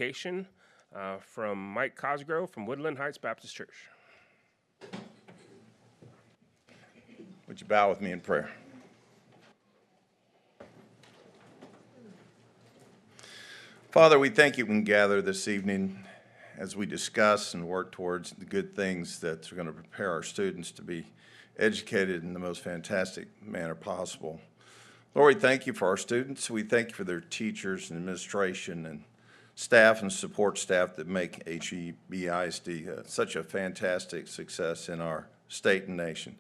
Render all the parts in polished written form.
invocation from Mike Cosgrove from Woodland Heights Baptist Church. Would you bow with me in prayer? Father, we thank you we can gather this evening as we discuss and work towards the good things that are going to prepare our students to be educated in the most fantastic manner possible. Lord, we thank you for our students. We thank you for their teachers and administration and staff and support staff that make HEBISD such a fantastic success in our state and nation.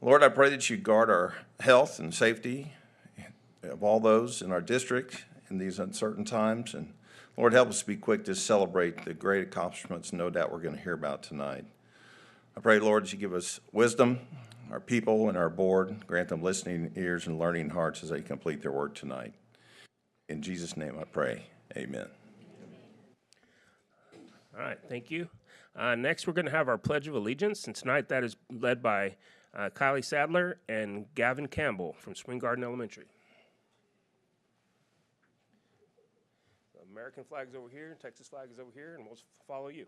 Lord, I pray that you guard our health and safety of all those in our district in these uncertain times. And Lord, help us to be quick to celebrate the great accomplishments no doubt we're going to hear about tonight. I pray, Lord, that you give us wisdom, our people and our board, grant them listening ears and learning hearts as they complete their work tonight. In Jesus' name I pray, amen. All right, thank you. Next, we're going to have our Pledge of Allegiance, and tonight that is led by Kylie Sadler and Gavin Campbell from Spring Garden Elementary. The American flag's over here, Texas flag is over here, and we'll follow you.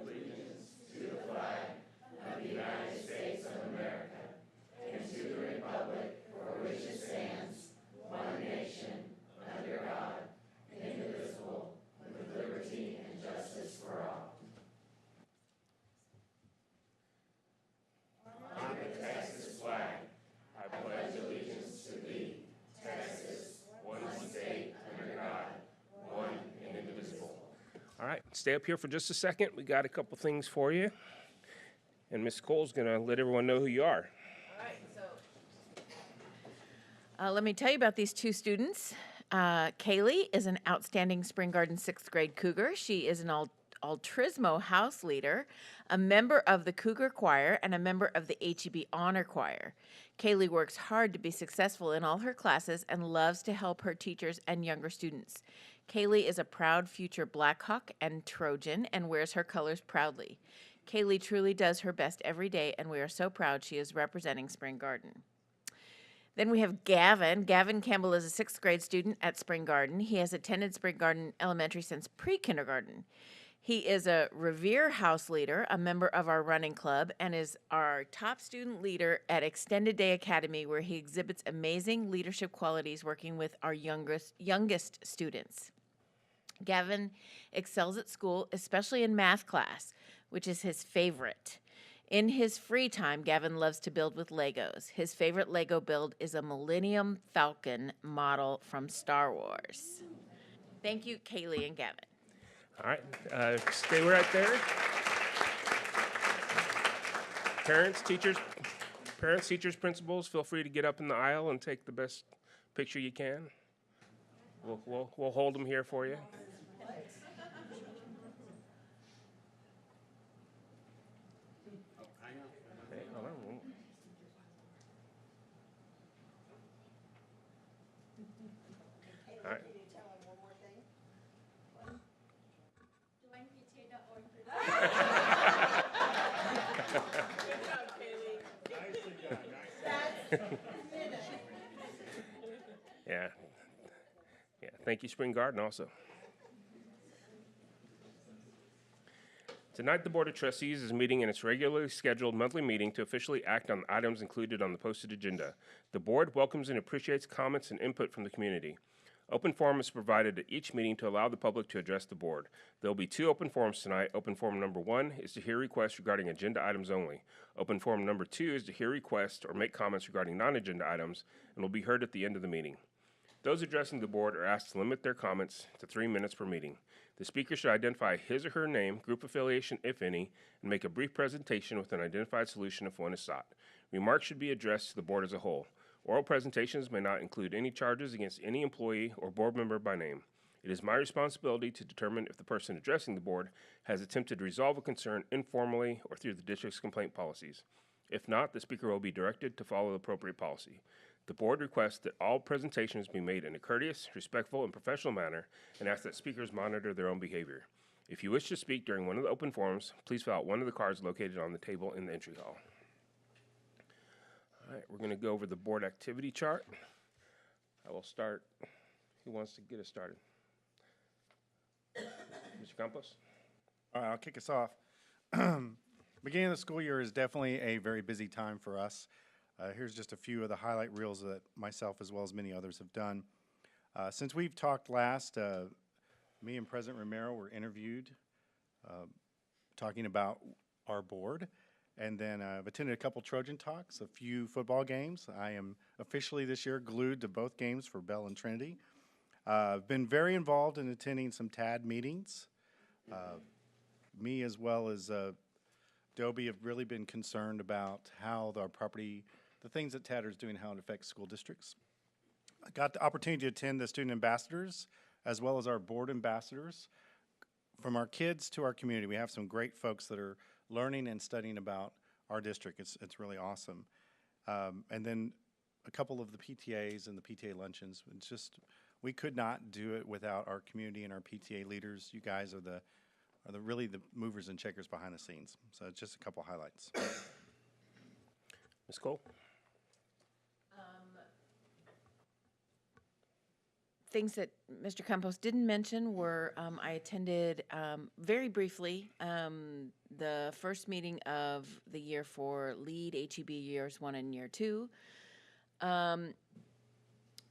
Allegiance to the flag of the United States of America and to the republic for which it stands, one nation, under God, indivisible, with liberty and justice for all. On the Texas flag, I pledge allegiance to thee, Texas, one state, under God, one and indivisible. All right, stay up here for just a second. We got a couple things for you. And Ms. Cole's going to let everyone know who you are. All right, so let me tell you about these two students. Kaylee is an outstanding Spring Garden 6th grade Cougar. She is an Altrismo house leader, a member of the Cougar Choir, and a member of the HEB Honor Choir. Kaylee works hard to be successful in all her classes and loves to help her teachers and younger students. Kaylee is a proud future Blackhawk and Trojan and wears her colors proudly. Kaylee truly does her best every day, and we are so proud she is representing Spring Garden. Then we have Gavin. Gavin Campbell is a 6th grade student at Spring Garden. He has attended Spring Garden Elementary since pre-kindergarten. He is a Revere house leader, a member of our running club, and is our top student leader at Extended Day Academy, where he exhibits amazing leadership qualities working with our youngest students. Gavin excels at school, especially in math class, which is his favorite. In his free time, Gavin loves to build with Legos. His favorite Lego build is a Millennium Falcon model from Star Wars. Thank you, Kaylee and Gavin. All right, stay right there. Parents, teachers, principals, feel free to get up in the aisle and take the best picture you can. We'll hold them here for you. All right. Yeah. Thank you, Spring Garden, also. Tonight, the Board of Trustees is meeting in its regularly scheduled monthly meeting to officially act on items included on the posted agenda. The Board welcomes and appreciates comments and input from the community. Open forum is provided at each meeting to allow the public to address the Board. There will be 2 open forums tonight. Open forum number 1 is to hear requests regarding agenda items only. Open forum number 2 is to hear requests or make comments regarding non-agenda items and will be heard at the end of the meeting. Those addressing the Board are asked to limit their comments to 3 minutes per meeting. The speaker should identify his or her name, group affiliation, if any, and make a brief presentation with an identified solution if one is sought. Remarks should be addressed to the Board as a whole. Oral presentations may not include any charges against any employee or board member by name. It is my responsibility to determine if the person addressing the Board has attempted to resolve a concern informally or through the district's complaint policies. If not, the speaker will be directed to follow the appropriate policy. The Board requests that all presentations be made in a courteous, respectful, and professional manner and asks that speakers monitor their own behavior. If you wish to speak during one of the open forums, please fill out one of the cards located on the table in the entry hall. All right, we're going to go over the Board activity chart. I will start. Who wants to get us started? Mr. Campos? All right, I'll kick us off. Beginning of the school year is definitely a very busy time for us. Here's just a few of the highlight reels that myself as well as many others have done. Since we've talked last, me and President Romero were interviewed talking about our board. And then I've attended a couple Trojan Talks, a few football games. I am officially this year glued to both games for Bell and Trinity. I've been very involved in attending some TAD meetings. Me as well as Dobie have really been concerned about how our property, the things that TAD is doing, how it affects school districts. I got the opportunity to attend the student ambassadors as well as our board ambassadors. From our kids to our community, we have some great folks that are learning and studying about our district. It's really awesome. And then a couple of the PTAs and the PTA luncheons. It's just, we could not do it without our community and our PTA leaders. You guys are really the movers and shakers behind the scenes. So it's just a couple highlights. Ms. Cole? Things that Mr. Campos didn't mention were I attended very briefly the first meeting of the year for LEAD HEB years 1 and year 2.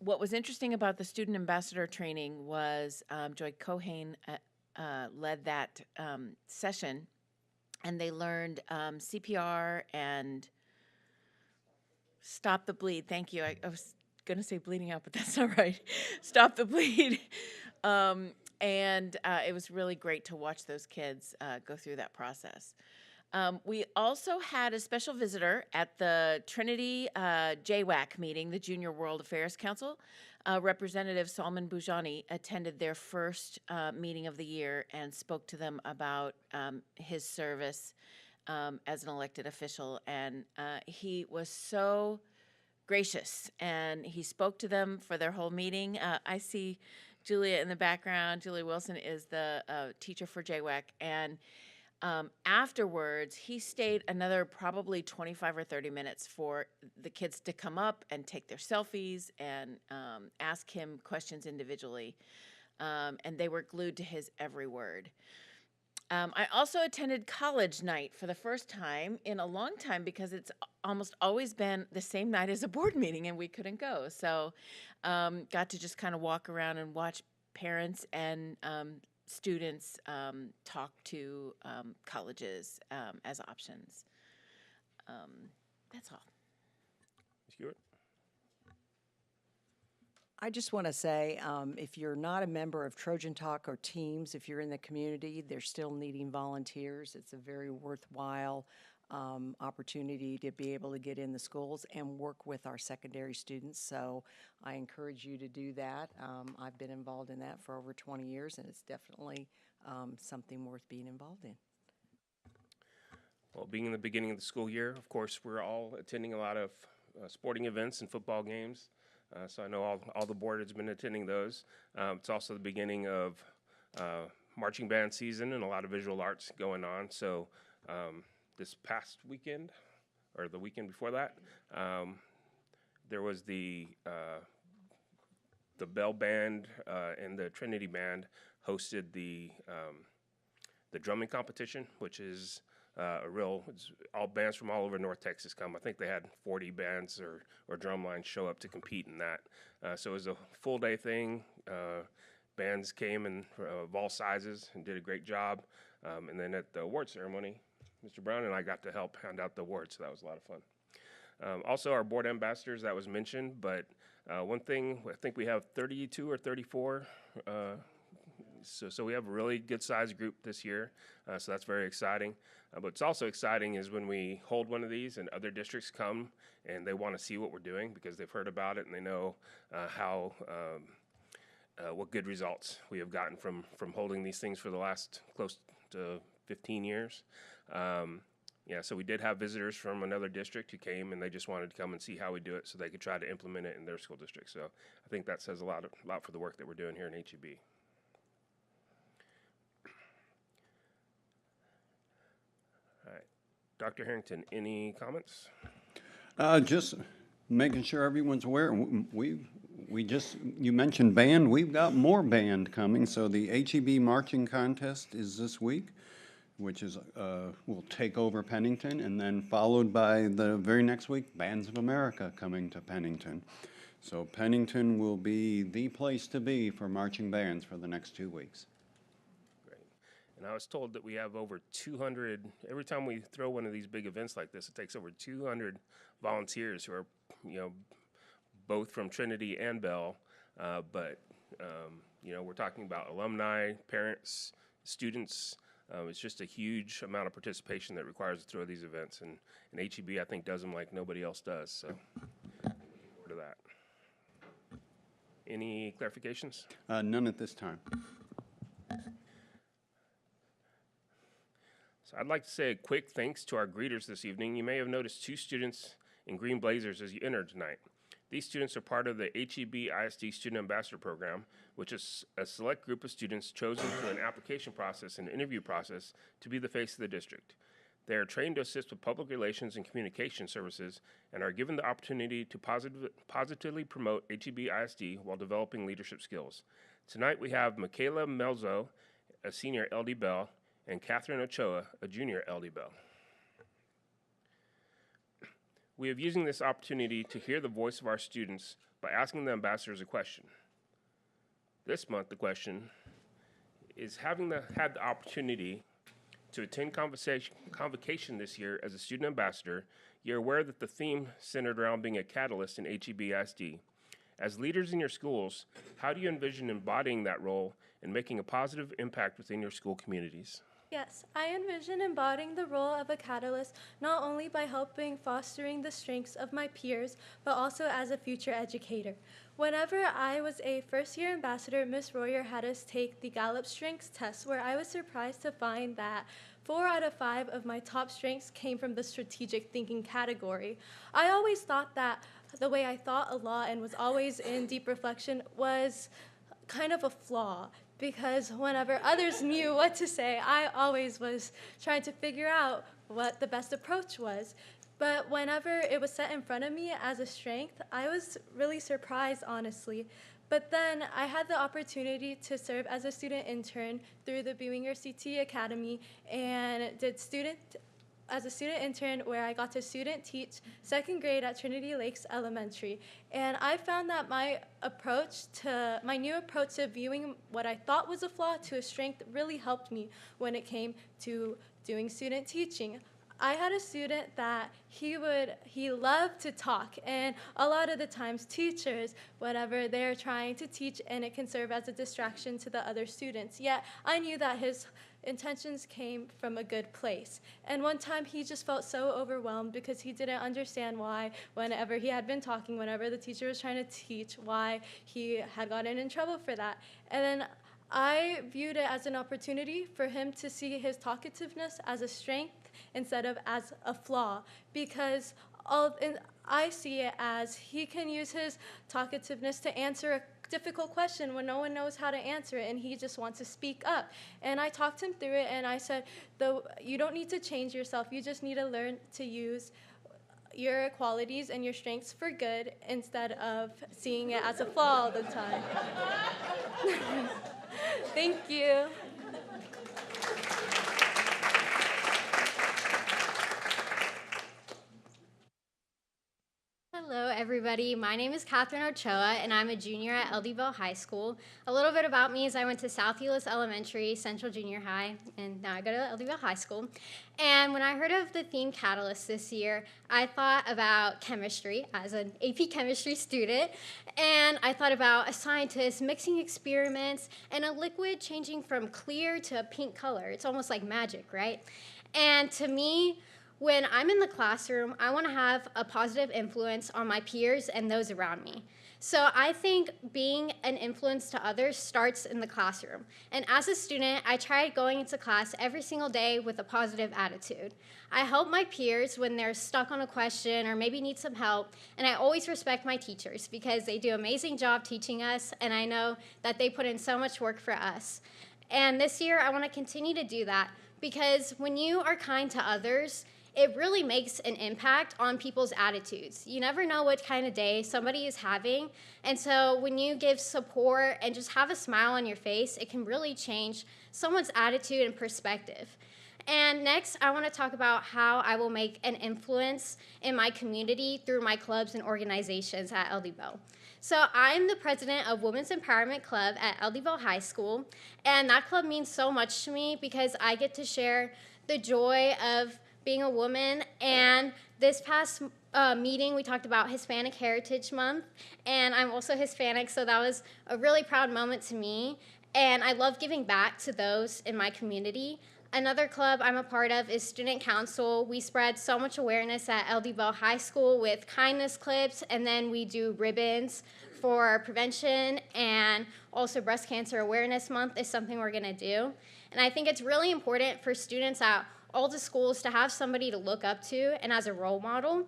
What was interesting about the student ambassador training was Joy Cohane led that session, and they learned CPR and stop the bleed. Thank you. I was going to say bleeding out, but that's not right. Stop the bleed. And it was really great to watch those kids go through that process. We also had a special visitor at the Trinity JWAC meeting, the Junior World Affairs Council. Representative Salman Boujani attended their first meeting of the year and spoke to them about his service as an elected official. And he was so gracious, and he spoke to them for their whole meeting. I see Julia in the background. Julia Wilson is the teacher for JWAC, and afterwards, he stayed another probably 25 or 30 minutes for the kids to come up and take their selfies and ask him questions individually, and they were glued to his every word. I also attended college night for the first time in a long time because it's almost always been the same night as a board meeting and we couldn't go. So got to just kind of walk around and watch parents and students talk to colleges as options. That's all. Ms. Hewitt? I just want to say, if you're not a member of Trojan Talk or Teams, if you're in the community, they're still needing volunteers. It's a very worthwhile opportunity to be able to get in the schools and work with our secondary students. So I encourage you to do that. I've been involved in that for over 20 years, and it's definitely something worth being involved in. Well, being in the beginning of the school year, of course, we're all attending a lot of sporting events and football games. So I know all the board has been attending those. It's also the beginning of marching band season and a lot of visual arts going on. So this past weekend, or the weekend before that, there was the Bell Band and the Trinity Band hosted the drumming competition, which is it's all bands from all over North Texas come. I think they had 40 bands or drum lines show up to compete in that. So it was a full day thing. Bands came of all sizes and did a great job. And then at the award ceremony, Mr. Brown and I got to help hand out the awards, so that was a lot of fun. Also, our board ambassadors, that was mentioned, but one thing, I think we have 32 or 34 So we have a really good-sized group this year, so that's very exciting. But what's also exciting is when we hold one of these and other districts come and they want to see what we're doing because they've heard about it and they know what good results we have gotten from holding these things for the last close to 15 years. So we did have visitors from another district who came and they just wanted to come and see how we do it so they could try to implement it in their school district. So I think that says a lot for the work that we're doing here in HEB. Dr. Harrington, any comments? Just making sure everyone's aware. You mentioned band, we've got more band coming, so the HEB marching contest is this week, which is, will take over Pennington, and then followed by the very next week, Bands of America coming to Pennington. So Pennington will be the place to be for marching bands for the next 2 weeks. Great. And I was told that we have over 200, every time we throw one of these big events like this, it takes over 200 volunteers who are, both from Trinity and Bell. We're talking about alumni, parents, students. It's just a huge amount of participation that requires to throw these events. And HEB, I think, does them like nobody else does. So, looking forward to that. Any clarifications? None at this time. So I'd like to say a quick thanks to our greeters this evening. You may have noticed 2 students in green blazers as you entered tonight. These students are part of the HEB ISD Student Ambassador Program, which is a select group of students chosen through an application process and interview process to be the face of the district. They are trained to assist with public relations and communication services and are given the opportunity to positively promote HEB ISD while developing leadership skills. Tonight we have Michaela Melzo, a senior LD Bell, and Catherine Ochoa, a junior LD Bell. We are using this opportunity to hear the voice of our students by asking the ambassadors a question. This month, the question is, having had the opportunity to attend convocation this year as a student ambassador, you're aware that the theme centered around being a catalyst in HEB ISD. As leaders in your schools, how do you envision embodying that role and making a positive impact within your school communities? Yes, I envision embodying the role of a catalyst not only by helping fostering the strengths of my peers, but also as a future educator. Whenever I was a first-year ambassador, Ms. Royer had us take the Gallup Strengths test, where I was surprised to find that 4 out of 5 of my top strengths came from the strategic thinking category. I always thought that the way I thought a lot and was always in deep reflection was kind of a flaw, because whenever others knew what to say, I always was trying to figure out what the best approach was. But whenever it was set in front of me as a strength, I was really surprised, honestly. But then I had the opportunity to serve as a student intern through the Buinger CT Academy and as a student intern where I got to student teach 2nd grade at Trinity Lakes Elementary. And I found that my new approach to viewing what I thought was a flaw to a strength really helped me when it came to doing student teaching. I had a student that he loved to talk, and a lot of the times teachers, whenever they're trying to teach, and it can serve as a distraction to the other students. Yet I knew that his intentions came from a good place. And one time he just felt so overwhelmed because he didn't understand why, whenever he had been talking, whenever the teacher was trying to teach, why he had gotten in trouble for that. And then I viewed it as an opportunity for him to see his talkativeness as a strength instead of as a flaw, because I see it as he can use his talkativeness to answer a difficult question when no one knows how to answer it and he just wants to speak up. And I talked him through it, and I said, you don't need to change yourself, you just need to learn to use your qualities and your strengths for good instead of seeing it as a flaw all the time. Thank you. Hello, everybody. My name is Catherine Ochoa, and I'm a junior at LD Bell High School. A little bit about me is I went to South-Euless Elementary, Central Junior High, and now I go to LD Bell High School. And when I heard of the theme Catalyst this year, I thought about chemistry as an AP chemistry student, and I thought about a scientist mixing experiments and a liquid changing from clear to a pink color. It's almost like magic, right? And to me, when I'm in the classroom, I want to have a positive influence on my peers and those around me. So I think being an influence to others starts in the classroom. And as a student, I try going into class every single day with a positive attitude. I help my peers when they're stuck on a question or maybe need some help, and I always respect my teachers because they do an amazing job teaching us, and I know that they put in so much work for us. And this year, I want to continue to do that because when you are kind to others, it really makes an impact on people's attitudes. You never know what kind of day somebody is having. And so when you give support and just have a smile on your face, it can really change someone's attitude and perspective. And next, I want to talk about how I will make an influence in my community through my clubs and organizations at LD Bell. So I'm the president of Women's Empowerment Club at LD Bell High School, and that club means so much to me because I get to share the joy of being a woman. And this past meeting, we talked about Hispanic Heritage Month, and I'm also Hispanic, so that was a really proud moment to me. And I love giving back to those in my community. Another club I'm a part of is Student Council. We spread so much awareness at LD Bell High School with kindness clips, and then we do ribbons for prevention, and also Breast Cancer Awareness Month is something we're gonna do. And I think it's really important for students at all the schools to have somebody to look up to and as a role model.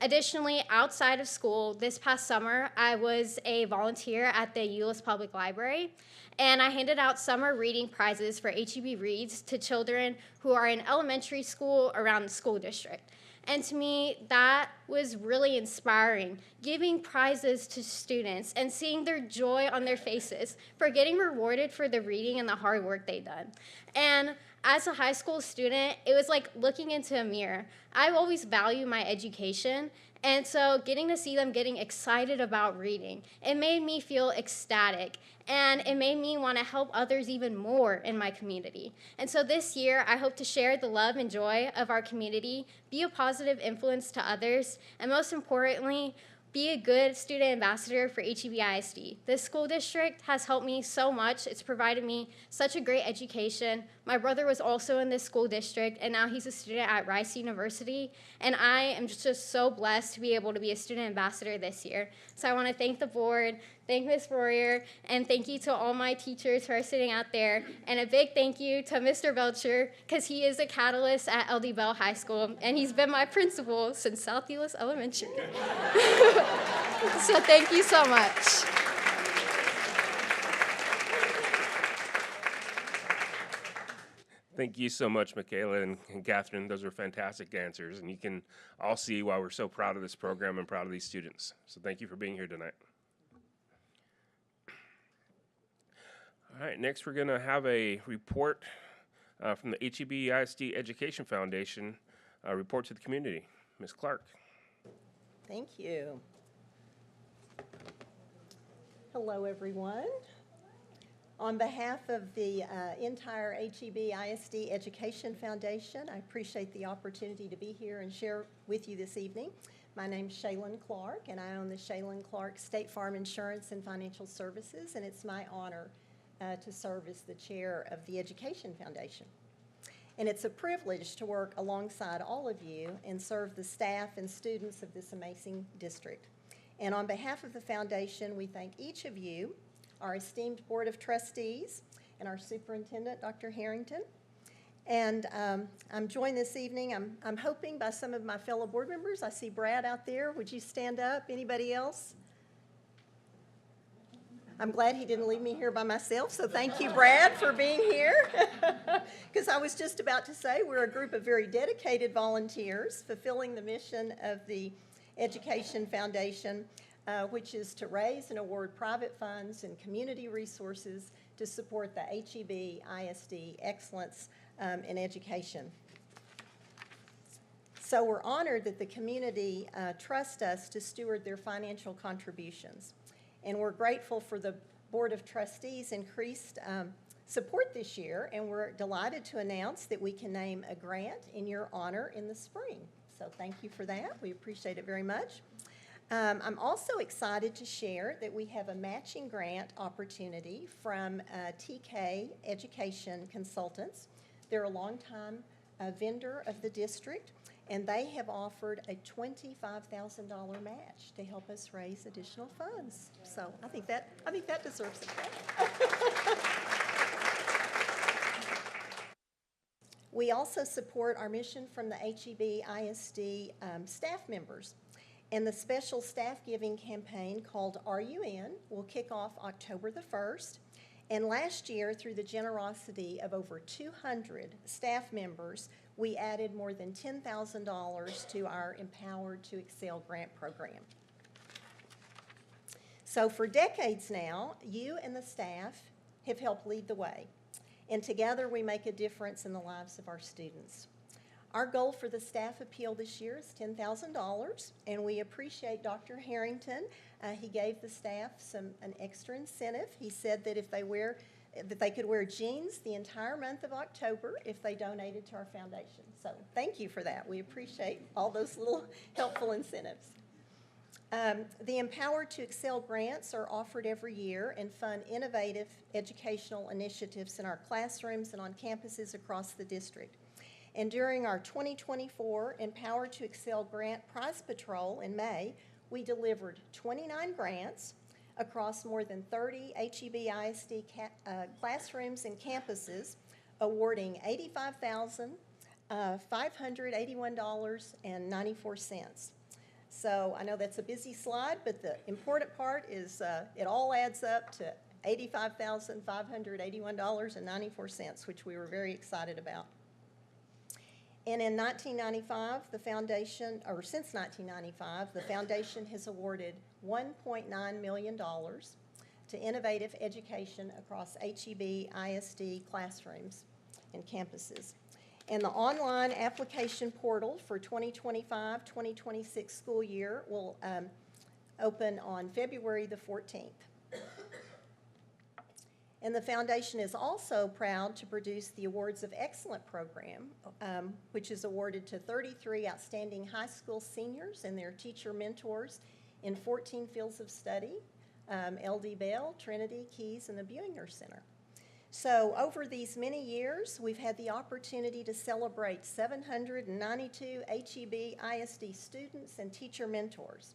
Additionally, outside of school, this past summer, I was a volunteer at the Hurst-Euless Public Library, and I handed out summer reading prizes for HEB Reads to children who are in elementary school around the school district. And to me, that was really inspiring, giving prizes to students and seeing their joy on their faces for getting rewarded for the reading and the hard work they've done. And as a high school student, it was like looking into a mirror. I always value my education, and so getting to see them getting excited about reading, it made me feel ecstatic, and it made me want to help others even more in my community. And so this year, I hope to share the love and joy of our community, be a positive influence to others, and most importantly, be a good student ambassador for HEB ISD. This school district has helped me so much. It's provided me such a great education. My brother was also in this school district, and now he's a student at Rice University. And I am just so blessed to be able to be a student ambassador this year. So I want to thank the board, thank Ms. Royer, and thank you to all my teachers who are sitting out there. And a big thank you to Mr. Belcher, because he is a catalyst at LD Bell High School, and he's been my principal since South Hurst Elementary. So thank you so much. Thank you so much, Michaela and Catherine. Those were fantastic answers, and you can all see why we're so proud of this program and proud of these students. So thank you for being here tonight. All right, next we're going to have a report from the HEB ISD Education Foundation, report to the community. Ms. Clark. Thank you. Hello, everyone. On behalf of the entire HEB ISD Education Foundation, I appreciate the opportunity to be here and share with you this evening. My name's Shaylin Clark, and I own the Shaylin Clark State Farm Insurance and Financial Services, and it's my honor to serve as the chair of the Education Foundation. And it's a privilege to work alongside all of you and serve the staff and students of this amazing district. And on behalf of the foundation, we thank each of you, our esteemed Board of Trustees, and our Superintendent, Dr. Harrington. And I'm joined this evening, I'm hoping, by some of my fellow board members. I see Brad out there. Would you stand up? Anybody else? I'm glad he didn't leave me here by myself, so thank you, Brad, for being here. Because I was just about to say we're a group of very dedicated volunteers fulfilling the mission of the Education Foundation, which is to raise and award private funds and community resources to support the HEB ISD excellence in education. So we're honored that the community trusts us to steward their financial contributions. And we're grateful for the Board of Trustees' increased support this year, and we're delighted to announce that we can name a grant in your honor in the spring. So thank you for that. We appreciate it very much. I'm also excited to share that we have a matching grant opportunity from TK Education Consultants. They're a longtime vendor of the district, and they have offered a $25,000 match to help us raise additional funds. So I think that deserves a clap. We also support our mission from the HEB ISD staff members. And the special staff giving campaign called Are You In will kick off October the 1st. And last year, through the generosity of over 200 staff members, we added more than $10,000 to our Empowered to Excel grant program. So for decades now, you and the staff have helped lead the way, and together we make a difference in the lives of our students. Our goal for the staff appeal this year is $10,000, and we appreciate Dr. Harrington. He gave the staff an extra incentive. He said that if they could wear jeans the entire month of October if they donated to our foundation. So thank you for that. We appreciate all those little helpful incentives. The Empowered to Excel grants are offered every year and fund innovative educational initiatives in our classrooms and on campuses across the district. And during our 2024 Empowered to Excel Grant Prize Patrol in May, we delivered 29 grants across more than 30 HEB ISD classrooms and campuses, awarding $85,581.94. So I know that's a busy slide, but the important part is it all adds up to $85,581.94, which we were very excited about. And in 1995, since 1995, the foundation has awarded $1.9 million to innovative education across HEB ISD classrooms and campuses. And the online application portal for 2025-2026 school year will open on February the 14th. And the foundation is also proud to produce the Awards of Excellence program, which is awarded to 33 outstanding high school seniors and their teacher mentors in 14 fields of study, LD Bell, Trinity, Keys, and the Buinger Center. So over these many years, we've had the opportunity to celebrate 792 HEB ISD students and teacher mentors.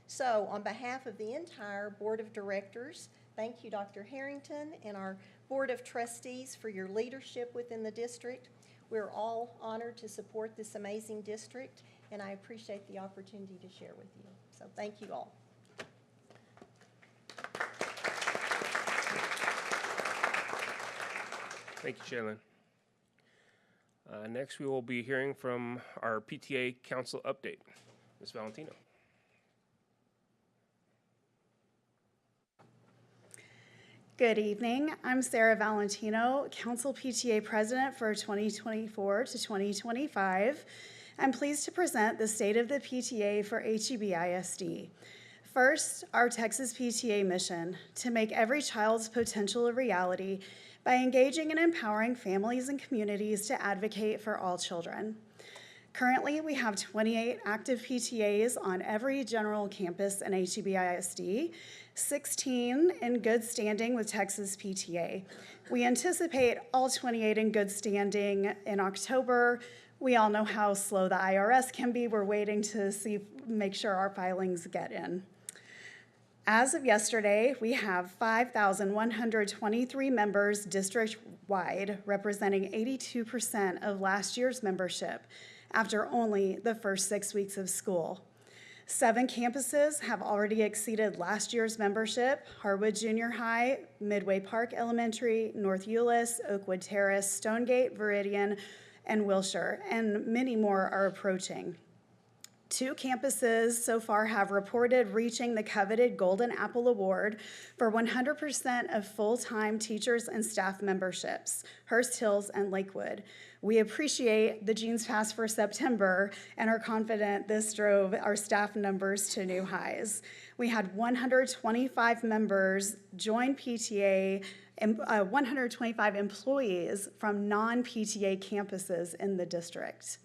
So on behalf of the entire Board of Directors, thank you, Dr. Harrington, and our Board of Trustees for your leadership within the district. We're all honored to support this amazing district, and I appreciate the opportunity to share with you. So thank you all. Thank you, Shaylin. Next, we will be hearing from our PTA Council update. Ms. Valentino. Good evening. I'm Sarah Valentino, Council PTA President for 2024 to 2025. I'm pleased to present the state of the PTA for HEB ISD. First, our Texas PTA mission, to make every child's potential a reality by engaging and empowering families and communities to advocate for all children. Currently, we have 28 active PTAs on every general campus in HEB ISD, 16 in good standing with Texas PTA. We anticipate all 28 in good standing in October. We all know how slow the IRS can be. We're waiting to make sure our filings get in. As of yesterday, we have 5,123 members district-wide, representing 82% of last year's membership after only the first 6 weeks of school. 7 campuses have already exceeded last year's membership: Harwood Junior High, Midway Park Elementary, North Euless, Oakwood Terrace, Stonegate, Viridian, and Wilshire, and many more are approaching. 2 campuses so far have reported reaching the coveted Golden Apple Award for 100% of full-time teachers and staff memberships, Hurst-Hills and Lakewood. We appreciate the Jeans Pass for September and are confident this drove our staff numbers to new highs. We had 125 members join PTA, 125 employees from non-PTA campuses in the district.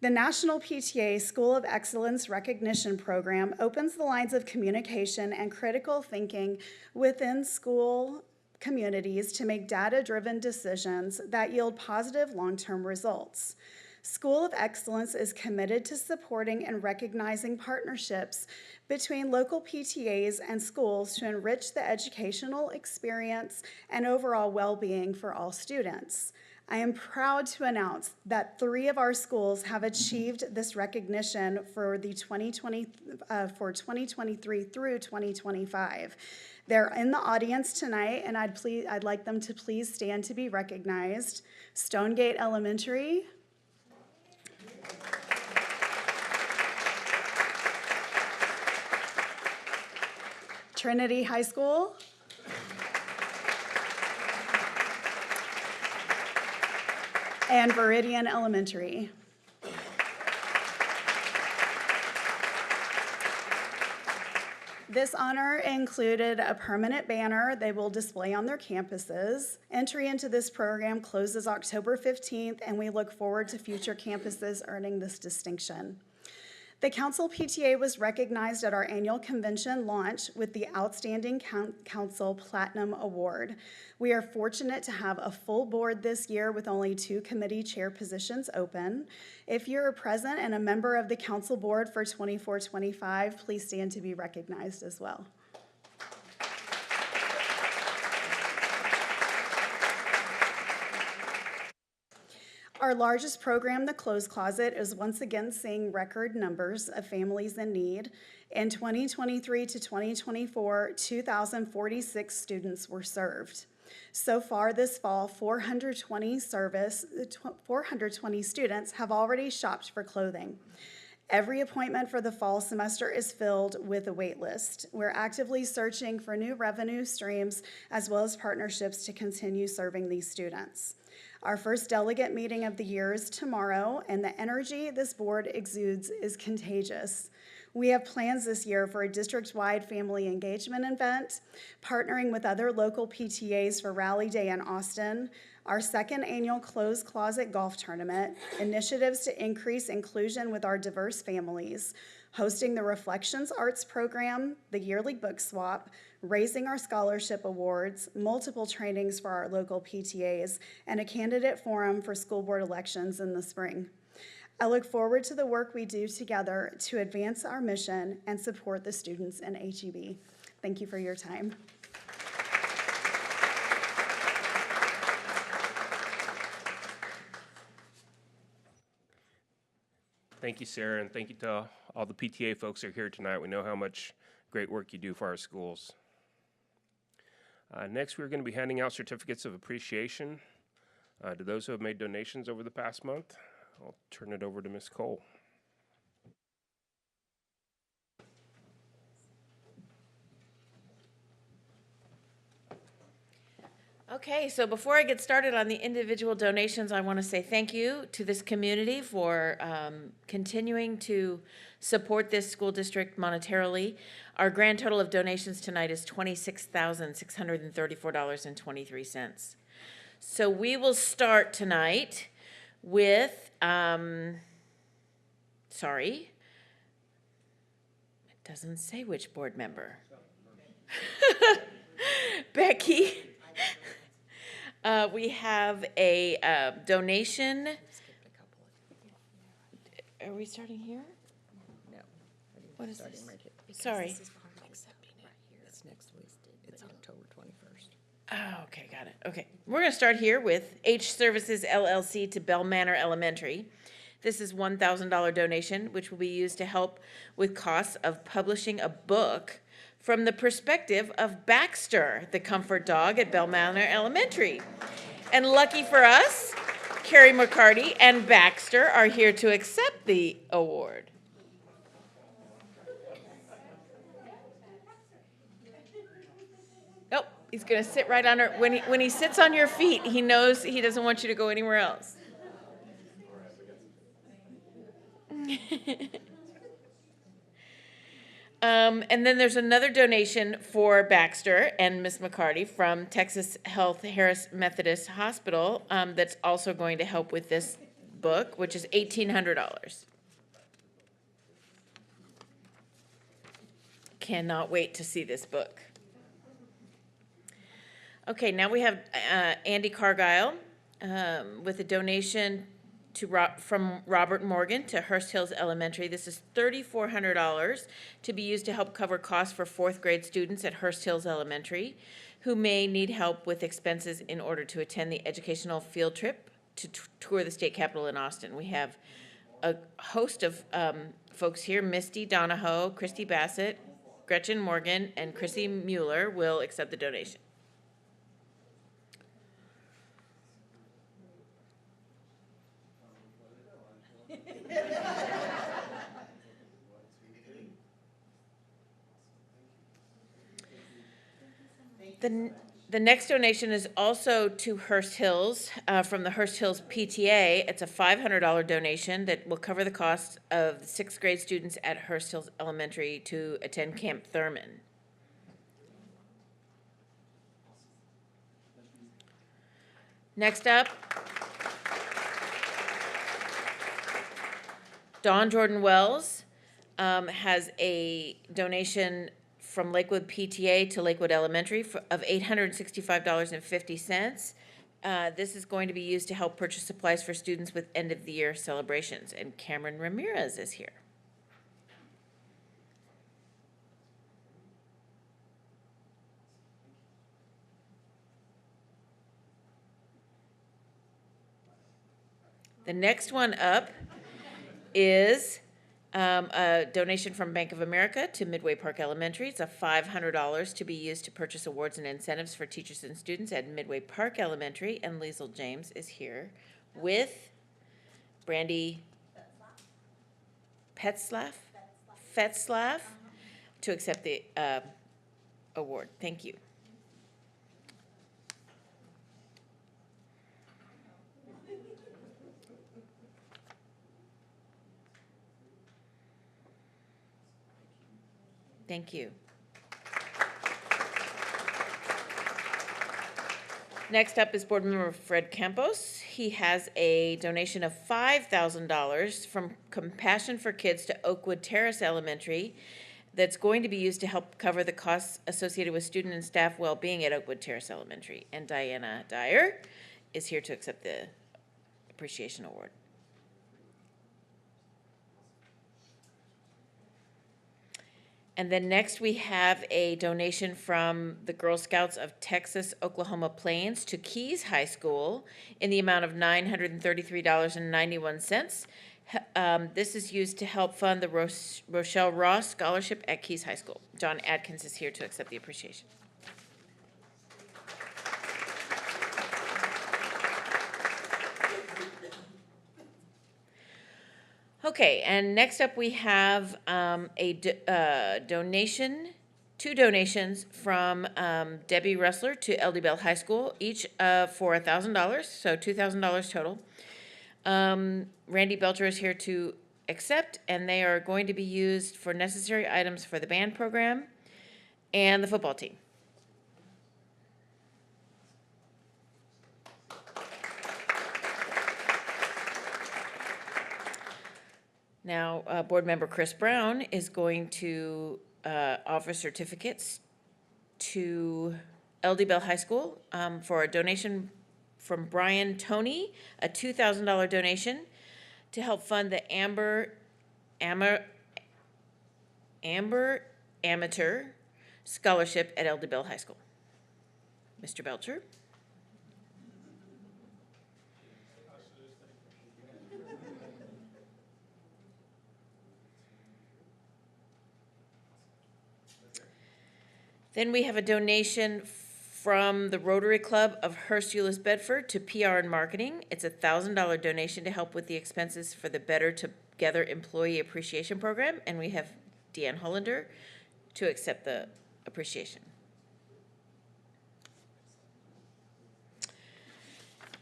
The National PTA School of Excellence Recognition Program opens the lines of communication and critical thinking within school communities to make data-driven decisions that yield positive long-term results. School of Excellence is committed to supporting and recognizing partnerships between local PTAs and schools to enrich the educational experience and overall well-being for all students. I am proud to announce that 3 of our schools have achieved this recognition for the 2023 through 2025. They're in the audience tonight, and I'd like them to please stand to be recognized. Stonegate Elementary, Trinity High School, and Viridian Elementary. This honor included a permanent banner they will display on their campuses. Entry into this program closes October 15th, and we look forward to future campuses earning this distinction. The Council PTA was recognized at our annual convention launch with the Outstanding Council Platinum Award. We are fortunate to have a full board this year with only 2 committee chair positions open. If you're present and a member of the council board for 24-25, please stand to be recognized as well. Our largest program, the Clothes Closet, is once again seeing record numbers of families in need. In 2023 to 2024, 2,046 students were served. So far this fall, 420 students have already shopped for clothing. Every appointment for the fall semester is filled with a wait list. We're actively searching for new revenue streams as well as partnerships to continue serving these students. Our first delegate meeting of the year is tomorrow, and the energy this board exudes is contagious. We have plans this year for a district-wide family engagement event, partnering with other local PTAs for Rally Day in Austin, our second annual Clothes Closet golf tournament, initiatives to increase inclusion with our diverse families, hosting the Reflections Arts Program, the yearly book swap, raising our scholarship awards, multiple trainings for our local PTAs, and a candidate forum for school board elections in the spring. I look forward to the work we do together to advance our mission and support the students in HEB. Thank you for your time. Thank you, Sarah, and thank you to all the PTA folks that are here tonight. We know how much great work you do for our schools. Next, we're going to be handing out certificates of appreciation to those who have made donations over the past month. I'll turn it over to Ms. Cole. Okay, so before I get started on the individual donations, I want to say thank you to this community for continuing to support this school district monetarily. Our grand total of donations tonight is $26,634.23. So we will start tonight with, it doesn't say which board member. Becky. We have a donation. Are we starting here? No. What is Starting this? right here. Sorry. It's next week. It's October 21st. Oh, okay, got it. Okay. We're going to start here with H Services LLC to Bell Manor Elementary. This is $1,000 donation, which will be used to help with costs of publishing a book from the perspective of Baxter, the comfort dog at Bell Manor Elementary. And lucky for us, Carrie McCarty and Baxter are here to accept the award. Nope, he's gonna sit right on her. When he sits on your feet, he knows he doesn't want you to go anywhere else. And then there's another donation for Baxter and Miss McCarty from Texas Health Harris Methodist Hospital that's also going to help with this book, which is $1,800. Cannot wait to see this book. Okay, now we have Andy Cargile with a donation from Robert Morgan to Hurst-Euless Elementary. This is $3,400 to be used to help cover costs for 4th grade students at Hurst-Euless Elementary who may need help with expenses in order to attend the educational field trip to tour the state capitol in Austin. We have a host of folks here. Misty Donahoe, Christy Bassett, Gretchen Morgan, and Chrissy Mueller will accept the donation. The next donation is also to Hurst Hills, from the Hurst Hills PTA. It's a $500 donation that will cover the cost of sixth grade students at Hurst Hills Elementary to attend Camp Thurman. Next up, Dawn Jordan Wells has a donation from Lakewood PTA to Lakewood Elementary of $865.50. This is going to be used to help purchase supplies for students with end-of-the-year celebrations. And Cameron Ramirez is here. The next one up is a donation from Bank of America to Midway Park Elementary. It's a $500 to be used to purchase awards and incentives for teachers and students at Midway Park Elementary. And Liesl James is here with Brandy Fetzlaff to accept the award. Thank you. Thank you. Next up is Board Member Fred Campos. He has a donation of $5,000 from Compassion for Kids to Oakwood Terrace Elementary that's going to be used to help cover the costs associated with student and staff well-being at Oakwood Terrace Elementary. And Diana Dyer is here to accept the Appreciation Award. And then next we have a donation from the Girl Scouts of Texas, Oklahoma Plains to Keys High School in the amount of $933.91. This is used to help fund the Rochelle Ross Scholarship at Keys High School. John Adkins is here to accept the appreciation. Okay, and next up we have two donations from Debbie Ressler to LD Bell High School, each for $1,000, so $2,000 total. Randy Belcher is here to accept, and they are going to be used for necessary items for the band program and the football team. Now, Board Member Chris Brown is going to offer certificates to LD Bell High School for a donation from Brian Toney, a $2,000 donation to help fund the Amber Amateur Scholarship at LD Bell High School. Mr. Belcher. Then we have a donation from the Rotary Club of Hurst-Euless-Bedford to PR and Marketing. It's a $1,000 donation to help with the expenses for the Better Together Employee Appreciation Program. And we have Deanne Hollander to accept the appreciation.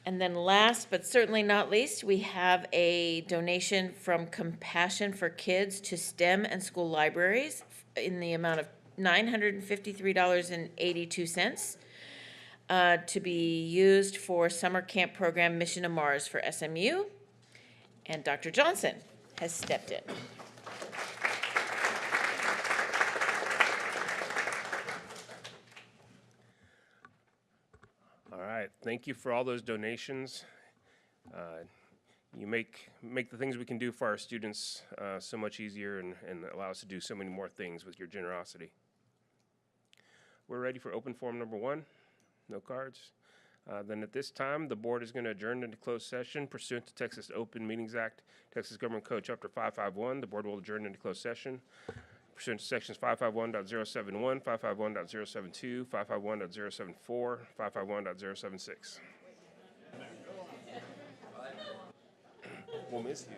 And then last, but certainly not least, we have a donation from Compassion for Kids to STEM and school libraries in the amount of $953.82 to be used for summer camp program Mission to Mars for SMU. And Dr. Johnson has stepped in. All right, thank you for all those donations. You make the things we can do for our students so much easier and allow us to do so many more things with your generosity. We're ready for open forum number 1. No cards. Then at this time, the board is going to adjourn into closed session pursuant to Texas Open Meetings Act, Texas Government Code Chapter 551. The board will adjourn into closed session pursuant to sections 551.071, 551.072, 551.074, 551.076. We'll miss you.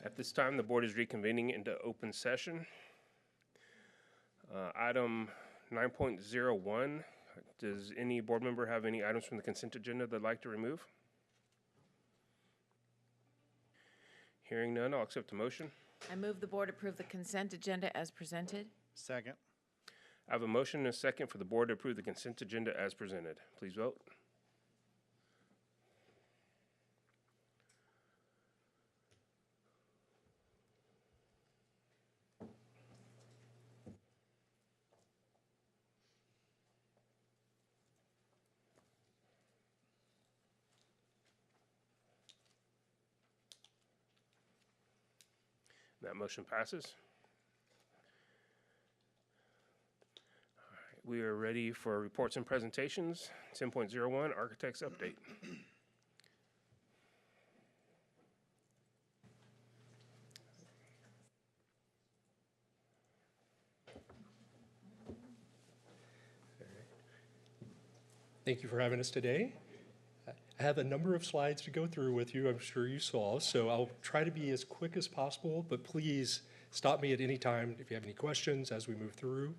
At this time, the board is reconvening into open session. Item 9.01, does any board member have any items from the consent agenda they'd like to remove? Hearing none, I'll accept a motion. I move the board approve the consent agenda as presented. Second. I have a motion and a second for the board to approve the consent agenda as presented. Please vote. That motion passes. All right, we are ready for reports and presentations. 10.01, Architect's Update. Thank you for having us today. I have a number of slides to go through with you, I'm sure you saw, so I'll try to be as quick as possible, but please stop me at any time if you have any questions as we move through.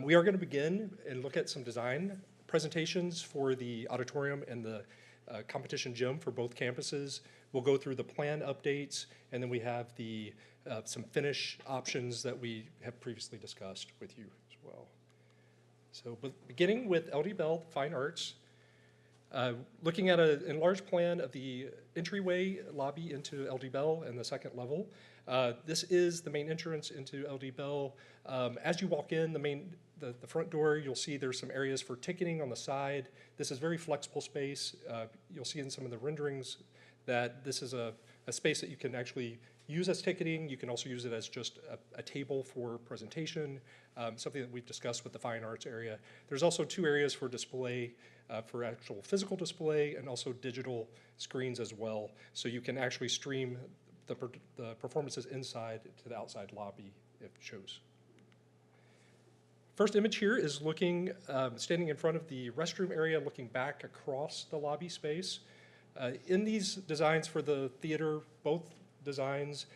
We are going to begin and look at some design presentations for the auditorium and the competition gym for both campuses. We'll go through the plan updates, and then we have the some finish options that we have previously discussed with you as well. So beginning with LD Bell Fine Arts, looking at an enlarged plan of the entryway lobby into LD Bell and the second level. This is the main entrance into LD Bell. As you walk in, the front door, you'll see there's some areas for ticketing on the side. This is very flexible space. You'll see in some of the renderings that this is a space that you can actually use as ticketing. You can also use it as just a table for presentation, something that we've discussed with the fine arts area. There's also 2 areas for display, for actual physical display and also digital screens as well. So you can actually stream the performances inside to the outside lobby if chose. First image here is looking, standing in front of the restroom area, looking back across the lobby space. In these designs for the theater, both designs,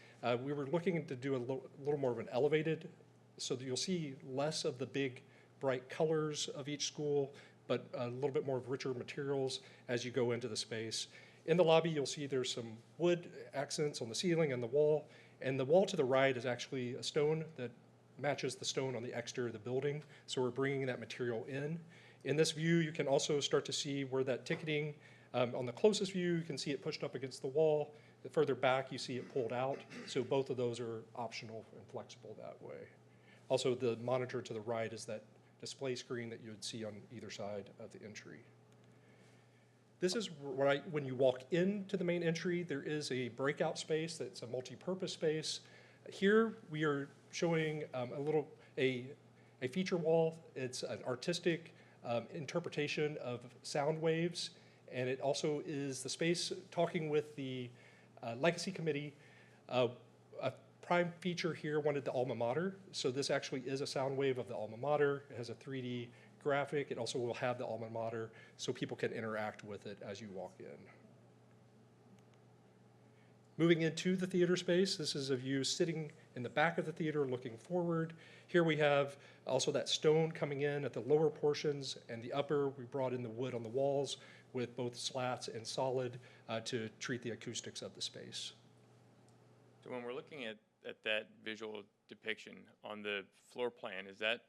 we were looking to do a little more of an elevated, so that you'll see less of the big bright colors of each school, but a little bit more of richer materials as you go into the space. In the lobby, you'll see there's some wood accents on the ceiling and the wall to the right is actually a stone that matches the stone on the exterior of the building, so we're bringing that material in. In this view, you can also start to see where that ticketing, on the closest view, you can see it pushed up against the wall. The further back, you see it pulled out, so both of those are optional and flexible that way. Also, the monitor to the right is that display screen that you would see on either side of the entry. This is right when you walk into the main entry, there is a breakout space that's a multi-purpose space. Here we are showing a feature wall. It's an artistic interpretation of sound waves, and it also is the space talking with the Legacy Committee. A prime feature here wanted the alma mater, so this actually is a sound wave of the alma mater. It has a 3D graphic. It also will have the alma mater, so people can interact with it as you walk in. Moving into the theater space, this is a view sitting in the back of the theater looking forward. Here we have also that stone coming in at the lower portions, and the upper, we brought in the wood on the walls with both slats and solid to treat the acoustics of the space. So when we're looking at that visual depiction on the floor plan, is that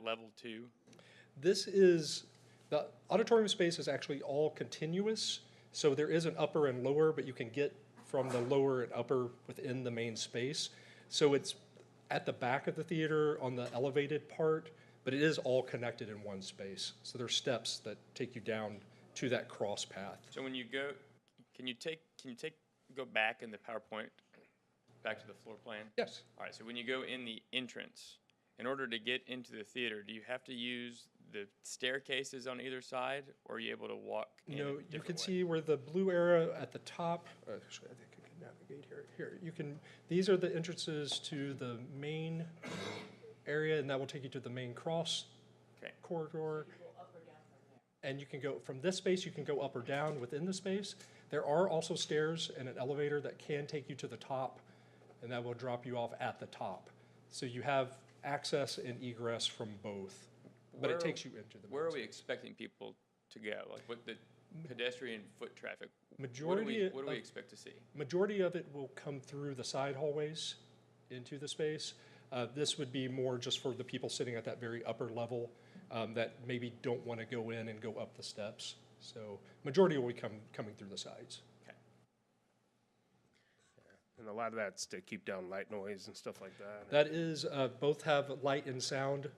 level 2? The auditorium space is actually all continuous, so there is an upper and lower, but you can get from the lower and upper within the main space. So it's at the back of the theater on the elevated part, but it is all connected in one space. So there's steps that take you down to that cross path. So when you go, can you go back in the PowerPoint, back to the floor plan? Yes. All right, so when you go in the entrance, in order to get into the theater, do you have to use the staircases on either side, or are you able to walk in No, a you different can way? see where the blue arrow at the top, actually, I think I can navigate here. Here, you can, these are the entrances to the main area, and that will take you to the main cross corridor. And you can go, from this space, you can go up or down within the space. There are also stairs and an elevator that can take you to the top and that will drop you off at the top. So you have access and egress from both, but it takes you into the. Where are we expecting people to go? Like what the pedestrian foot traffic? Majority What do we expect to see? Majority of it will come through the side hallways into the space. This would be more just for the people sitting at that very upper level that maybe don't want to go in and go up the steps. So majority will be coming through the sides. And a lot of that's to keep down light noise and stuff like that. That is, both have light and sound.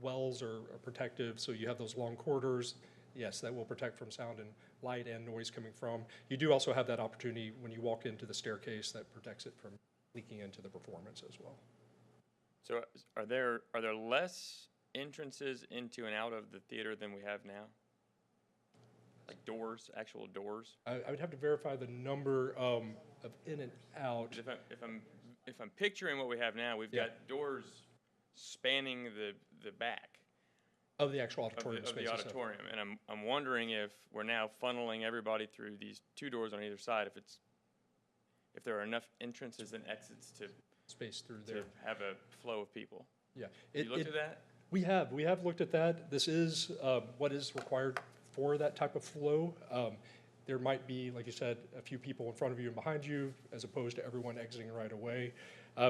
Wells are protective, so you have those long corridors. Yes, that will protect from sound and light and noise coming from. You do also have that opportunity when you walk into the staircase that protects it from leaking into the performance as well. So are there less entrances into and out of the theater than we have now? Like doors, actual doors? I would have to verify the number of in and out. If I'm picturing what we have now, we've got doors spanning the back Of the actual auditorium of space. the auditorium, and I'm wondering if we're now funneling everybody through these two doors on either side. If there are enough entrances and exits to space through there to have a flow of people. Yeah. You looked at that? We have looked at that. This is what is required for that type of flow. There might be, like you said, a few people in front of you and behind you, as opposed to everyone exiting right away.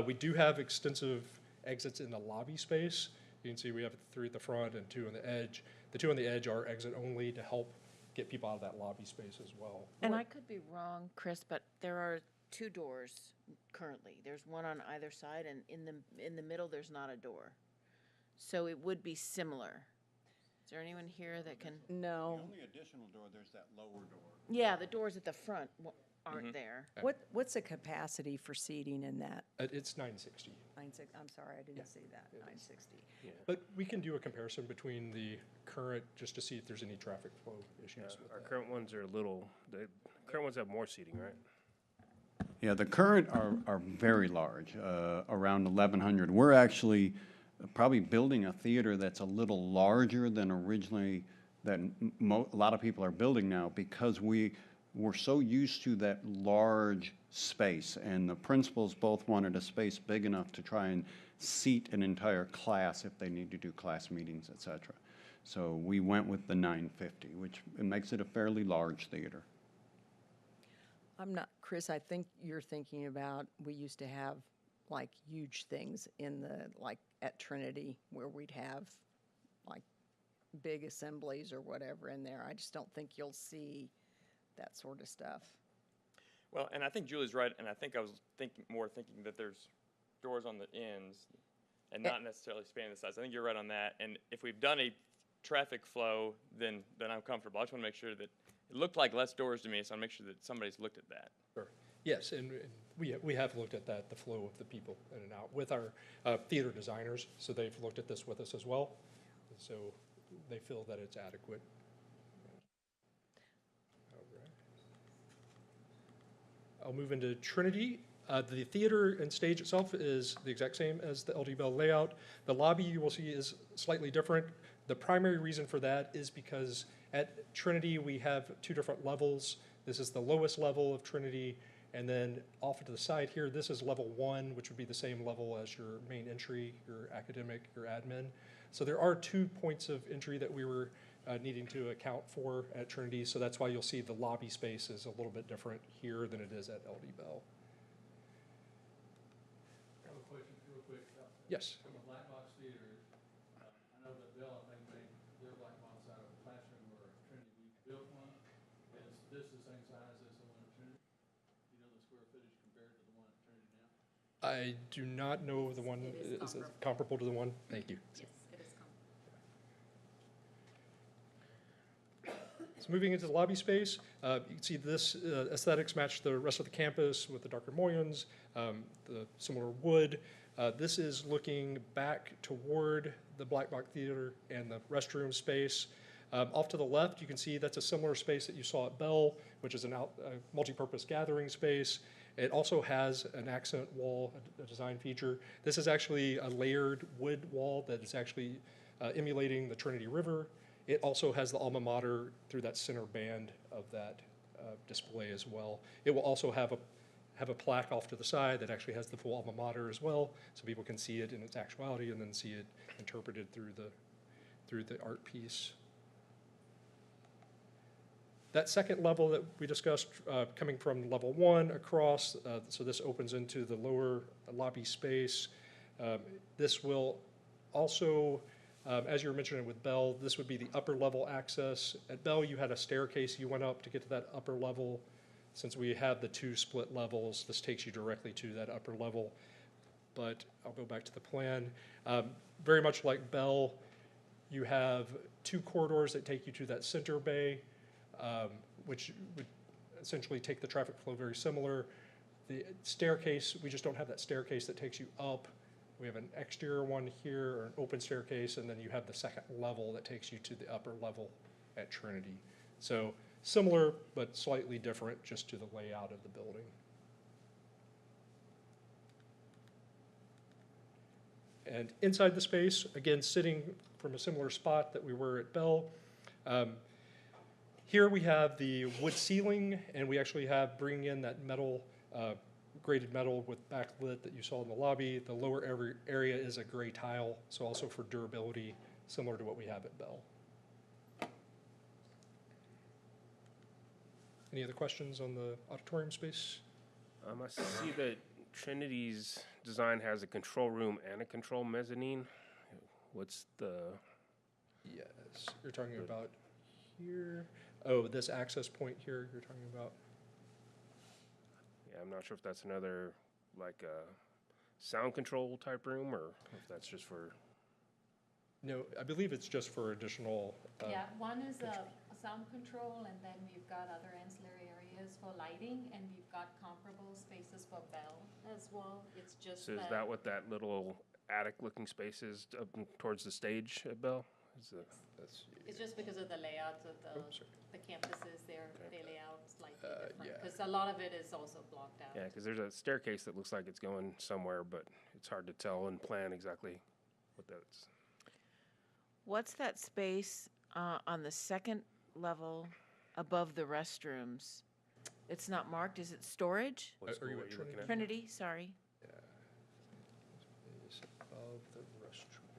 We do have extensive exits in the lobby space. You can see we have 3 at the front and 2 on the edge. The 2 on the edge are exit only to help get people out of that lobby space as well. And I could be wrong, Chris, but there are 2 doors currently. There's one on either side, and in the middle, there's not a door. So it would be similar. Is there anyone here that can? No. The only additional door, there's that lower door. Yeah, the doors at the front aren't there. What's the capacity for seating in that? It's 960. I'm sorry, I didn't see that, 960. But we can do a comparison between the current, just to see if there's any traffic flow issues with Our that. current ones are the current ones have more seating, right? Yeah, the current are very large, around 1,100. We're actually probably building a theater that's a little larger than originally, that a lot of people are building now, because we're so used to that large space, and the principals both wanted a space big enough to try and seat an entire class if they need to do class meetings, et cetera. So we went with the 950, which it makes it a fairly large theater. I'm not, Chris, I think you're thinking about, we used to have like huge things in like at Trinity, where we'd have like big assemblies or whatever in there. I just don't think you'll see that sort of stuff. Well, and I think Julie's right, and I think I was thinking that there's doors on the ends and not necessarily spanning the sides. I think you're right on that. And if we've done a traffic flow, then I'm comfortable. I just want to make sure that it looked like less doors to me, so I'll make sure that somebody's looked at that. Sure. Yes, and we have looked at that, the flow of the people in and out, with our theater designers. So they've looked at this with us as well. So they feel that it's adequate. All right. I'll move into Trinity. The theater and stage itself is the exact same as the LD Bell layout. The lobby you will see is slightly different. The primary reason for that is because at Trinity we have 2 different levels. This is the lowest level of Trinity, and then off to the side here, this is level 1, which would be the same level as your main entry, your academic, your admin. So there are 2 points of entry that we were needing to account for at Trinity, so that's why you'll see the lobby space is a little bit different here than it is at LD Bell. I have a question real quick. Yes. From a black box theater, I know that Bell, I think, made their black box out of a classroom where Trinity built one. Is this the same size as the one at Trinity? Do you know the square footage compared to the one at Trinity now? I do not know the one is comparable to the one. Thank you. Yes, it is comparable. So moving into the lobby space, you can see this aesthetics match the rest of the campus with the darker mullions, the similar wood. This is looking back toward the Black Box Theater and the restroom space. Off to the left, you can see that's a similar space that you saw at Bell, which is a multi-purpose gathering space. It also has an accent wall, a design feature. This is actually a layered wood wall that is actually emulating the Trinity River. It also has the alma mater through that center band of that display as well. It will also have have a plaque off to the side that actually has the full alma mater as well, so people can see it in its actuality and then see it interpreted through the art piece. That second level that we discussed, coming from level 1 across, so this opens into the lower lobby space. This will also, as you were mentioning with Bell, this would be the upper level access. At Bell, you had a staircase you went up to get to that upper level. Since we have the 2 split levels, this takes you directly to that upper level. But I'll go back to the plan. Very much like Bell, you have 2 corridors that take you to that center bay, which would essentially take the traffic flow very similar. The staircase, we just don't have that staircase that takes you up. We have an exterior one here, or an open staircase, and then you have the second level that takes you to the upper level at Trinity. So similar, but slightly different just to the layout of the building. And inside the space, again, sitting from a similar spot that we were at Bell, here we have the wood ceiling, and we actually have bringing in that metal, graded metal with backlit that you saw in the lobby. The lower area is a gray tile, so also for durability, similar to what we have at Bell. Any other questions on the auditorium space? I see that Trinity's design has a control room and a control mezzanine. What's the? Yes, you're talking about here. Oh, this access point here you're talking about? Yeah, I'm not sure if that's another, like, sound control type room, or if that's just for. No, I believe it's just for additional. Yeah, one is a sound control, and then we've got other ancillary areas for lighting, and we've got comparable spaces for Bell as well. It's just So is that what that little attic-looking space is up towards the stage at Bell? It's just because of the layouts of the campuses, they lay out slightly different. Because a lot of it is also blocked out. Yeah, because there's a staircase that looks like it's going somewhere, but it's hard to tell and plan exactly what that's. What's that space on the second level above the restrooms? It's not marked. Is it storage? Are you at Trinity? Trinity, sorry. Yeah. Space above the restroom.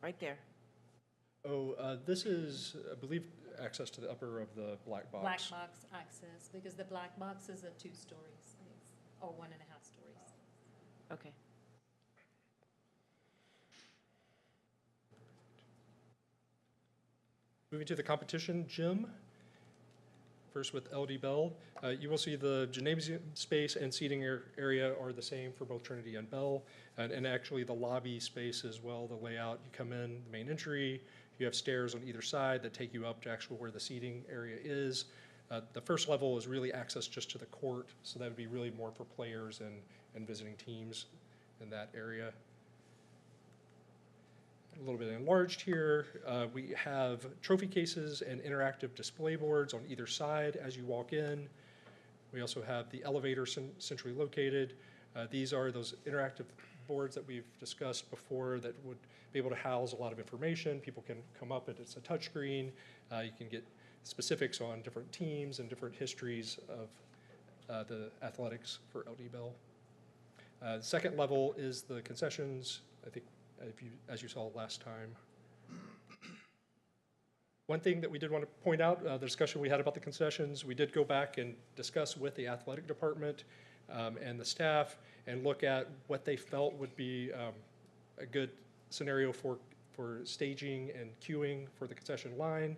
Right there. Oh, this is, I believe, access to the upper of the black box. Black box access, because the black box is a 2-story space, or 1.5 stories. Okay. Moving to the competition gym. First with LD Bell. You will see the gymnasium space and seating area are the same for both Trinity and Bell. And actually the lobby space as well, the layout. You come in, the main entry, you have stairs on either side that take you up to actually where the seating area is. The first level is really access just to the court, so that would be really more for players and visiting teams in that area. A little bit enlarged here. We have trophy cases and interactive display boards on either side as you walk in. We also have the elevator centrally located. These are those interactive boards that we've discussed before that would be able to house a lot of information. People can come up and it's a touchscreen. You can get specifics on different teams and different histories of the athletics for LD Bell. The second level is the concessions. I think as you saw last time. One thing that we did want to point out, the discussion we had about the concessions, we did go back and discuss with the athletic department and the staff and look at what they felt would be a good scenario for staging and queuing for the concession line.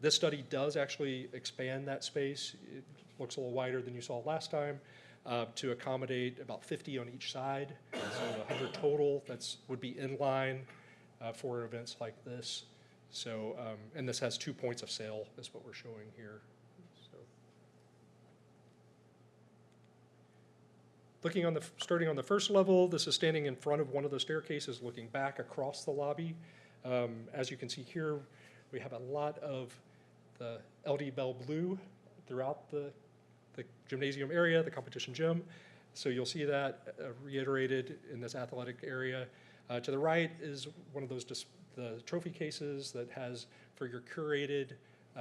This study does actually expand that space. It looks a little wider than you saw last time. To accommodate about 50 on each side, so 100 total. Would be in line for events like this. So, and this has 2 points of sale, is what we're showing here. So, looking on starting on the first level, this is standing in front of one of the staircases, looking back across the lobby. As you can see here, we have a lot of the LD Bell blue throughout the gymnasium area, the competition gym. So you'll see that reiterated in this athletic area. To the right is one of those the trophy cases that has for your curated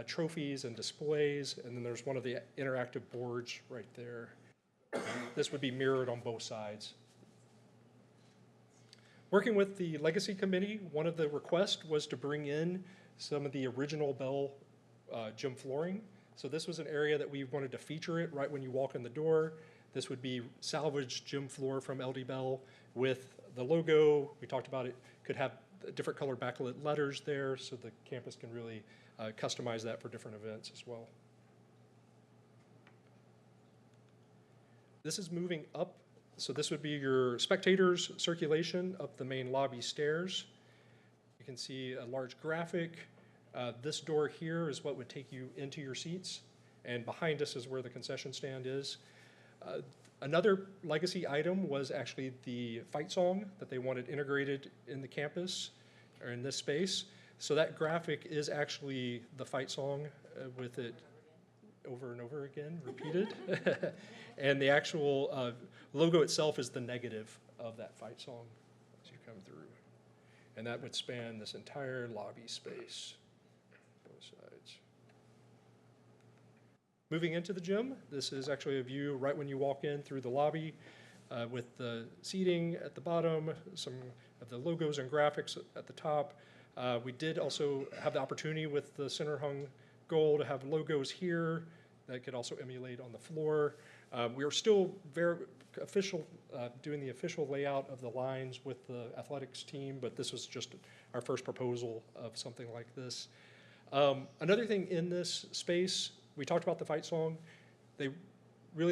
trophies and displays, and then there's one of the interactive boards right there. This would be mirrored on both sides. Working with the Legacy Committee, one of the requests was to bring in some of the original Bell gym flooring. So this was an area that we wanted to feature it right when you walk in the door. This would be salvaged gym floor from LD Bell with the logo. We talked about it could have different colored backlit letters there, so the campus can really customize that for different events as well. This is moving up, so this would be your spectators circulation up the main lobby stairs. You can see a large graphic. This door here is what would take you into your seats, and behind us is where the concession stand is. Another legacy item was actually the fight song that they wanted integrated in the campus, or in this space. So that graphic is actually the fight song with it over and over again, repeated. And the actual logo itself is the negative of that fight song as you come through. And that would span this entire lobby space, both sides. Moving into the gym, this is actually a view right when you walk in through the lobby with the seating at the bottom, some of the logos and graphics at the top. We did also have the opportunity with the center hung goal to have logos here that could also emulate on the floor. We are still very official, doing the official layout of the lines with the athletics team, but this was just our first proposal of something like this. Another thing in this space, we talked about the fight song. The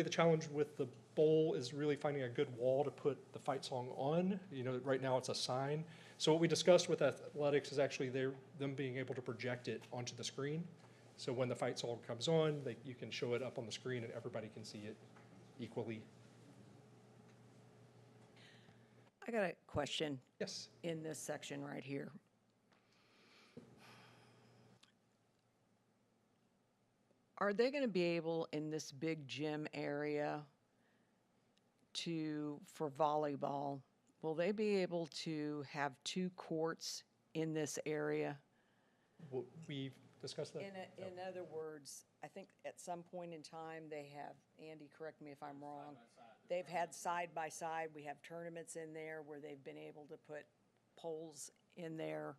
challenge with the bowl is really finding a good wall to put the fight song on. You know, right now it's a sign. So what we discussed with athletics is actually them being able to project it onto the screen. So when the fight song comes on, you can show it up on the screen and everybody can see it equally. I got a question. Yes. In this section right here. Are they going to be able, in this big gym area, for volleyball, will they be able to have 2 courts in this area? Well, we've discussed that. In other words, I think at some point in time they have, Andy, correct me if I'm wrong, they've had side by side, we have tournaments in there where they've been able to put poles in there.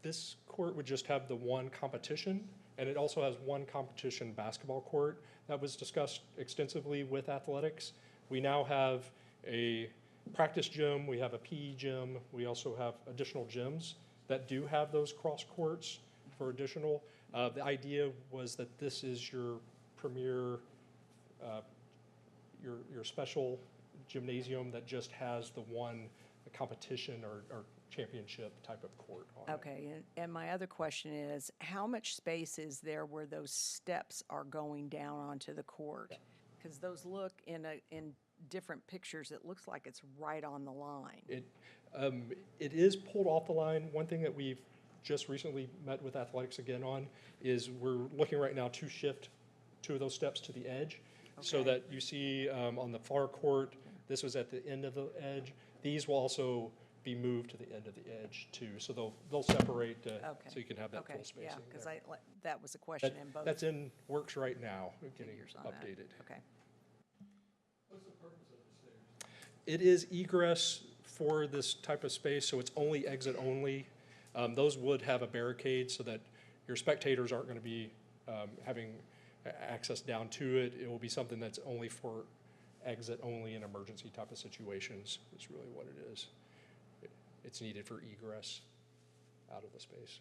This court would just have the one competition, and it also has one competition basketball court. That was discussed extensively with athletics. We now have a practice gym, we have a PE gym, we also have additional gyms that do have those cross courts for additional. The idea was that this is your premier, your special gymnasium that just has the one competition or championship type of court on it. Okay, and my other question is, how much space is there where those steps are going down onto the court? Because those look in different pictures, it looks like it's right on the line. It is pulled off the line. One thing that we've just recently met with athletics again on is we're looking right now to shift 2 of those steps to the edge, so that you see on the far court, this was at the end of the edge. These will also be moved to the end of the edge too, so they'll separate so you can have that full spacing. Yeah, because that was a question in both. That's in works right now, getting updated. Okay. What's the purpose of the stairs? It is egress for this type of space, so it's only exit only. Those would have a barricade so that your spectators aren't going to be having access down to it. It will be something that's only for exit only in emergency type of situations, is really what it is. It's needed for egress out of the space.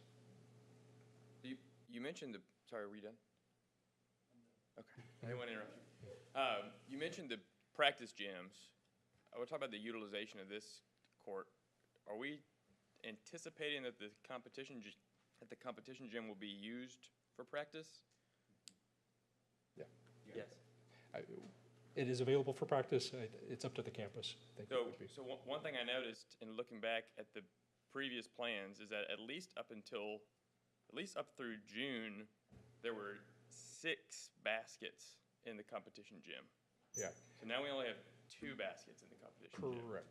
You mentioned sorry, are we done? Okay, I didn't want to interrupt you. You mentioned the practice gyms. I would talk about the utilization of this court. Are we anticipating that the competition gym will be used for practice? Yeah. Yes. It is available for practice. It's up to the campus. So one thing I noticed in looking back at the previous plans is that at least up through June, there were 6 baskets in the competition gym. Yeah. So now we only have 2 baskets in the competition gym. Correct.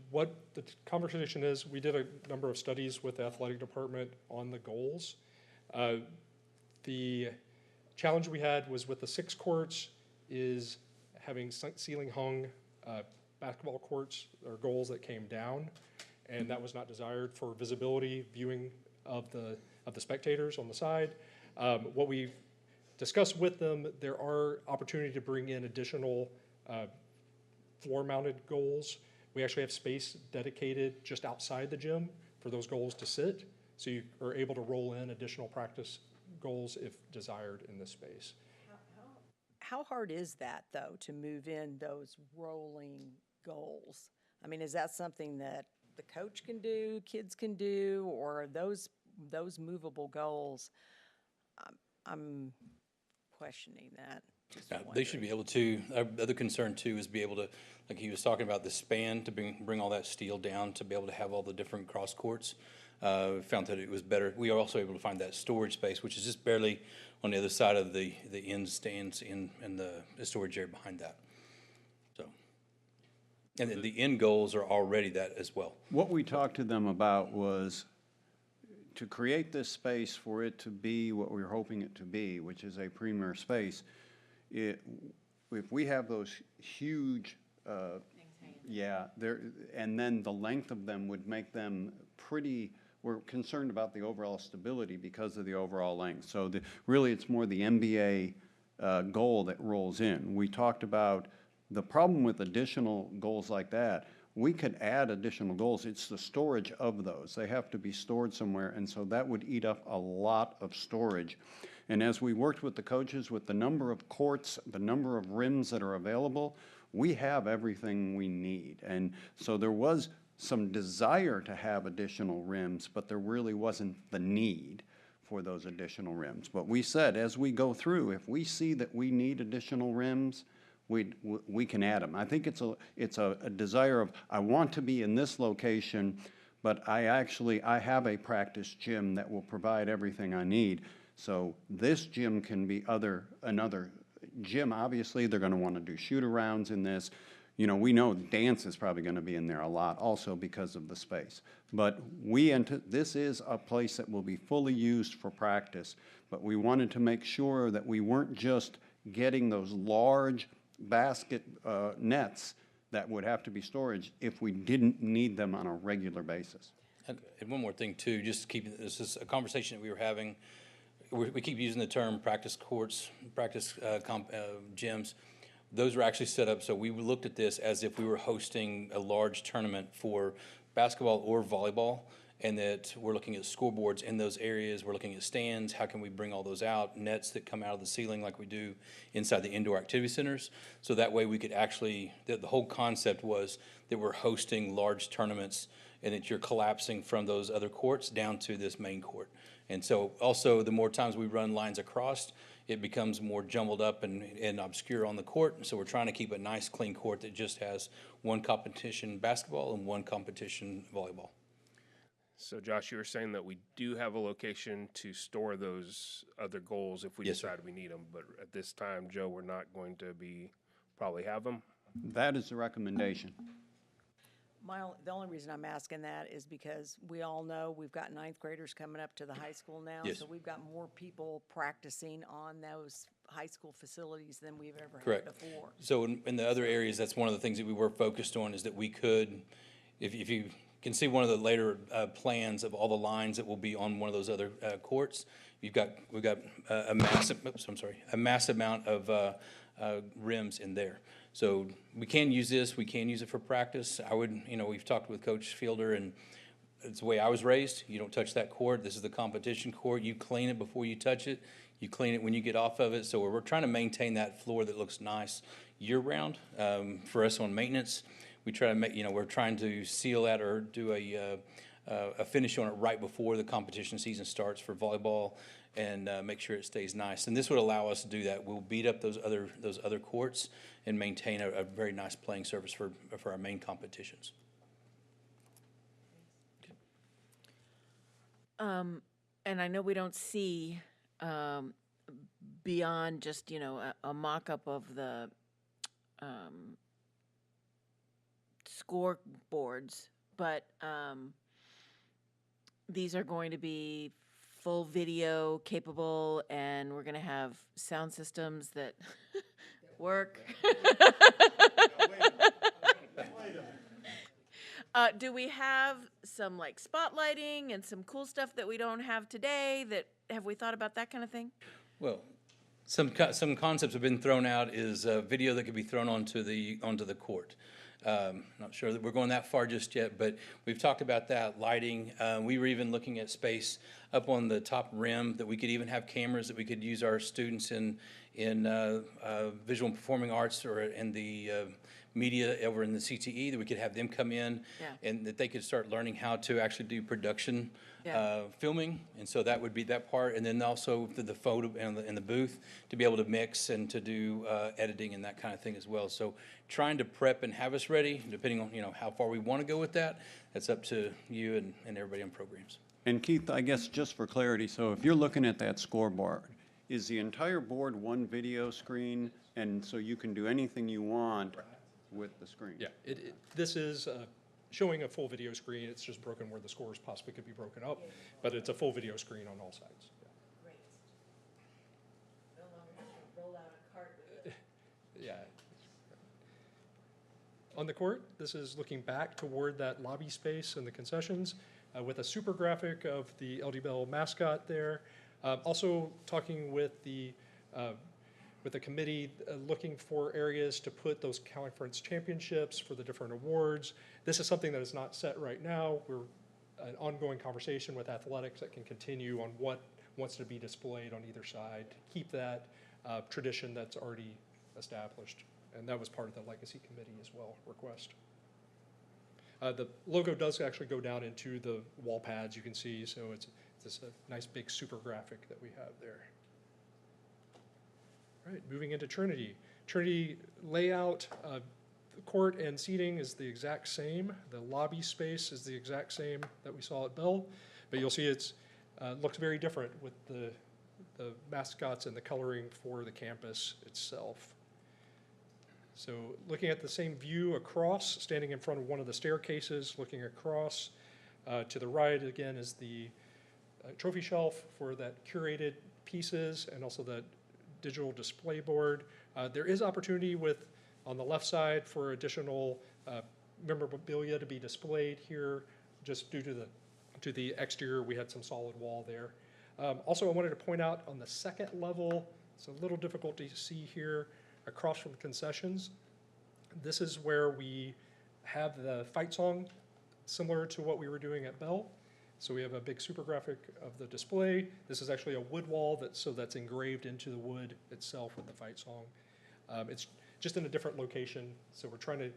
What the conversation is, we did a number of studies with the athletic department on the goals. The challenge we had was with the 6 courts is having ceiling hung basketball courts or goals that came down, and that was not desired for visibility, viewing of the spectators on the side. What we discussed with them, there are opportunity to bring in additional floor-mounted goals. We actually have space dedicated just outside the gym for those goals to sit, so you are able to roll in additional practice goals if desired in this space. How hard is that, though, to move in those rolling goals? I mean, is that something that the coach can do, kids can do, or those movable goals? I'm questioning that. They should be able to. Our other concern too is be able to, like he was talking about, the span to bring all that steel down to be able to have all the different cross courts. Found that it was better. We are also able to find that storage space, which is just barely on the other side of the end stands and the storage area behind that. So, and then the end goals are already that as well. What we talked to them about was to create this space for it to be what we were hoping it to be, which is a premier space. If we have those huge, and then the length of them would make them pretty. We're concerned about the overall stability because of the overall length. So really, it's more the NBA goal that rolls in. We talked about the problem with additional goals like that. We could add additional goals. It's the storage of those. They have to be stored somewhere, and so that would eat up a lot of storage. And as we worked with the coaches, with the number of courts, the number of rims that are available, we have everything we need. And so there was some desire to have additional rims, but there really wasn't the need for those additional rims. But we said, as we go through, if we see that we need additional rims, we can add them. I think it's a desire of, I want to be in this location, but I have a practice gym that will provide everything I need. So this gym can be another gym. Obviously, they're going to want to do shoot-arounds in this. You know, we know dance is probably going to be in there a lot also because of the space. But this is a place that will be fully used for practice, but we wanted to make sure that we weren't just getting those large basket nets that would have to be storage if we didn't need them on a regular basis. And one more thing too, just keeping, this is a conversation that we were having. We keep using the term practice courts, gyms. Those were actually set up, so we looked at this as if we were hosting a large tournament for basketball or volleyball, and that we're looking at scoreboards in those areas, we're looking at stands, how can we bring all those out, nets that come out of the ceiling like we do inside the indoor activity centers, so that way we could actually, the whole concept was that we're hosting large tournaments and that you're collapsing from those other courts down to this main court. And so also the more times we run lines across, it becomes more jumbled up and obscure on the court. So we're trying to keep a nice clean court that just has one competition basketball and one competition volleyball. So Josh, you were saying that we do have a location to store those other goals if we decide we need them, but at this time, Joe, we're not going to probably have them? That is the recommendation. The only reason I'm asking that is because we all know we've got ninth graders coming up to the high school now. Yes. So we've got more people practicing on those high school facilities than we've ever Correct. had before. So in the other areas, that's one of the things that we were focused on, is that we could, if you can see one of the later plans of all the lines that will be on one of those other courts, we've got a massive amount of rims in there. So we can use this. We can use it for practice. We've talked with Coach Fielder, and it's the way I was raised. You don't touch that court. This is the competition court. You clean it before you touch it. You clean it when you get off of it. So we're trying to maintain that floor that looks nice year-round. For us on maintenance, we try to make, we're trying to seal that or do a finish on it right before the competition season starts for volleyball, and make sure it stays nice. And this would allow us to do that. We'll beat up those other courts and maintain a very nice playing surface for our main competitions. And I know we don't see beyond just, a mock-up of the scoreboards, but these are going to be full video capable, and we're going to have sound systems that Work. Do we have some like spotlighting and some cool stuff that we don't have today? Have we thought about that kind of thing? Well, some concepts have been thrown out is a video that could be thrown onto the court. Not sure that we're going that far just yet, but we've talked about that, lighting. We were even looking at space up on the top rim that we could even have cameras that we could use our students in visual and performing arts or in the media over in the CTE, that we could have them come in and that they could start learning how to actually do production filming. And so that would be that part. And then also the photo in the booth to be able to mix and to do editing and that kind of thing as well. So trying to prep and have us ready, depending on how far we want to go with that, that's up to you and everybody on programs. And Keith, I guess just for clarity, so if you're looking at that scoreboard, is the entire board one video screen, and so you can do anything you want with the screen? Yeah, this is showing a full video screen. It's just broken where the scores possibly could be broken up, but it's a full video screen on all sides. Great. No longer have to roll out a cart with it. Yeah. On the court, this is looking back toward that lobby space and the concessions with a super graphic of the LD Bell mascot there. Also talking with the committee, looking for areas to put those conference championships for the different awards. This is something that is not set right now. We're an ongoing conversation with athletics that can continue on what wants to be displayed on either side to keep that tradition that's already established. And that was part of the legacy committee as well, request. The logo does actually go down into the wall pads, you can see, so it's a nice big super graphic that we have there. All right, moving into Trinity. Trinity layout, the court and seating is the exact same. The lobby space is the exact same that we saw at Bell, but you'll see it's looks very different with the mascots and the coloring for the campus itself. So looking at the same view across, standing in front of one of the staircases, looking across to the right again is the trophy shelf for that curated pieces and also that digital display board. There is opportunity on the left side for additional memorabilia to be displayed here just due to the exterior. We had some solid wall there. Also, I wanted to point out on the second level, it's a little difficult to see here, across from the concessions. This is where we have the fight song similar to what we were doing at Bell. So we have a big super graphic of the display. This is actually a wood wall that's engraved into the wood itself with the fight song. It's just in a different location. So we're trying to,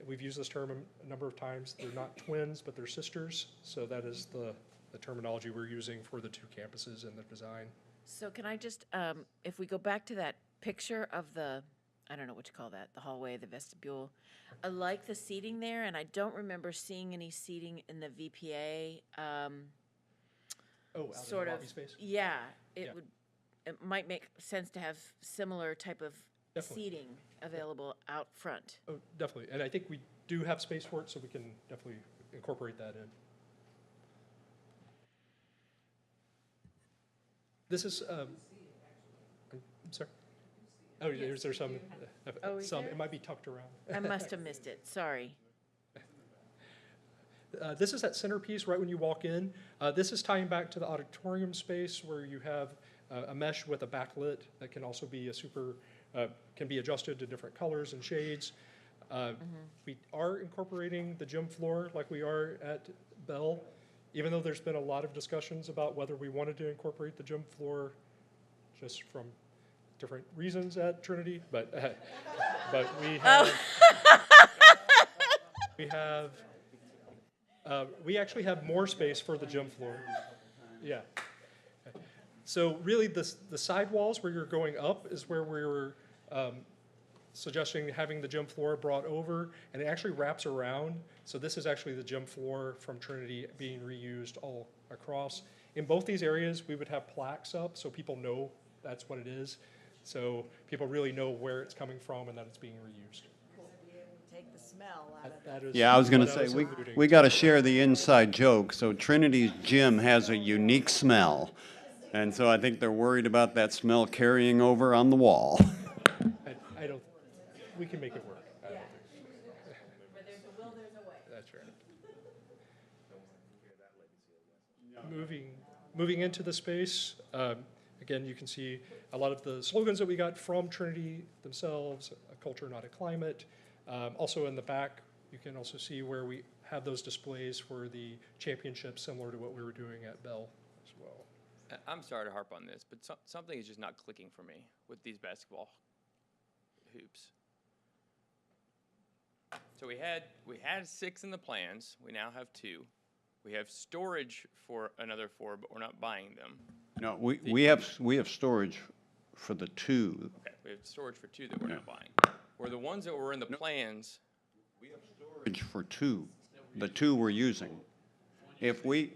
we've used this term a number of times. They're not twins, but they're sisters. So that is the terminology we're using for the two campuses and the design. So can I just, if we go back to that picture of the, I don't know what you call that, the hallway, the vestibule. I like the seating there, and I don't remember seeing any seating in the VPA. Out sort in the of lobby space? Yeah, it might make sense to have similar type of Definitely. seating available out front. Oh, definitely. And I think we do have space for it, so we can definitely incorporate that in. This is, I'm sorry. Oh, is there some? Is Some. there? It might be tucked around. I must have missed it, sorry. This is that centerpiece right when you walk in. This is tying back to the auditorium space where you have a mesh with a backlit that can also be can be adjusted to different colors and shades. We are incorporating the gym floor like we are at Bell, even though there's been a lot of discussions about whether we wanted to incorporate the gym floor just from different reasons at Trinity, but we have, we actually have more space for the gym floor. Yeah. So really the side walls where you're going up is where we were suggesting having the gym floor brought over, and it actually wraps around. So this is actually the gym floor from Trinity being reused all across. In both these areas, we would have plaques up so people know that's what it is. So people really know where it's coming from and that it's being reused. Take the smell out of it. That is Yeah, I was going to what say, was alluding we to. got to share the inside joke. So Trinity's gym has a unique smell. And so I think they're worried about that smell carrying over on the wall. I don't, we can make it work. I don't think. Where there's a will, there's a way. That's right. Moving into the space, again, you can see a lot of the slogans that we got from Trinity themselves, a culture, not a climate. Also in the back, you can also see where we have those displays for the championships, similar to what we were doing at Bell as well. I'm sorry to harp on this, but something is just not clicking for me with these basketball hoops. So we had 6 in the plans. We now have 2. We have storage for another 4, but we're not buying them. No, we have storage for the 2. Okay, we have storage for 2 that we're not buying. Were the ones that were in the plans? We have storage for 2. The 2 we're using. If we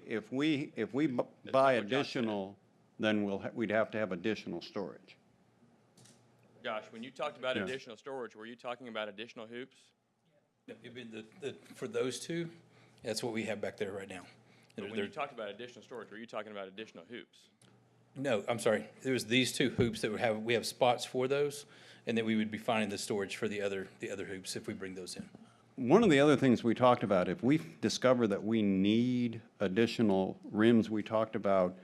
buy additional, then we'd have to have additional storage. Josh, when you talked about Yeah. additional storage, were you talking about additional hoops? For those 2, that's what we have back there right now. But when you talked about additional storage, were you talking about additional hoops? No, I'm sorry. It was these 2 hoops that we have spots for those, and then we would be finding the storage for the other hoops if we bring those in. One of the other things we talked about, if we discover that we need additional rims, we talked about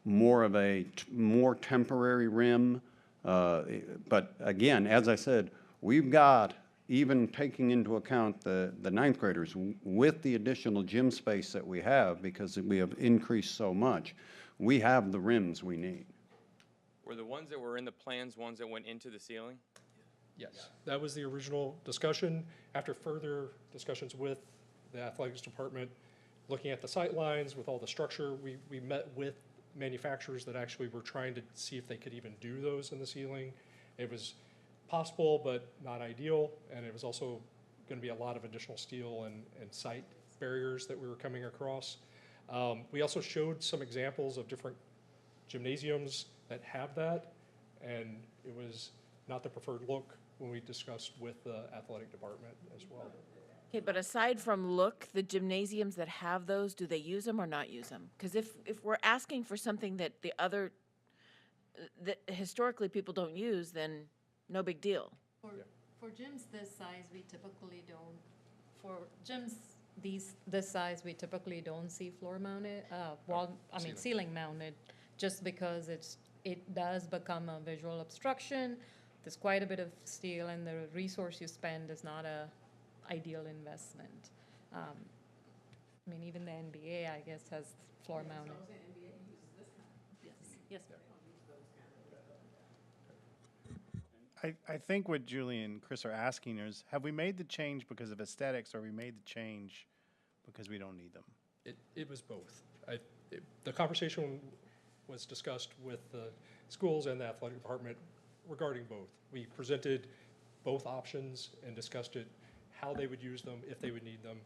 more of a more temporary rim. But again, as I said, we've got, even taking into account the 9th graders, with the additional gym space that we have, because we have increased so much, we have the rims we need. Were the ones that were in the plans ones that went into the ceiling? Yes, that was the original discussion. After further discussions with the athletics department, looking at the sight lines with all the structure, we met with manufacturers that actually were trying to see if they could even do those in the ceiling. It was possible, but not ideal, and it was also going to be a lot of additional steel and sight barriers that we were coming across. We also showed some examples of different gymnasiums that have that, and it was not the preferred look when we discussed with the athletic department as well. Okay, but aside from look, the gymnasiums that have those, do they use them or not use them? Because if we're asking for something that that historically people don't use, then no big deal. For gyms this size, we typically don't, for gyms this size, we typically don't see floor mounted, ceiling mounted, just because it does become a visual obstruction. There's quite a bit of steel, and the resource you spend is not a ideal investment. Even the NBA, I guess, has floor mounted. Yes. I think what Julie and Chris are asking is, have we made the change because of aesthetics, or we made the change because we don't need them? It was both. The conversation was discussed with the schools and the athletic department regarding both. We presented both options and discussed it, how they would use them, if they would need them,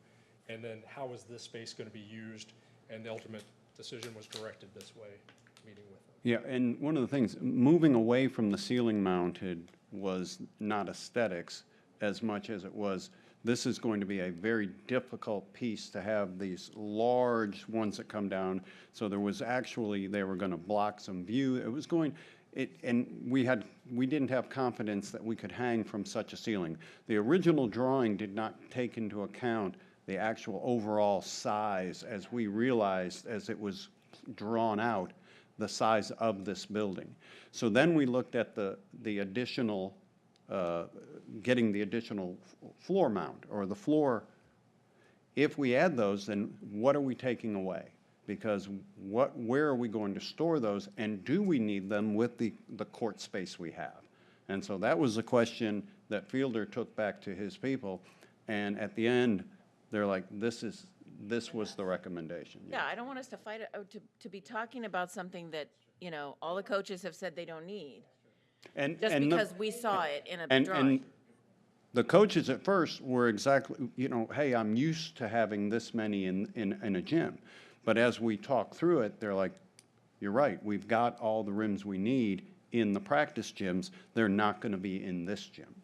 and then how is this space going to be used, and the ultimate decision was directed this way, meeting with them. Yeah, and one of the things, moving away from the ceiling mounted was not aesthetics as much as it was, this is going to be a very difficult piece to have these large ones that come down. So there was actually, they were going to block some view. It was going, and we didn't have confidence that we could hang from such a ceiling. The original drawing did not take into account the actual overall size, as we realized as it was drawn out, the size of this building. So then we looked at the additional, getting the additional floor mount, or the floor. If we add those, then what are we taking away? Because where are we going to store those, and do we need them with the court space we have? And so that was the question that Fielder took back to his people, and at the end, they're like, this was the recommendation. Yeah, I don't want us to fight it, to be talking about something that, all the coaches have said they don't need. Just because we saw it in a drawing. And the coaches at first were exactly, hey, I'm used to having this many in a gym. But as we talk through it, they're like, you're right, we've got all the rims we need in the practice gyms. They're not going to be in this gym.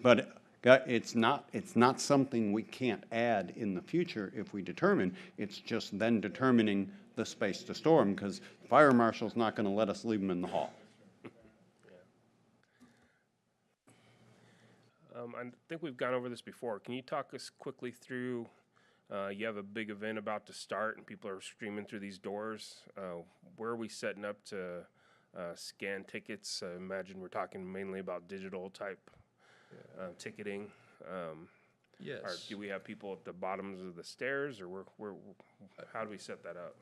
But it's not something we can't add in the future if we determine. It's just then determining the space to store them, because the fire marshal's not going to let us leave them in the hall. I think we've gone over this before. Can you talk us quickly through, you have a big event about to start and people are streaming through these doors. Where are we setting up to scan tickets? I imagine we're talking mainly about digital type ticketing. Yes. Or do we have people at the bottoms of the stairs, or how do we set that up?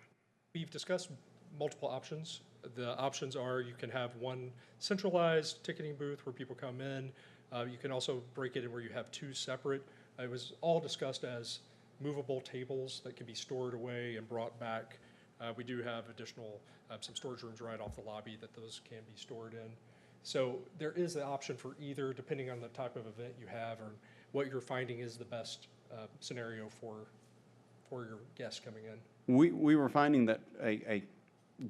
We've discussed multiple options. The options are you can have one centralized ticketing booth where people come in. You can also break it in where you have two separate. It was all discussed as movable tables that can be stored away and brought back. We do have additional, some storage rooms right off the lobby that those can be stored in. So there is the option for either, depending on the type of event you have or what you're finding is the best scenario for your guests coming in. We were finding that a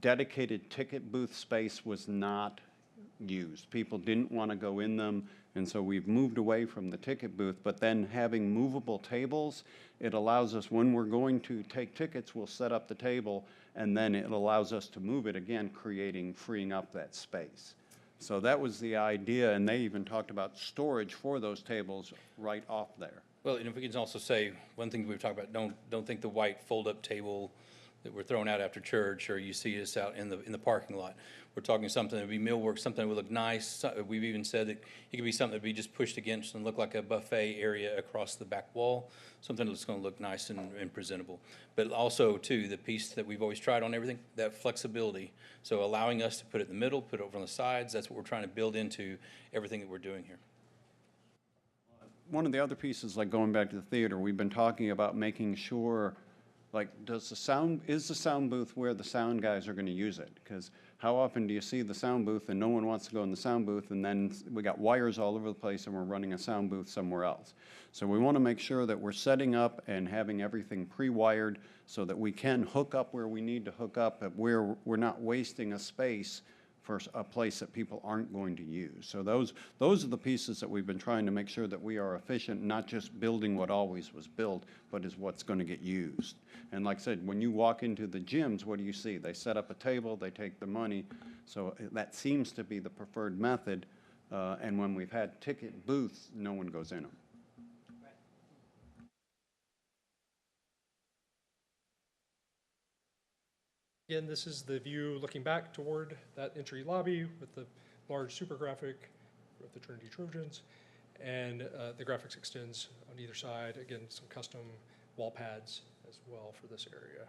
dedicated ticket booth space was not used. People didn't want to go in them, and so we've moved away from the ticket booth, but then having movable tables, it allows us, when we're going to take tickets, we'll set up the table, and then it allows us to move it again, freeing up that space. So that was the idea, and they even talked about storage for those tables right off there. Well, and if we can also say, one thing we've talked about, don't think the white fold-up table that we're throwing out after church, or you see us out in the parking lot. We're talking something that would be millwork, something that would look nice. We've even said that it could be something that would be just pushed against and look like a buffet area across the back wall, something that's going to look nice and presentable. But also, too, the piece that we've always tried on everything, that flexibility. So allowing us to put it in the middle, put it over on the sides, that's what we're trying to build into everything that we're doing here. One of the other pieces, like going back to the theater, we've been talking about making sure, like, is the sound booth where the sound guys are going to use it? Because how often do you see the sound booth and no one wants to go in the sound booth, and then we got wires all over the place and we're running a sound booth somewhere else? So we want to make sure that we're setting up and having everything pre-wired so that we can hook up where we need to hook up, where we're not wasting a space for a place that people aren't going to use. So those are the pieces that we've been trying to make sure that we are efficient, not just building what always was built, but is what's going to get used. And like I said, when you walk into the gyms, what do you see? They set up a table, they take the money. So that seems to be the preferred method. And when we've had ticket booths, no one goes in them. Again, this is the view looking back toward that entry lobby with the large super graphic with the Trinity Trojans, and the graphics extends on either side. Again, some custom wall pads as well for this area.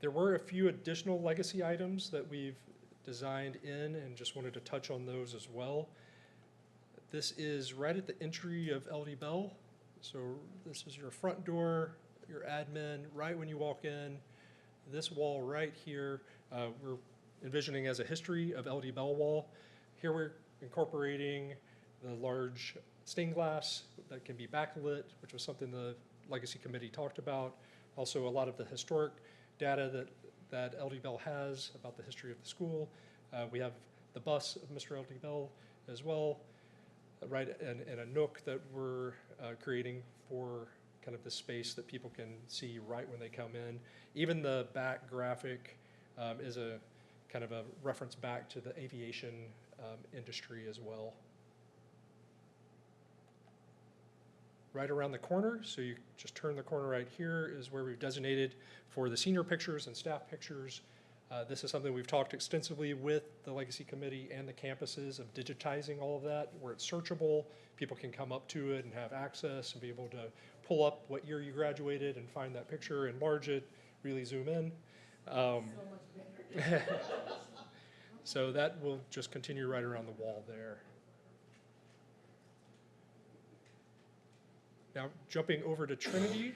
There were a few additional legacy items that we've designed in and just wanted to touch on those as well. This is right at the entry of LD Bell. So this is your front door, your admin, right when you walk in. This wall right here, we're envisioning as a history of LD Bell wall. Here we're incorporating the large stained glass that can be backlit, which was something the Legacy Committee talked about. Also a lot of the historic data that LD Bell has about the history of the school. We have the bus of Mr. LD Bell as well, right, and a nook that we're creating for kind of the space that people can see right when they come in. Even the back graphic is a kind of a reference back to the aviation industry as well. Right around the corner, so you just turn the corner right here, is where we've designated for the senior pictures and staff pictures. This is something we've talked extensively with the Legacy Committee and the campuses of digitizing all of that, where it's searchable. People can come up to it and have access and be able to pull up what year you graduated and find that picture, enlarge it, really zoom in. So much better. So that will just continue right around the wall there. Now, jumping over to Trinity,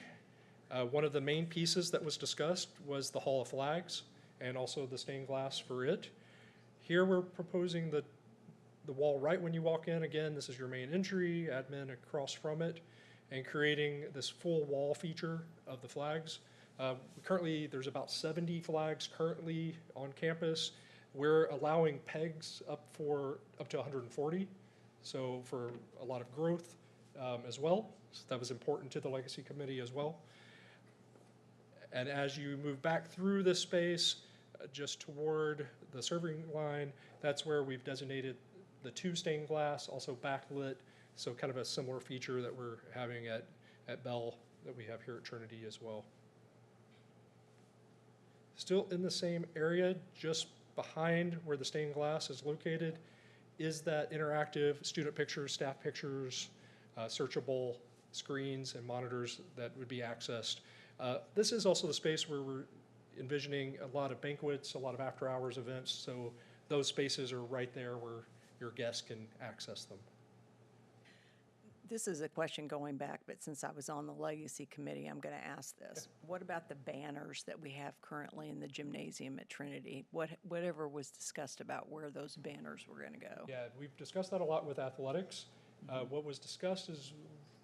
one of the main pieces that was discussed was the Hall of Flags and also the stained glass for it. Here we're proposing the wall right when you walk in. Again, this is your main entry, admin across from it, and creating this full wall feature of the flags. Currently, there's about 70 flags currently on campus. We're allowing pegs up to 140, so for a lot of growth as well. So that was important to the Legacy Committee as well. And as you move back through this space, just toward the serving line, that's where we've designated the two stained glass, also backlit, so kind of a similar feature that we're having at Bell that we have here at Trinity as well. Still in the same area, just behind where the stained glass is located, is that interactive student pictures, staff pictures, searchable screens and monitors that would be accessed. This is also the space where we're envisioning a lot of banquets, a lot of after-hours events, so those spaces are right there where your guests can access them. This is a question going back, but since I was on the Legacy Committee, I'm going to ask this. What about the banners that we have currently in the gymnasium at Trinity? Whatever was discussed about where those banners were going to go? Yeah, we've discussed that a lot with athletics. What was discussed is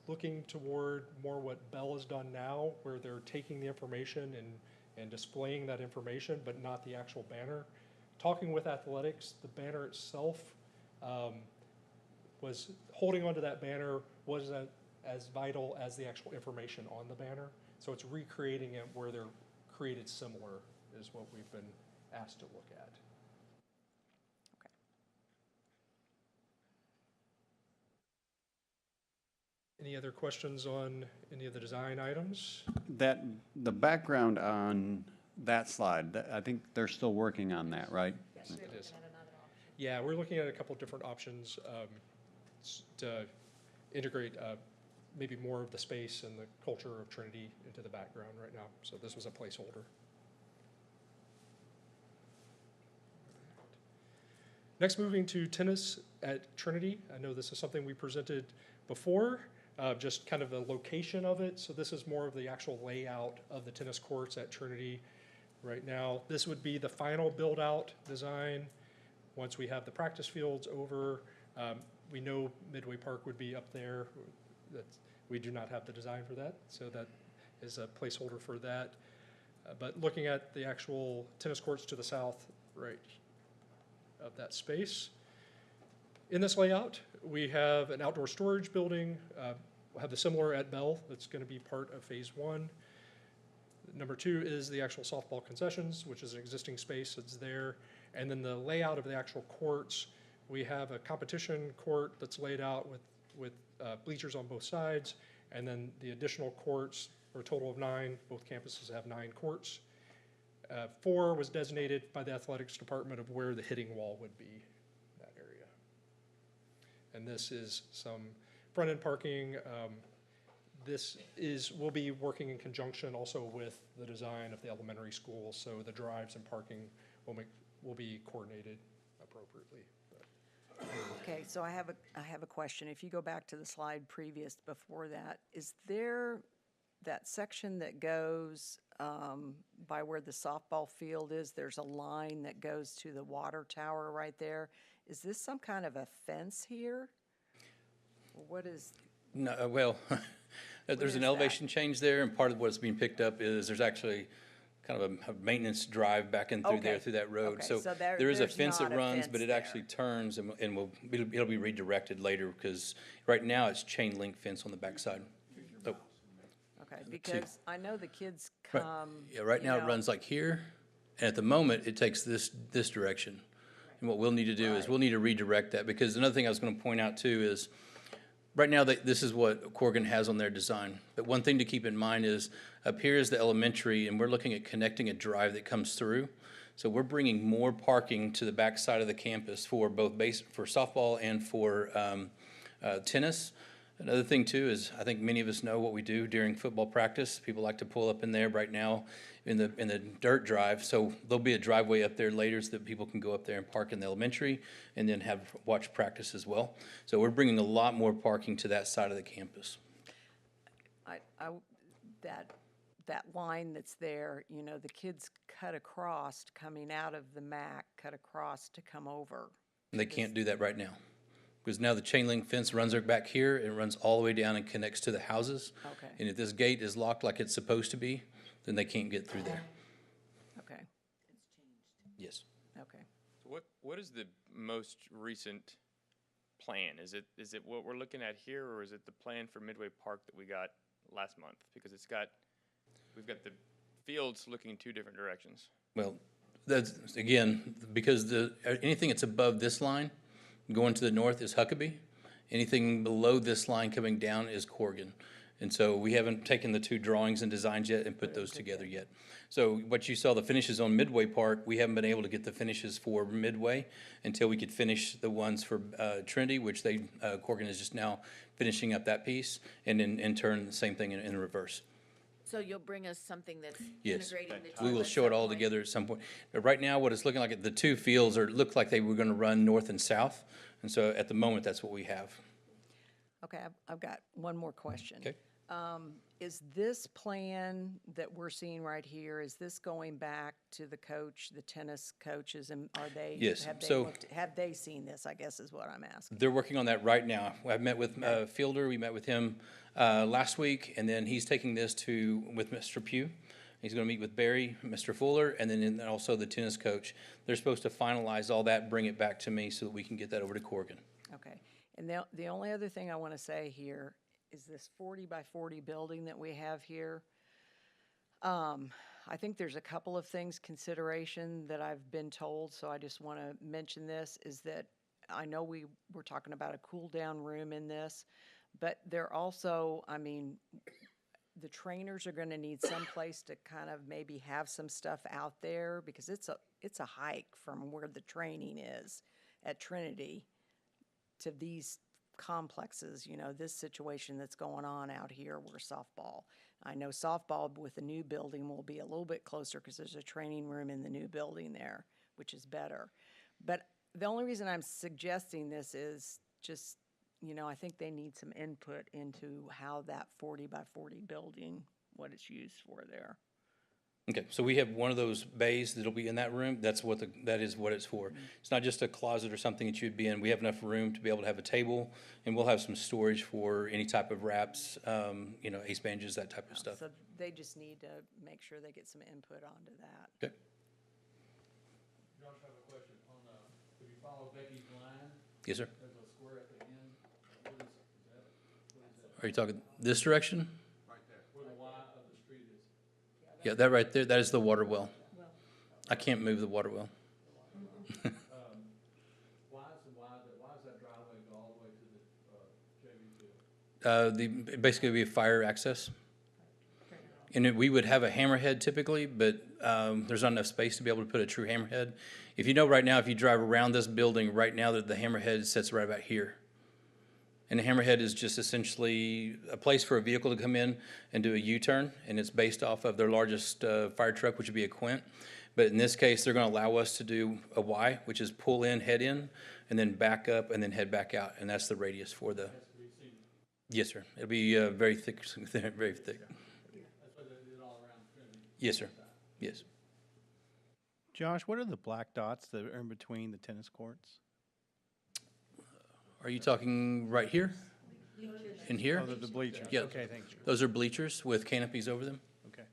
looking toward more what Bell has done now, where they're taking the information and displaying that information, but not the actual banner. Talking with athletics, the banner itself was holding onto that banner wasn't as vital as the actual information on the banner. So it's recreating it where they're created similar is what we've been asked to look at. Okay. Any other questions on any of the design items? The background on that slide, I think they're still working on that, right? Yes, it is. Yeah, we're looking at a couple of different options to integrate maybe more of the space and the culture of Trinity into the background right now. So this was a placeholder. Next, moving to tennis at Trinity. I know this is something we presented before, just kind of the location of it. So this is more of the actual layout of the tennis courts at Trinity right now. This would be the final build-out design once we have the practice fields over. We know Midway Park would be up there. We do not have the design for that, so that is a placeholder for that. But looking at the actual tennis courts to the south, right, of that space. In this layout, we have an outdoor storage building. We'll have the similar at Bell that's going to be part of phase 1. Number 2 is the actual softball concessions, which is an existing space that's there. And then the layout of the actual courts, we have a competition court that's laid out with bleachers on both sides, and then the additional courts, or a total of 9. Both campuses have 9 courts. 4 was designated by the athletics department of where the hitting wall would be, that area. And this is some front-end parking. We'll be working in conjunction also with the design of the elementary school, so the drives and parking will be coordinated appropriately. Okay, so I have a question. If you go back to the slide previous before that, is there that section that goes by where the softball field is? There's a line that goes to the water tower right there. Is this some kind of a fence here? What is? No, well, there's an elevation change there, and part of what's being picked up is there's actually kind of a maintenance drive back in through there, through that road. Okay, So so there is a there's fence that not a runs, fence but it there. actually turns and it'll be redirected later, because right now it's chain link fence on the backside. So, Okay, because I know the kids right, come. yeah, right now it runs like here, and at the moment it takes this direction. And what we'll need to do is we'll need to redirect that, because another thing I was going to point out too is right now this is what Corrigan has on their design. But one thing to keep in mind is up here is the elementary, and we're looking at connecting a drive that comes through. So we're bringing more parking to the back side of the campus for both for softball and for tennis. Another thing too is I think many of us know what we do during football practice. People like to pull up in there right now in the dirt drive. So there'll be a driveway up there later so that people can go up there and park in the elementary and then watch practice as well. So we're bringing a lot more parking to that side of the campus. That line that's there, you know, the kids cut across coming out of the MAC, cut across to come over. And they can't do that right now, because now the chain link fence runs back here and runs all the way down and connects to the houses. Okay. And if this gate is locked like it's supposed to be, then they can't get through there. Okay. Yes. Okay. So what is the most recent plan? Is it what we're looking at here, or is it the plan for Midway Park that we got last month? Because we've got the fields looking in 2 different directions. Well, that's, again, because anything that's above this line Going to the north is Huckabee. Anything below this line coming down is Corrigan. And so we haven't taken the two drawings and designs yet and put those together yet. So what you saw, the finishes on Midway Park, we haven't been able to get the finishes for Midway until we could finish the ones for Trinity, which Corrigan is just now finishing up that piece, and then in turn, the same thing in reverse. So you'll bring us something that's Yes, integrating the two we will at show it some all point? together at some point. But right now, what it's looking like, the two fields look like they were gonna run north and south, and so at the moment, that's what we have. Okay, I've got one more question. Okay. Is this plan that we're seeing right here, is this going back to the coach, the tennis coaches, and are they? Yes, Have they seen this, I guess is what I'm asking. They're working on that right now. I've met with Fielder, we met with him last week, and then he's taking this with Mr. Pugh. He's gonna meet with Barry, Mr. Fuller, and then also the tennis coach. They're supposed to finalize all that, bring it back to me so that we can get that over to Corrigan. Okay, and the only other thing I want to say here is this 40 by 40 building that we have here. I think there's a couple of things consideration that I've been told, so I just want to mention this, is that I know we were talking about a cool down room in this, but they're also, I mean, the trainers are going to need some place to kind of maybe have some stuff out there, because it's a hike from where the training is at Trinity to these complexes, you know, this situation that's going on out here where softball. I know softball with the new building will be a little bit closer because there's a training room in the new building there, which is better. But the only reason I'm suggesting this is just, you know, I think they need some input into how that 40 by 40 building, what it's used for there. Okay, so we have one of those bays that'll be in that room. That is what it's for. It's not just a closet or something that you'd be in. We have enough room to be able to have a table, and we'll have some storage for any type of wraps, you know, ace bandages, that type of stuff. So they just need to make sure they get some input onto that. Okay. Josh, I have a question. If you follow Becky's line, Yes, sir. there's a square at the end. What is that? Are you talking this direction? Right there. Where the Y of the street is. Yeah, that right there, that is the water well. I can't move the water well. Why is that driveway go all the way to the JV field? Basically, it'd be a fire access. And we would have a hammerhead typically, but there's not enough space to be able to put a true hammerhead. If you know right now, if you drive around this building, right now the hammerhead sits right about here. And the hammerhead is just essentially a place for a vehicle to come in and do a U-turn, and it's based off of their largest fire truck, which would be a Quint. But in this case, they're gonna allow us to do a Y, which is pull in, head in, and then back up, and then head back out, and that's the radius for the. Yes, sir. It'll be very thick, very thick. That's what they did all around Trinity. Yes, sir. Yes. Josh, what are the black dots that are in between the tennis courts? Are you talking right here? In here? Oh, the bleachers. Yeah. Okay, thank you. Those are bleachers with canopies over them. Okay.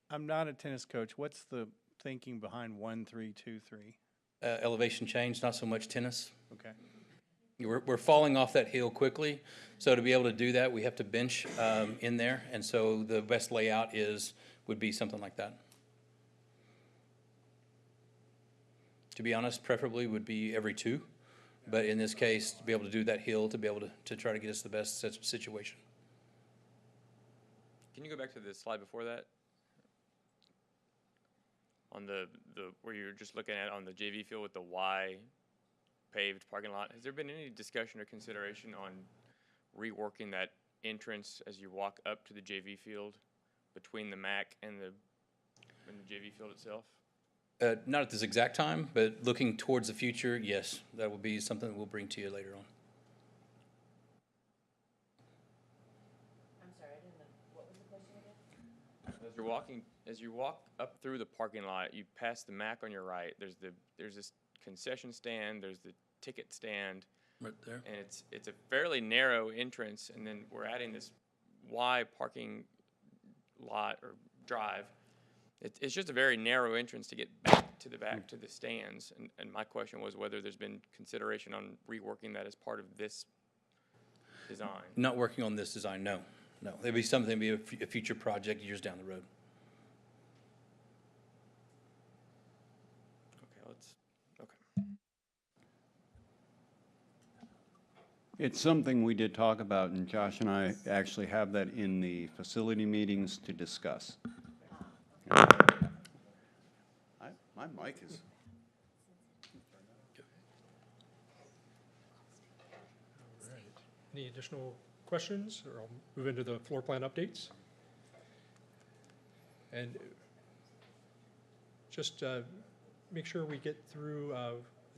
I'm not a tennis coach. What's the thinking behind 1, 3, 2, 3? Elevation change, not so much tennis. Okay. We're falling off that hill quickly, so to be able to do that, we have to bench in there, and so the best layout would be something like that. To be honest, preferably would be every 2, but in this case, to be able to do that hill, to be able to try to get us the best situation. Can you go back to the slide before that? On the where you're just looking at on the JV field with the Y paved parking lot, has there been any discussion or consideration on reworking that entrance as you walk up to the JV field between the MAC and the JV field itself? Not at this exact time, but looking towards the future, yes, that will be something that we'll bring to you later on. I'm sorry, I didn't know. What was the question again? As you walk up through the parking lot, you pass the MAC on your right. There's this concession stand. There's the ticket stand. Right there. And it's a fairly narrow entrance, and then we're adding this Y parking lot or drive. It's just a very narrow entrance to get back to the stands. And my question was whether there's been consideration on reworking that as part of this design. Not working on this design, no. It'd be something, be a future project years down the road. Okay. It's something we did talk about, and Josh and I actually have that in the facility meetings to discuss. My mic is. All right. Any additional questions, or I'll move into the floor plan updates? And just make sure we get through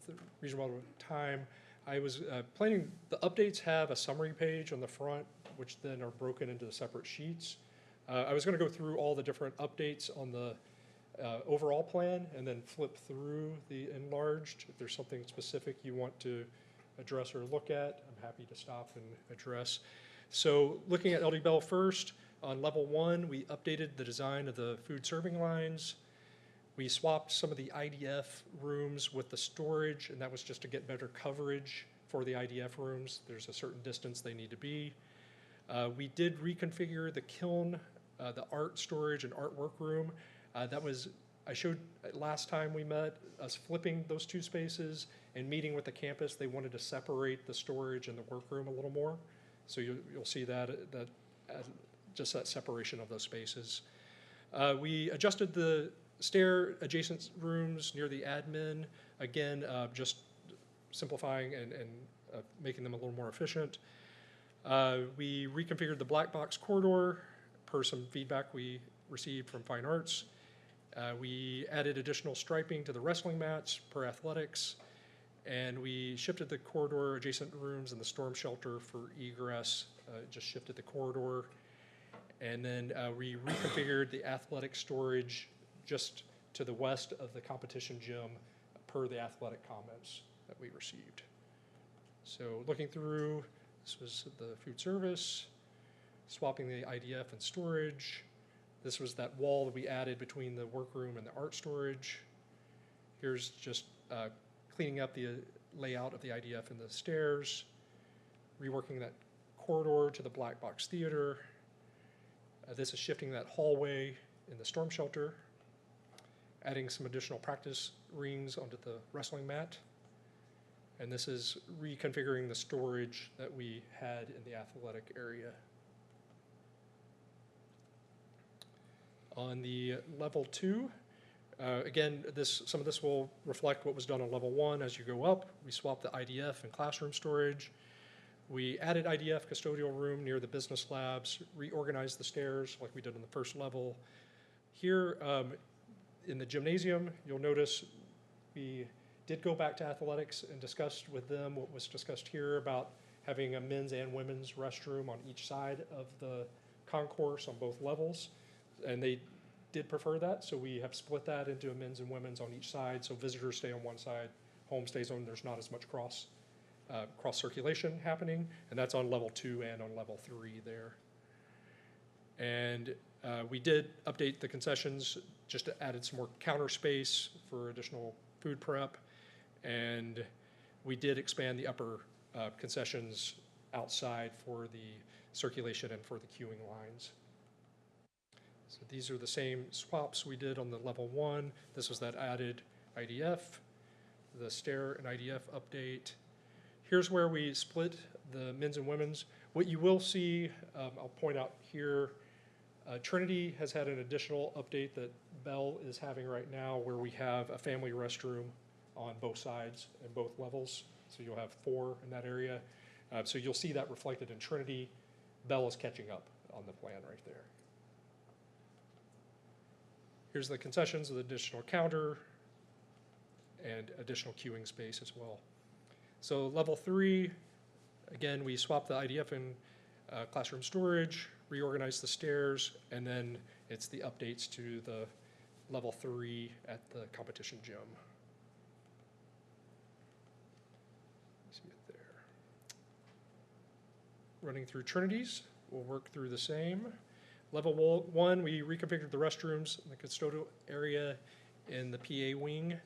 with a reasonable time. I was planning, the updates have a summary page on the front, which then are broken into separate sheets. I was going to go through all the different updates on the overall plan and then flip through the enlarged. If there's something specific you want to address or look at, I'm happy to stop and address. So looking at LD Bell first, on level 1, we updated the design of the food serving lines. We swapped some of the IDF rooms with the storage, and that was just to get better coverage for the IDF rooms. There's a certain distance they need to be. We did reconfigure the kiln, the art storage and artwork room. I showed last time we met, us flipping those two spaces and meeting with the campus. They wanted to separate the storage and the workroom a little more. So you'll see that just that separation of those spaces. We adjusted the stair adjacent rooms near the admin, again, just simplifying and making them a little more efficient. We reconfigured the black box corridor per some feedback we received from Fine Arts. We added additional striping to the wrestling mats per athletics, and we shifted the corridor adjacent rooms and the storm shelter for egress, just shifted the corridor. And then we reconfigured the athletic storage just to the west of the competition gym per the athletic comments that we received. So looking through, this was the food service, swapping the IDF and storage. This was that wall that we added between the workroom and the art storage. Here's just cleaning up the layout of the IDF and the stairs, reworking that corridor to the black box theater. This is shifting that hallway in the storm shelter, adding some additional practice rings onto the wrestling mat. And this is reconfiguring the storage that we had in the athletic area. On the level 2, again, some of this will reflect what was done on level 1 as you go up. We swapped the IDF and classroom storage. We added IDF custodial room near the business labs, reorganized the stairs like we did on the first level. Here in the gymnasium, you'll notice we did go back to athletics and discussed with them what was discussed here about having a men's and women's restroom on each side of the concourse on both levels. And they did prefer that, so we have split that into a men's and women's on each side, so visitors stay on one side, home stays on, there's not as much cross circulation happening, and that's on level 2 and on level 3 there. And we did update the concessions, just added some more counter space for additional food prep, and we did expand the upper concessions outside for the circulation and for the queuing lines. So these are the same swaps we did on the level 1. This was that added IDF, the stair and IDF update. Here's where we split the men's and women's. What you will see, I'll point out here, Trinity has had an additional update that Bell is having right now where we have a family restroom on both sides and both levels. So you'll have 4 in that area. So you'll see that reflected in Trinity. Bell is catching up on the plan right there. Here's the concessions with additional counter and additional queuing space as well. So level 3, again, we swapped the IDF and classroom storage, reorganized the stairs, and then it's the updates to the level 3 at the competition gym. See it there. Running through Trinities, we'll work through the same. Level 1, we reconfigured the restrooms in the custodial area in the PA wing.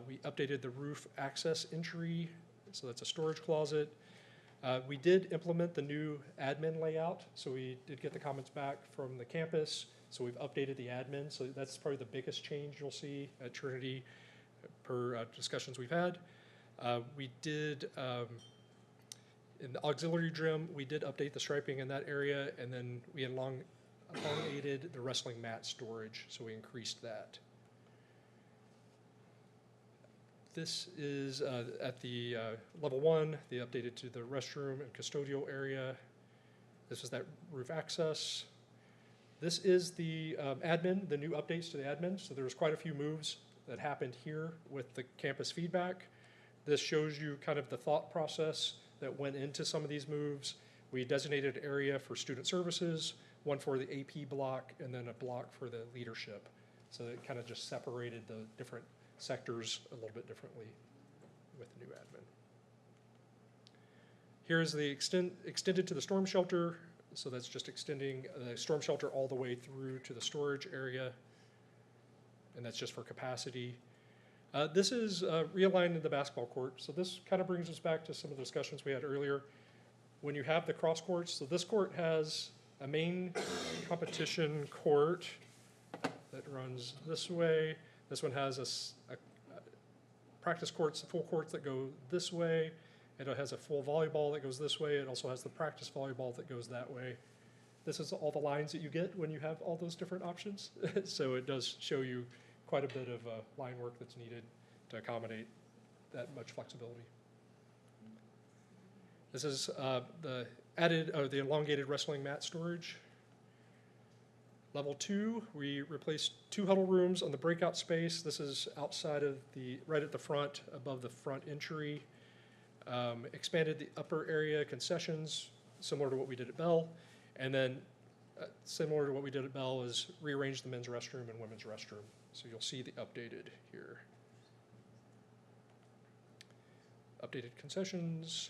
We updated the roof access entry, so that's a storage closet. We did implement the new admin layout, so we did get the comments back from the campus, so we've updated the admin, so that's probably the biggest change you'll see at Trinity per discussions we've had. We did In the auxiliary gym, we did update the striping in that area, and then we elongated the wrestling mat storage, so we increased that. This is at the level 1, the updated to the restroom and custodial area. This is that roof access. This is the admin, the new updates to the admin. So there was quite a few moves that happened here with the campus feedback. This shows you kind of the thought process that went into some of these moves. We designated an area for student services, one for the AP block, and then a block for the leadership. So it kind of just separated the different sectors a little bit differently with the new admin. Here's the extended to the storm shelter. So that's just extending the storm shelter all the way through to the storage area. And that's just for capacity. This is realigning the basketball court. So this kind of brings us back to some of the discussions we had earlier. When you have the cross courts, so this court has a main competition court that runs this way. This one has a practice courts, full courts that go this way. It has a full volleyball that goes this way. It also has the practice volleyball that goes that way. This is all the lines that you get when you have all those different options. So it does show you quite a bit of line work that's needed to accommodate that much flexibility. This is the the elongated wrestling mat storage. Level 2, we replaced 2 huddle rooms on the breakout space. This is outside of right at the front, above the front entry. Expanded the upper area concessions, similar to what we did at Bell. And then similar to what we did at Bell is rearrange the men's restroom and women's restroom. So you'll see the updated here. Updated concessions.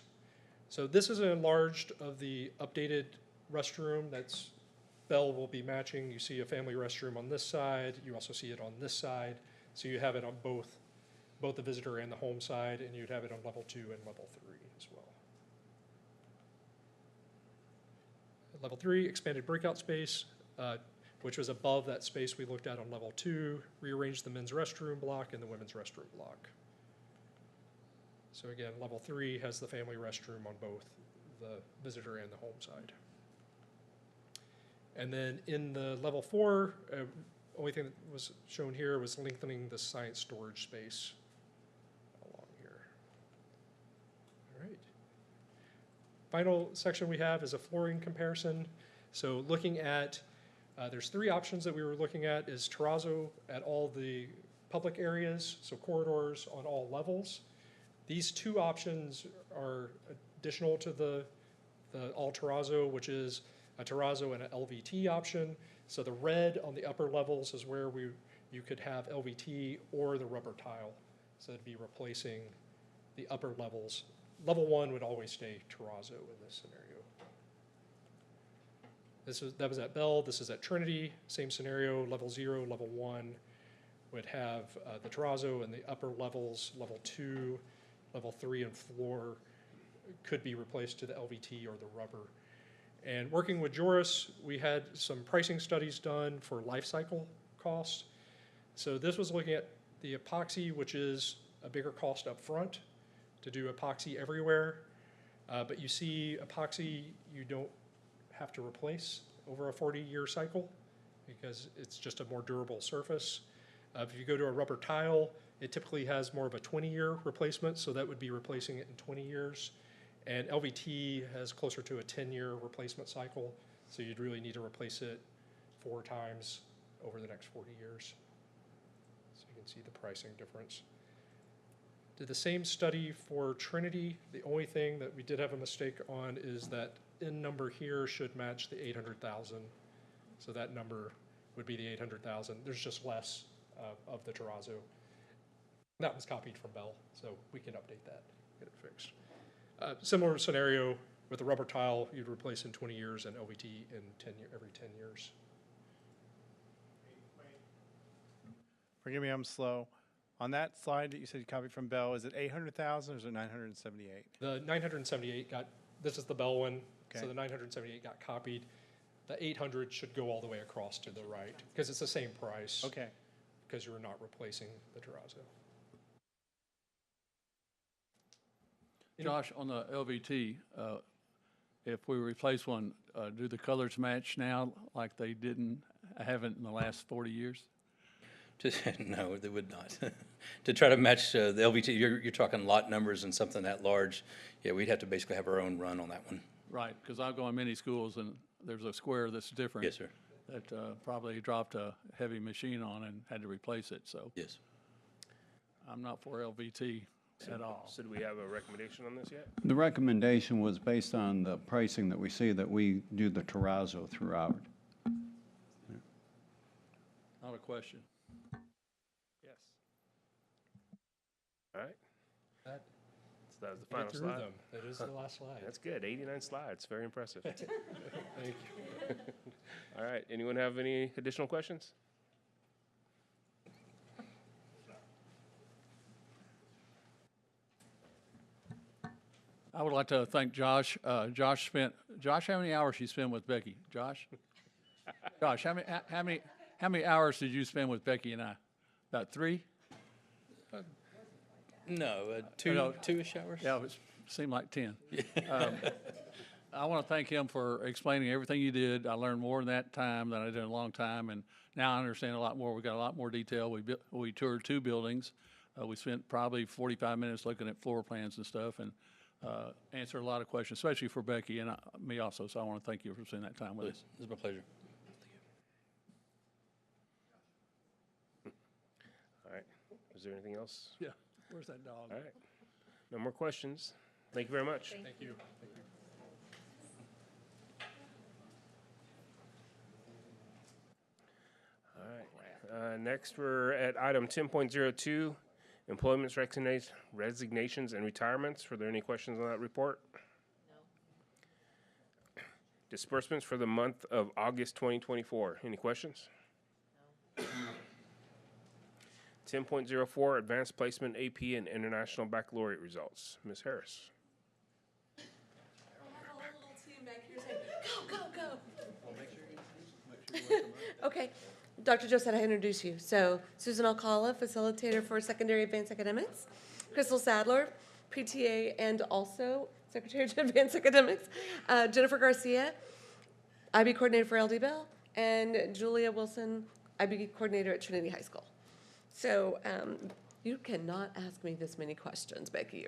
So this is an enlarged of the updated restroom that's Bell will be matching. You see a family restroom on this side. You also see it on this side. So you have it on both the visitor and the home side, and you'd have it on level 2 and level 3 as well. At level 3, expanded breakout space, which was above that space we looked at on level 2, rearranged the men's restroom block and the women's restroom block. So again, level 3 has the family restroom on both the visitor and the home side. And then in the level 4, only thing that was shown here was lengthening the science storage space along here. All right. Final section we have is a flooring comparison. So looking at, there's 3 options that we were looking at, is terrazzo at all the public areas, so corridors on all levels. These 2 options are additional to the all terrazzo, which is a terrazzo and an LVT option. So the red on the upper levels is where you could have LVT or the rubber tile. So it'd be replacing the upper levels. Level 1 would always stay terrazzo in this scenario. That was at Bell. This is at Trinity. Same scenario. Level 0, level 1 would have the terrazzo, and the upper levels, level 2, level 3, and floor could be replaced to the LVT or the rubber. And working with Joris, we had some pricing studies done for life cycle costs. So this was looking at the epoxy, which is a bigger cost up front to do epoxy everywhere. But you see epoxy you don't have to replace over a 40-year cycle because it's just a more durable surface. If you go to a rubber tile, it typically has more of a 20-year replacement, so that would be replacing it in 20 years. And LVT has closer to a 10-year replacement cycle, so you'd really need to replace it 4 times over the next 40 years. So you can see the pricing difference. Did the same study for Trinity. The only thing that we did have a mistake on is that N number here should match the 800,000. So that number would be the 800,000. There's just less of the terrazzo. That was copied from Bell, so we can update that, get it fixed. Similar scenario with the rubber tile, you'd replace in 20 years and LVT in every 10 years. Forgive me, I'm slow. On that slide that you said you copied from Bell, is it 800,000 or is it 978? The 978 this is the Bell one, Okay. so the 978 got copied. The 800 should go all the way across to the right because it's the same price. Okay. Because you're not replacing the terrazzo. Josh, on the LVT, if we replace one, do the colors match now like they haven't in the last 40 years? No, they would not. To try to match the LVT, you're talking lot numbers and something that large. Yeah, we'd have to basically have our own run on that one. Right, because I've gone many schools and there's a square that's different. Yes, sir. That probably dropped a heavy machine on and had to replace it, so. Yes. I'm not for LVT at all. So do we have a recommendation on this yet? The recommendation was based on the pricing that we see that we do the terrazzo throughout. Not a question. Yes. All right. That So that was the Get final through slide. them. That is the last slide. That's good. 89 slides. Very impressive. Thank you. All right. Anyone have any additional questions? I would like to thank Josh. Josh, how many hours you spend with Becky? Josh? Josh, how many hours did you spend with Becky and I? About 3? No, No. two-ish hours? Yeah, it seemed like 10. I want to thank him for explaining everything you did. I learned more in that time than I did in a long time, and now I understand a lot more. We got a lot more detail. We toured 2 buildings. We spent probably 45 minutes looking at floor plans and stuff, and answered a lot of questions, especially for Becky and me also. So I want to thank you for spending that time with us. It's my pleasure. All right. Is there anything else? Yeah. Where's that dog? All right. No more questions. Thank you very much. Thank you. All right. Next, we're at item 10.02, employments, resignations, and retirements. Were there any questions on that report? No. Disbursements for the month of August 2024. Any questions? No. 10.04, advanced placement AP and international baccalaureate results. Ms. Harris. Go, go, go. Okay. Dr. Joe said I introduce you. So Susan Alcala, facilitator for secondary advanced academics. Crystal Sadler, PTA and also secretary to advanced academics. Jennifer Garcia, IB coordinator for LD Bell. And Julia Wilson, IB coordinator at Trinity High School. So you cannot ask me this many questions, Becky.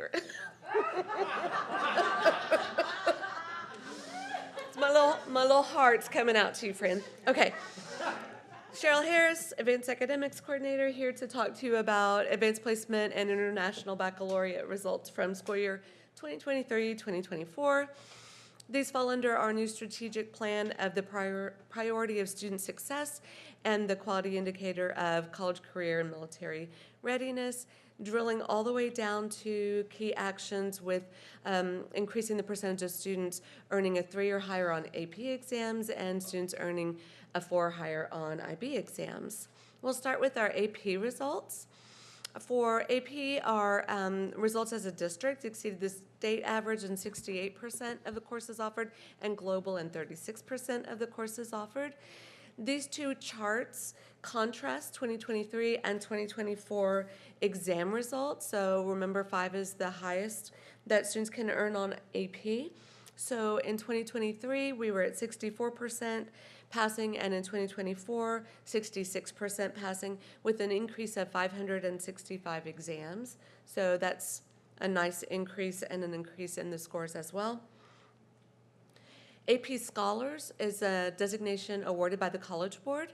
My little heart's coming out to you, friend. Okay. Cheryl Harris, Advanced Academics Coordinator, here to talk to you about advanced placement and international baccalaureate results from school year 2023-2024. These fall under our new strategic plan of the priority of student success and the quality indicator of college, career, and military readiness, drilling all the way down to key actions with increasing the percentage of students earning a 3 or higher on AP exams and students earning a 4 or higher on IB exams. We'll start with our AP results. For AP, our results as a district exceeded the state average in 68% of the courses offered and global in 36% of the courses offered. These 2 charts contrast 2023 and 2024 exam results. So remember, 5 is the highest that students can earn on AP. So in 2023, we were at 64% passing, and in 2024, 66% passing, with an increase of 565 exams. So that's a nice increase and an increase in the scores as well. AP Scholars is a designation awarded by the College Board.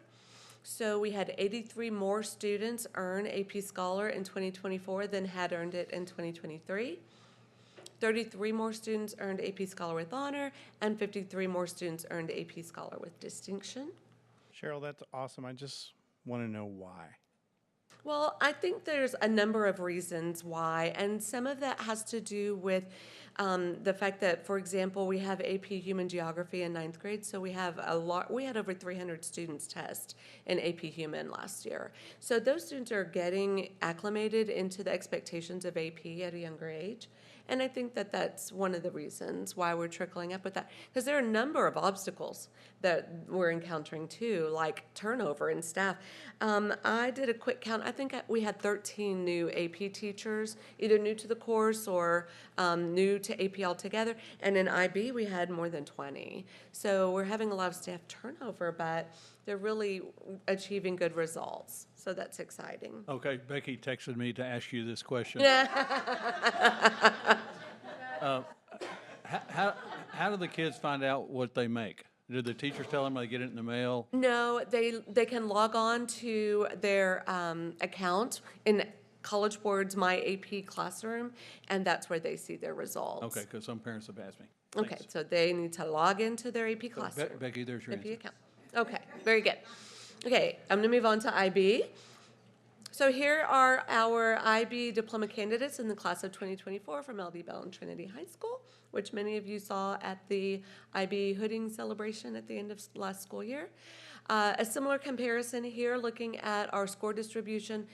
So we had 83 more students earn AP Scholar in 2024 than had earned it in 2023. 33 more students earned AP Scholar with Honor, and 53 more students earned AP Scholar with Distinction. Cheryl, that's awesome. I just want to know why. Well, I think there's a number of reasons why, and some of that has to do with the fact that, for example, we have AP Human Geography in 9th grade, so we have we had over 300 students test in AP Human last year. So those students are getting acclimated into the expectations of AP at a younger age. And I think that that's one of the reasons why we're trickling up with that. Because there are a number of obstacles that we're encountering too, like turnover in staff. I did a quick count. I think we had 13 new AP teachers, either new to the course or new to AP altogether. And in IB, we had more than 20. So we're having a lot of staff turnover, but they're really achieving good results. So that's exciting. Okay, Becky texted me to ask you this question. How do the kids find out what they make? Do the teachers tell them they get it in the mail? No, they can log on to their account in College Board's My AP Classroom, and that's where they see their results. Okay, because some parents have asked me. Okay, so they need to log into their AP Classroom. Becky, there's your AP answer. account. Okay, very good. Okay, I'm going to move on to IB. So here are our IB diploma candidates in the class of 2024 from LD Bell and Trinity High School, which many of you saw at the IB hooding celebration at the end of last school year. A similar comparison here, looking at our score distribution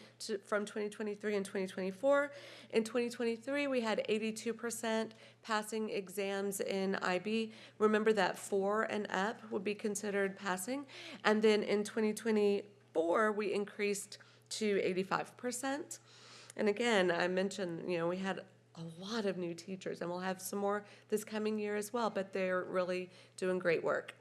from 2023 and 2024. In 2023, we had 82% passing exams in IB. Remember that 4 and up would be considered passing. And then in 2024, we increased to 85%. And again, I mentioned, we had a lot of new teachers, and we'll have some more this coming year as well, but they're really doing great work.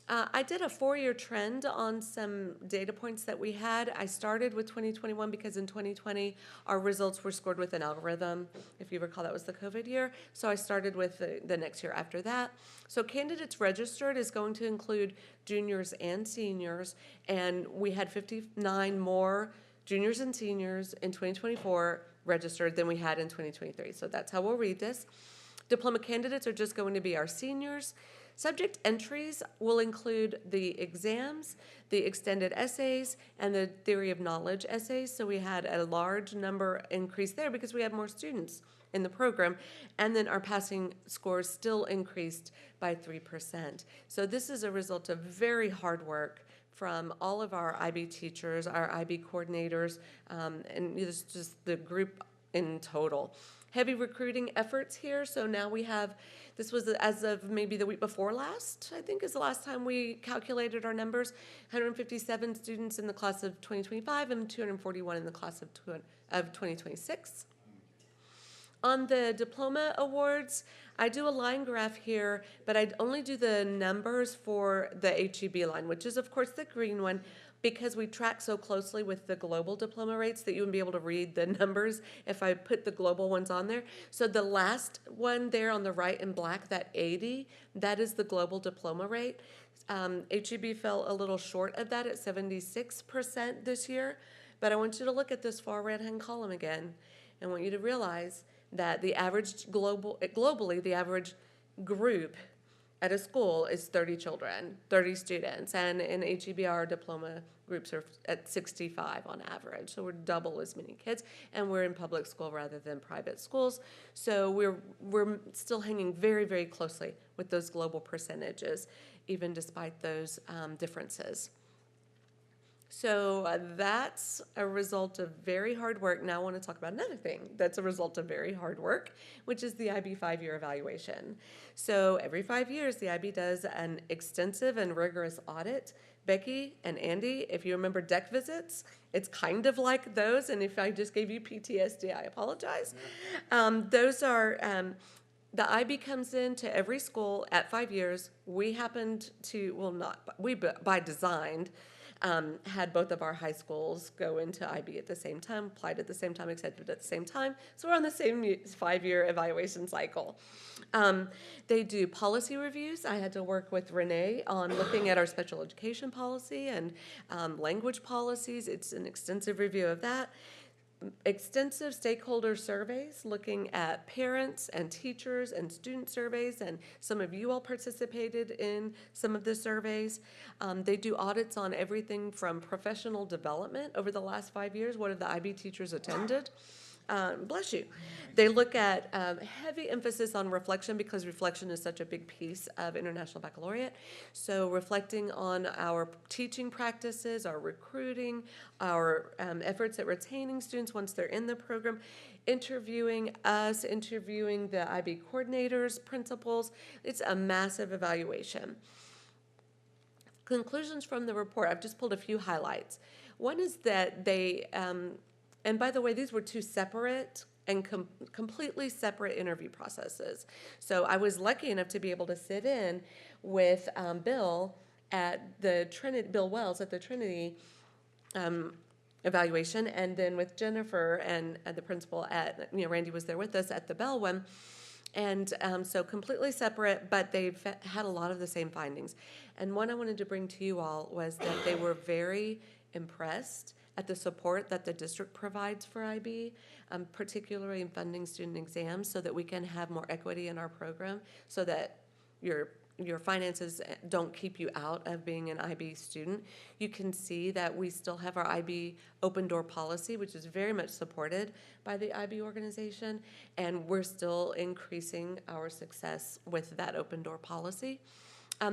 I did a 4-year trend on some data points that we had. I started with 2021 because in 2020, our results were scored with an algorithm. If you recall, that was the COVID year. So I started with the next year after that. So candidates registered is going to include juniors and seniors, and we had 59 more juniors and seniors in 2024 registered than we had in 2023. So that's how we'll read this. Diploma candidates are just going to be our seniors. Subject entries will include the exams, the extended essays, and the theory of knowledge essays. So we had a large number increase there because we had more students in the program. And then our passing scores still increased by 3%. So this is a result of very hard work from all of our IB teachers, our IB coordinators, and just the group in total. Heavy recruiting efforts here. So now we have, this was as of maybe the week before last, I think is the last time we calculated our numbers. 157 students in the class of 2025 and 241 in the class of 2026. On the diploma awards, I do a line graph here, but I only do the numbers for the HEB line, which is of course the green one, because we track so closely with the global diploma rates that you wouldn't be able to read the numbers if I put the global ones on there. So the last one there on the right in black, that 80, that is the global diploma rate. HEB fell a little short of that at 76% this year, but I want you to look at this far right-hand column again. I want you to realize that the average globally, the average group at a school is 30 children, 30 students, and in HEB our diploma groups are at 65 on average. So we're double as many kids, and we're in public school rather than private schools. So we're still hanging very, very closely with those global percentages, even despite those differences. So that's a result of very hard work. Now I want to talk about another thing that's a result of very hard work, which is the IB 5-year evaluation. So every 5 years, the IB does an extensive and rigorous audit. Becky and Andy, if you remember deck visits, it's kind of like those. And if I just gave you PTSD, I apologize. Those are... the IB comes into every school at 5 years. We happened to, well, not, we by design, had both of our high schools go into IB at the same time, applied at the same time, accepted at the same time. So we're on the same 5-year evaluation cycle. They do policy reviews. I had to work with Renee on looking at our special education policy and language policies. It's an extensive review of that. Extensive stakeholder surveys looking at parents and teachers and student surveys, and some of you all participated in some of the surveys. They do audits on everything from professional development over the last 5 years. What have the IB teachers attended? Bless you. They look at heavy emphasis on reflection because reflection is such a big piece of International Baccalaureate. So reflecting on our teaching practices, our recruiting, our efforts at retaining students once they're in the program, interviewing us, interviewing the IB coordinators, principals. It's a massive evaluation. Conclusions from the report, I've just pulled a few highlights. One is that they, and by the way, these were two separate and completely separate interview processes. So I was lucky enough to be able to sit in with Bill at the Trinity, Bill Wells at the Trinity evaluation, and then with Jennifer and the principal at, Randy was there with us at the Bell one. And so completely separate, but they've had a lot of the same findings. And one I wanted to bring to you all was that they were very impressed at the support that the district provides for IB, particularly in funding student exams, so that we can have more equity in our program, so that your finances don't keep you out of being an IB student. You can see that we still have our IB open door policy, which is very much supported by the IB organization, and we're still increasing our success with that open door policy.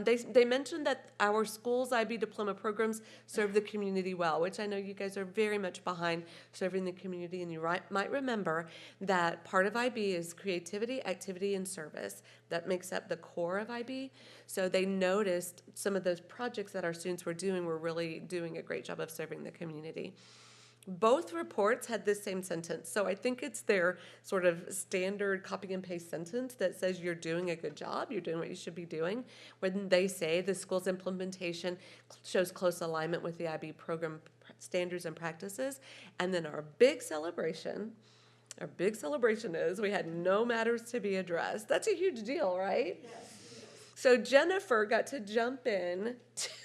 They mentioned that our school's IB diploma programs serve the community well, which I know you guys are very much behind serving the community, and you might remember that part of IB is creativity, activity, and service. That makes up the core of IB. So they noticed some of those projects that our students were doing were really doing a great job of serving the community. Both reports had this same sentence, so I think it's their sort of standard copy and paste sentence that says you're doing a good job, you're doing what you should be doing, when they say the school's implementation shows close alignment with the IB program standards and practices. And then our big celebration is we had no matters to be addressed. That's a huge deal, right? Yes. So Jennifer got to jump in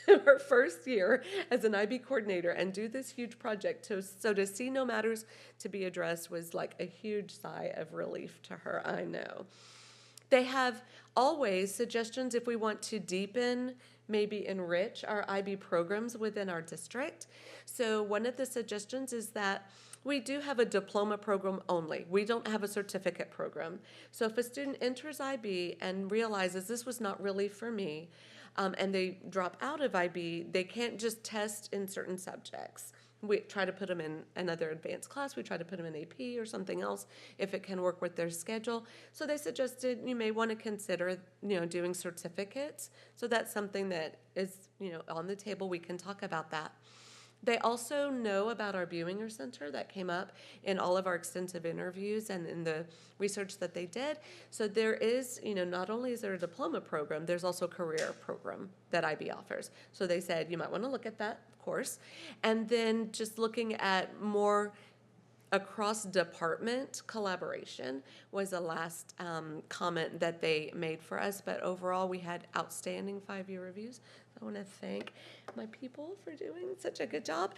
to her first year as an IB coordinator and do this huge project. So to see no matters to be addressed was like a huge sigh of relief to her, I know. They have always suggestions if we want to deepen, maybe enrich our IB programs within our district. So one of the suggestions is that we do have a diploma program only. We don't have a certificate program. So if a student enters IB and realizes this was not really for me, and they drop out of IB, they can't just test in certain subjects. We try to put them in another advanced class. We try to put them in AP or something else if it can work with their schedule. So they suggested you may want to consider, doing certificates. So that's something that is, on the table. We can talk about that. They also know about our Buinger Center that came up in all of our extensive interviews and in the research that they did. So there is, not only is there a diploma program, there's also a career program that IB offers. So they said you might want to look at that, of course. And then just looking at more across department collaboration was the last comment that they made for us. But overall, we had outstanding 5-year reviews. I want to thank my people for doing such a good job.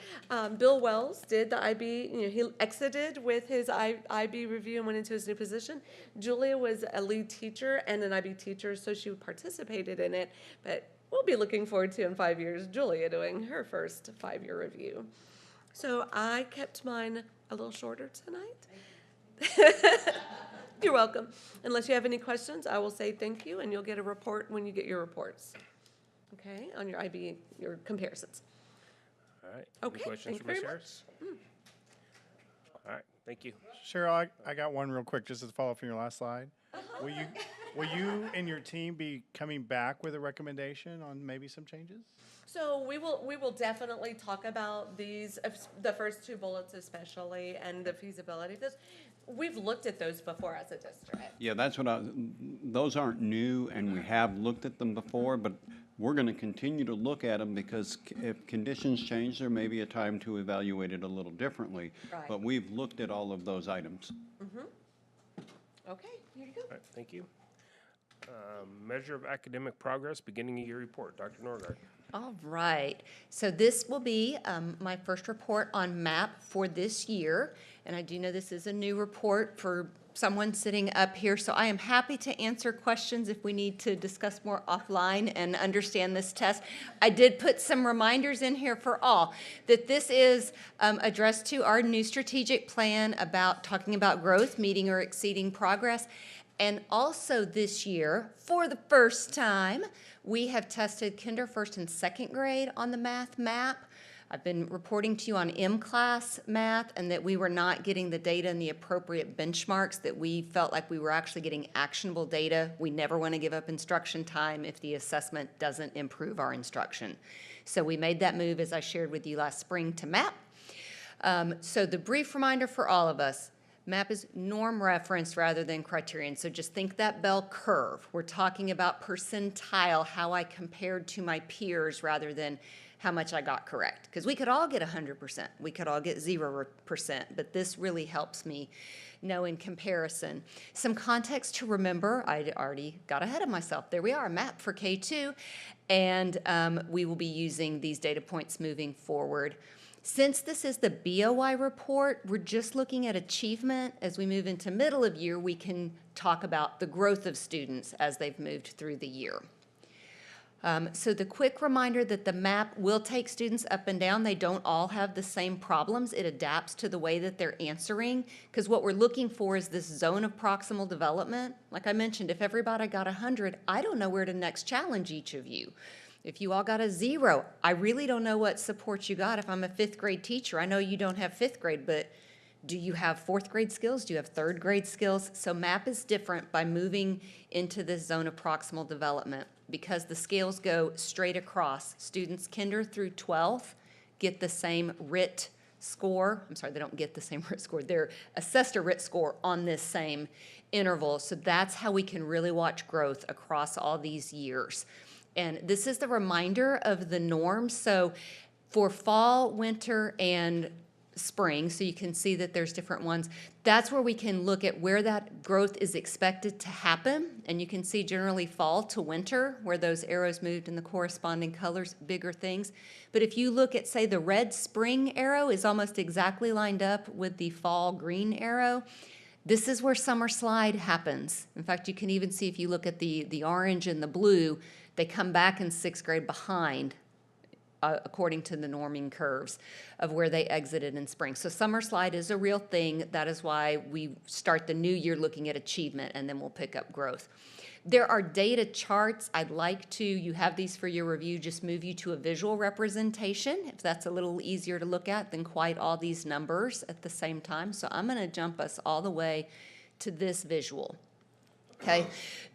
Bill Wells did the IB, he exited with his IB review and went into his new position. Julia was a lead teacher and an IB teacher, so she participated in it. But we'll be looking forward to, in 5 years, Julia doing her first 5-year review. So I kept mine a little shorter tonight. You're welcome. Unless you have any questions, I will say thank you, and you'll get a report when you get your reports. Okay, on your IB, your comparisons. All right. Okay, Any questions thank for you Ms. very Harris? All right, thank you. Cheryl, I got one real quick, just to follow up from your last slide. Will you and your team be coming back with a recommendation on maybe some changes? So we will definitely talk about these, the first 2 bullets especially, and the feasibility of this. We've looked at those before as a district. Yeah, that's what those aren't new, and we have looked at them before, but we're going to continue to look at them because if conditions change, there may be a time to evaluate it a little differently. Right. But we've looked at all of those items. Okay, here you go. All right, thank you. Measure of academic progress, beginning of year report. Dr. Norgard. All right. So this will be my first report on MAP for this year. And I do know this is a new report for someone sitting up here. So I am happy to answer questions if we need to discuss more offline and understand this test. I did put some reminders in here for all that this is addressed to our new strategic plan about talking about growth, meeting or exceeding progress. And also this year, for the first time, we have tested kinder, first, and second grade on the math map. I've been reporting to you on M-class math and that we were not getting the data and the appropriate benchmarks, that we felt like we were actually getting actionable data. We never want to give up instruction time if the assessment doesn't improve our instruction. So we made that move, as I shared with you last spring, to MAP. So the brief reminder for all of us, MAP is norm referenced rather than criterion. So just think that bell curve. We're talking about percentile, how I compared to my peers rather than how much I got correct. Because we could all get 100%. We could all get 0%. But this really helps me know in comparison. Some context to remember. I already got ahead of myself. There we are, MAP for K2. And we will be using these data points moving forward. Since this is the BOI report, we're just looking at achievement. As we move into middle of year, we can talk about the growth of students as they've moved through the year. So the quick reminder that the MAP will take students up and down. They don't all have the same problems. It adapts to the way that they're answering, because what we're looking for is this zone of proximal development. Like I mentioned, if everybody got 100, I don't know where to next challenge each of you. If you all got a 0, I really don't know what support you got. If I'm a 5th grade teacher, I know you don't have 5th grade, but do you have 4th grade skills? Do you have 3rd grade skills? So MAP is different by moving into this zone of proximal development because the scales go straight across. Students kinder through 12th get the same RIT score. I'm sorry, they don't get the same RIT score. They're assessed a RIT score on this same interval. So that's how we can really watch growth across all these years. And this is the reminder of the norms. So for fall, winter, and spring, so you can see that there's different ones, that's where we can look at where that growth is expected to happen. And you can see generally fall to winter, where those arrows moved in the corresponding colors, bigger things. But if you look at, say, the red spring arrow is almost exactly lined up with the fall green arrow. This is where summer slide happens. In fact, you can even see if you look at the orange and the blue, they come back in 6th grade behind, according to the norming curves of where they exited in spring. So summer slide is a real thing. That is why we start the new year looking at achievement, and then we'll pick up growth. There are data charts. I'd like to, you have these for your review, just move you to a visual representation, if that's a little easier to look at than quite all these numbers at the same time. So I'm going to jump us all the way to this visual. Okay,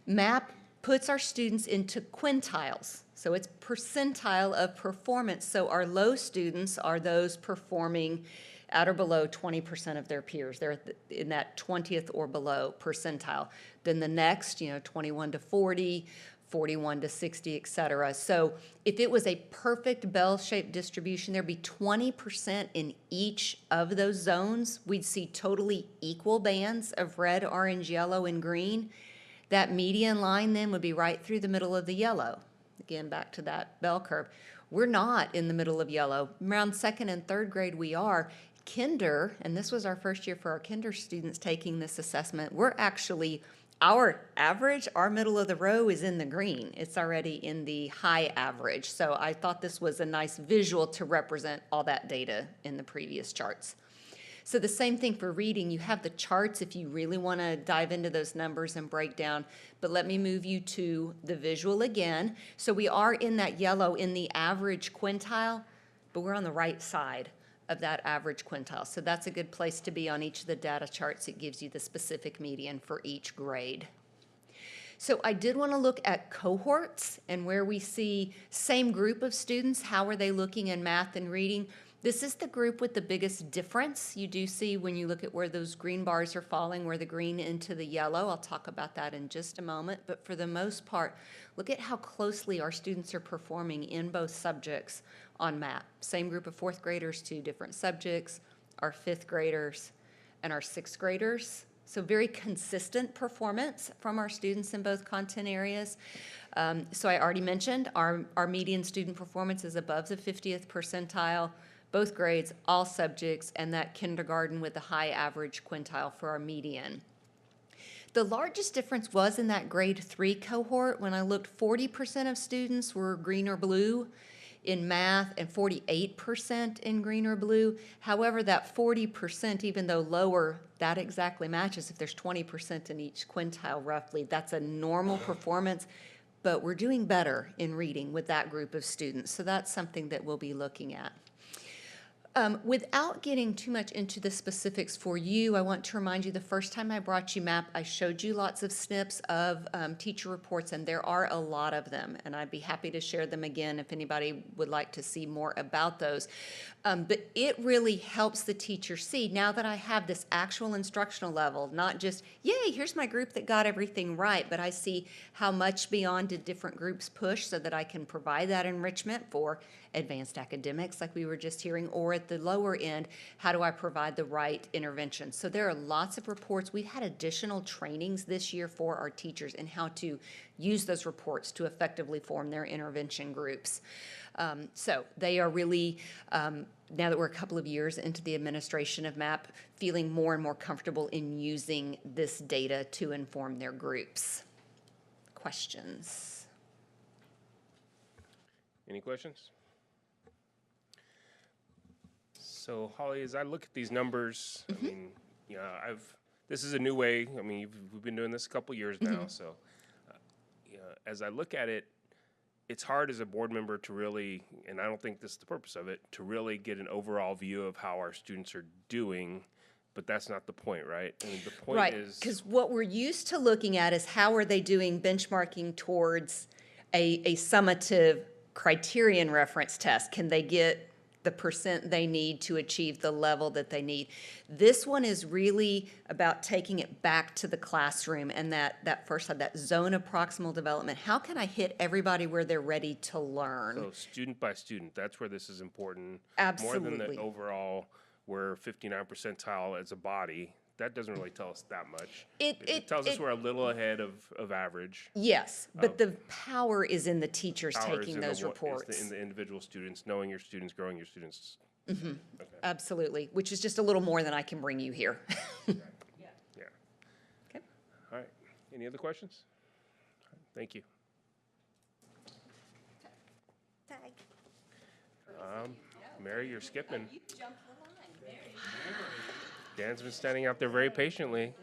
MAP puts our students into quintiles. So it's percentile of performance. So our low students are those performing at or below 20% of their peers. They're in that 20th or below percentile. Then the next, 21 to 40, 41 to 60, et cetera. So if it was a perfect bell-shaped distribution, there'd be 20% in each of those zones. We'd see totally equal bands of red, orange, yellow, and green. That median line then would be right through the middle of the yellow. Again, back to that bell curve. We're not in the middle of yellow. Around 2nd and 3rd grade we are. Kinder, and this was our first year for our kinder students taking this assessment, we're actually, our average, our middle of the row is in the green. It's already in the high average. So I thought this was a nice visual to represent all that data in the previous charts. So the same thing for reading. You have the charts if you really want to dive into those numbers and break down. But let me move you to the visual again. So we are in that yellow in the average quintile, but we're on the right side of that average quintile. So that's a good place to be on each of the data charts. It gives you the specific median for each grade. So I did want to look at cohorts and where we see same group of students, how are they looking in math and reading. This is the group with the biggest difference. You do see when you look at where those green bars are falling, where the green into the yellow. I'll talk about that in just a moment. But for the most part, look at how closely our students are performing in both subjects on MAP. Same group of 4th graders, 2 different subjects, our 5th graders and our 6th graders. So very consistent performance from our students in both content areas. So I already mentioned our median student performance is above the 50th percentile. Both grades, all subjects, and that kindergarten with a high average quintile for our median. The largest difference was in that grade 3 cohort. When I looked, 40% of students were green or blue in math and 48% in green or blue. However, that 40%, even though lower, that exactly matches. If there's 20% in each quintile roughly, that's a normal performance. But we're doing better in reading with that group of students. So that's something that we'll be looking at. Without getting too much into the specifics for you, I want to remind you the first time I brought you MAP, I showed you lots of snips of teacher reports, and there are a lot of them, and I'd be happy to share them again if anybody would like to see more about those. But it really helps the teacher see, now that I have this actual instructional level, not just, yay, here's my group that got everything right, but I see how much beyond did different groups push so that I can provide that enrichment for advanced academics like we were just hearing, or at the lower end, how do I provide the right intervention? So there are lots of reports. We've had additional trainings this year for our teachers in how to use those reports to effectively form their intervention groups. So they are really, now that we're a couple of years into the administration of MAP, feeling more and more comfortable in using this data to inform their groups. Questions? Any questions? So Holly, as I look at these numbers, I mean, this is a new way. I mean, we've been doing this a couple years now. So, as I look at it, it's hard as a board member to really, and I don't think this is the purpose of it, to really get an overall view of how our students are doing. But that's not the point, right? I mean, the point is, because what we're used to looking at is how are they doing benchmarking towards a summative criterion reference test. Can they get the percent they need to achieve the level that they need? This one is really about taking it back to the classroom and that first side, that zone of proximal development. How can I hit everybody where they're ready to learn? so student by student, that's where this is important. Absolutely. More than the overall, we're 59th percentile as a body. That doesn't really tell us that much. It tells us we're a little ahead of average. Yes, but the power is in the teachers Power is taking in those reports. in the individual students, knowing your students, growing your students. Okay. Absolutely, which is just a little more than I can bring you here. Yeah. Okay. All right. Any other questions? Thank you. Tag. Mary, you're skipping. Dan's been standing out there very patiently.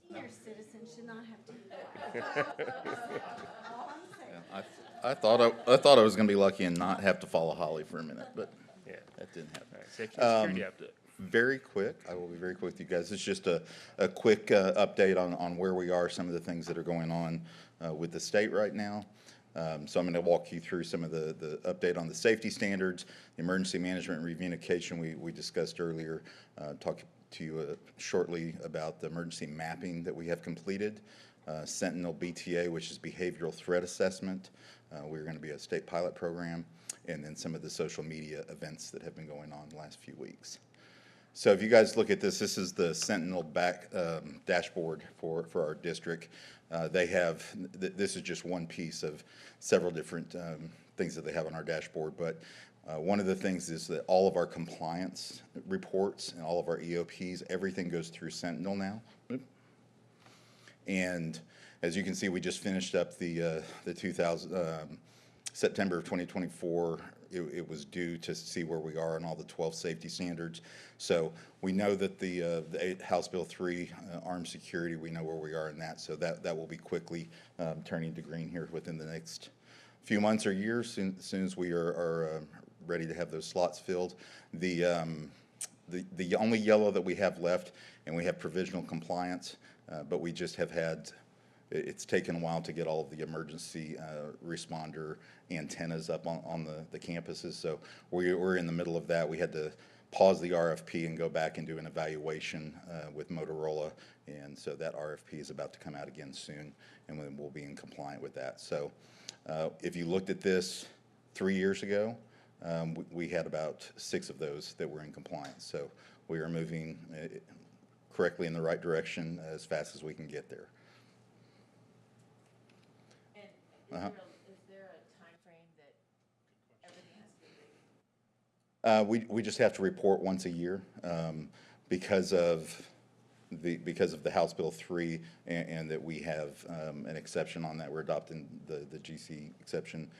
Senior citizens should not have to. I thought I was going to be lucky and not have to follow Holly for a minute, but that didn't happen. All right, safety and security update. Very quick. I will be very quick with you guys. It's just a quick update on where we are, some of the things that are going on with the state right now. So I'm going to walk you through some of the update on the safety standards, the emergency management and reunification we discussed earlier. Talk to you shortly about the emergency mapping that we have completed, Sentinel BTA, which is behavioral threat assessment. We're going to be a state pilot program, and then some of the social media events that have been going on the last few weeks. So if you guys look at this, this is the Sentinel dashboard for our district. They have, this is just one piece of several different things that they have on our dashboard, but one of the things is that all of our compliance reports and all of our EOPs, everything goes through Sentinel now. And as you can see, we just finished up the September of 2024. It was due to see where we are on all the 12 safety standards. So we know that the House Bill 3 armed security, we know where we are in that. So that will be quickly turning to green here within the next few months or years, as soon as we are ready to have those slots filled. The only yellow that we have left, and we have provisional compliance, but we just have had, it's taken a while to get all of the emergency responder antennas up on the campuses. So we're in the middle of that. We had to pause the RFP and go back and do an evaluation with Motorola. And so that RFP is about to come out again soon, and then we'll be in compliant with that. So if you looked at this 3 years ago, we had about 6 of those that were in compliance. So we are moving correctly in the right direction as fast as we can get there. And is there a time frame that everything has to be? We just have to report once a year because of the House Bill 3 and that we have an exception on that. We're adopting the GC exception.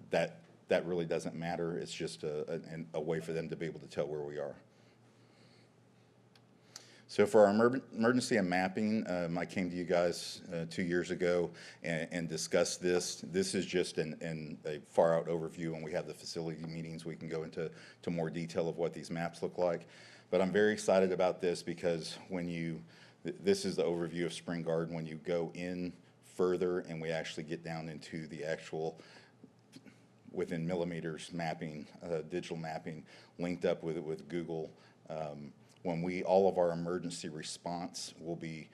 That really doesn't matter. It's just a way for them to be able to tell where we are. So for our emergency and mapping, I came to you guys 2 years ago and discussed this. This is just a far out overview. When we have the facility meetings, we can go into more detail of what these maps look like. But I'm very excited about this because this is the overview of Spring Garden. When you go in further and we actually get down into the actual within millimeters mapping, digital mapping, linked up with Google. When all of our emergency response will be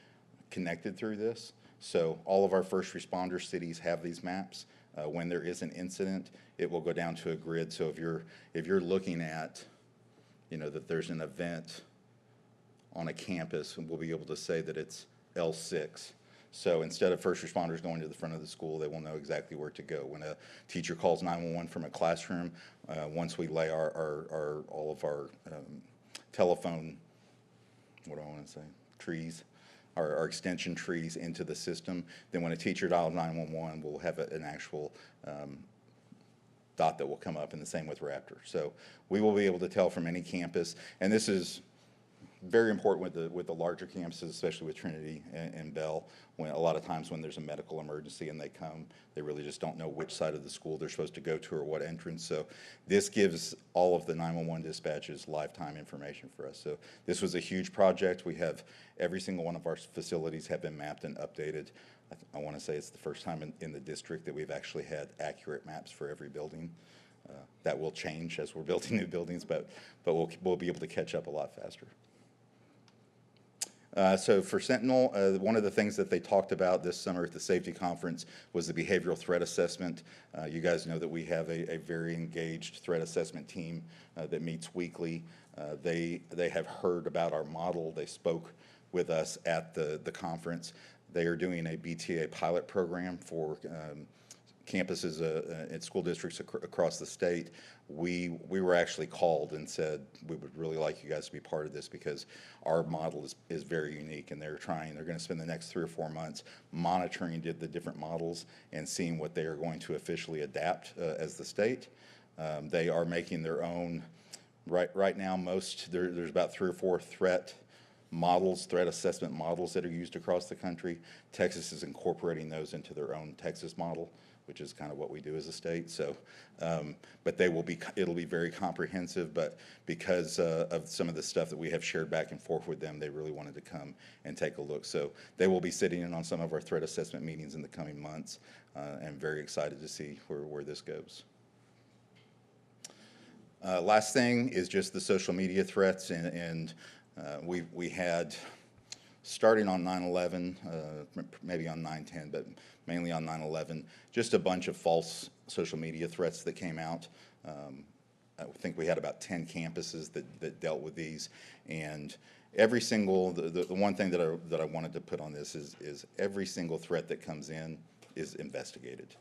connected through this. So all of our first responder cities have these maps. When there is an incident, it will go down to a grid. So if you're looking at, that there's an event on a campus, and we'll be able to say that it's L6. So instead of first responders going to the front of the school, they will know exactly where to go. When a teacher calls 911 from a classroom, once we lay all of our telephone, what do I want to say, trees, our extension trees into the system, then when a teacher dials 911, we'll have an actual dot that will come up, and the same with Raptor. So we will be able to tell from any campus, and this is very important with the larger campuses, especially with Trinity and Bell, when a lot of times when there's a medical emergency and they come, they really just don't know which side of the school they're supposed to go to or what entrance. So this gives all of the 911 dispatches lifetime information for us. So this was a huge project. We have every single one of our facilities have been mapped and updated. I want to say it's the first time in the district that we've actually had accurate maps for every building. That will change as we're building new buildings, but we'll be able to catch up a lot faster. So for Sentinel, one of the things that they talked about this summer at the safety conference was the behavioral threat assessment. You guys know that we have a very engaged threat assessment team that meets weekly. They have heard about our model. They spoke with us at the conference. They are doing a BTA pilot program for campuses in school districts across the state. We were actually called and said we would really like you guys to be part of this because our model is very unique, and they're going to spend the next 3 or 4 months monitoring the different models and seeing what they are going to officially adapt as the state. They are making their own right now. There's about 3 or 4 threat assessment models that are used across the country. Texas is incorporating those into their own Texas model, which is kind of what we do as a state. So, but it'll be very comprehensive, but because of some of the stuff that we have shared back and forth with them, they really wanted to come and take a look. So they will be sitting in on some of our threat assessment meetings in the coming months, and very excited to see where this goes. Last thing is just the social media threats, and we had, starting on 9/11, maybe on 9/10, but mainly on 9/11, just a bunch of false social media threats that came out. I think we had about 10 campuses that dealt with these, and every single, the one thing that I wanted to put on this is every single threat that comes in is investigated.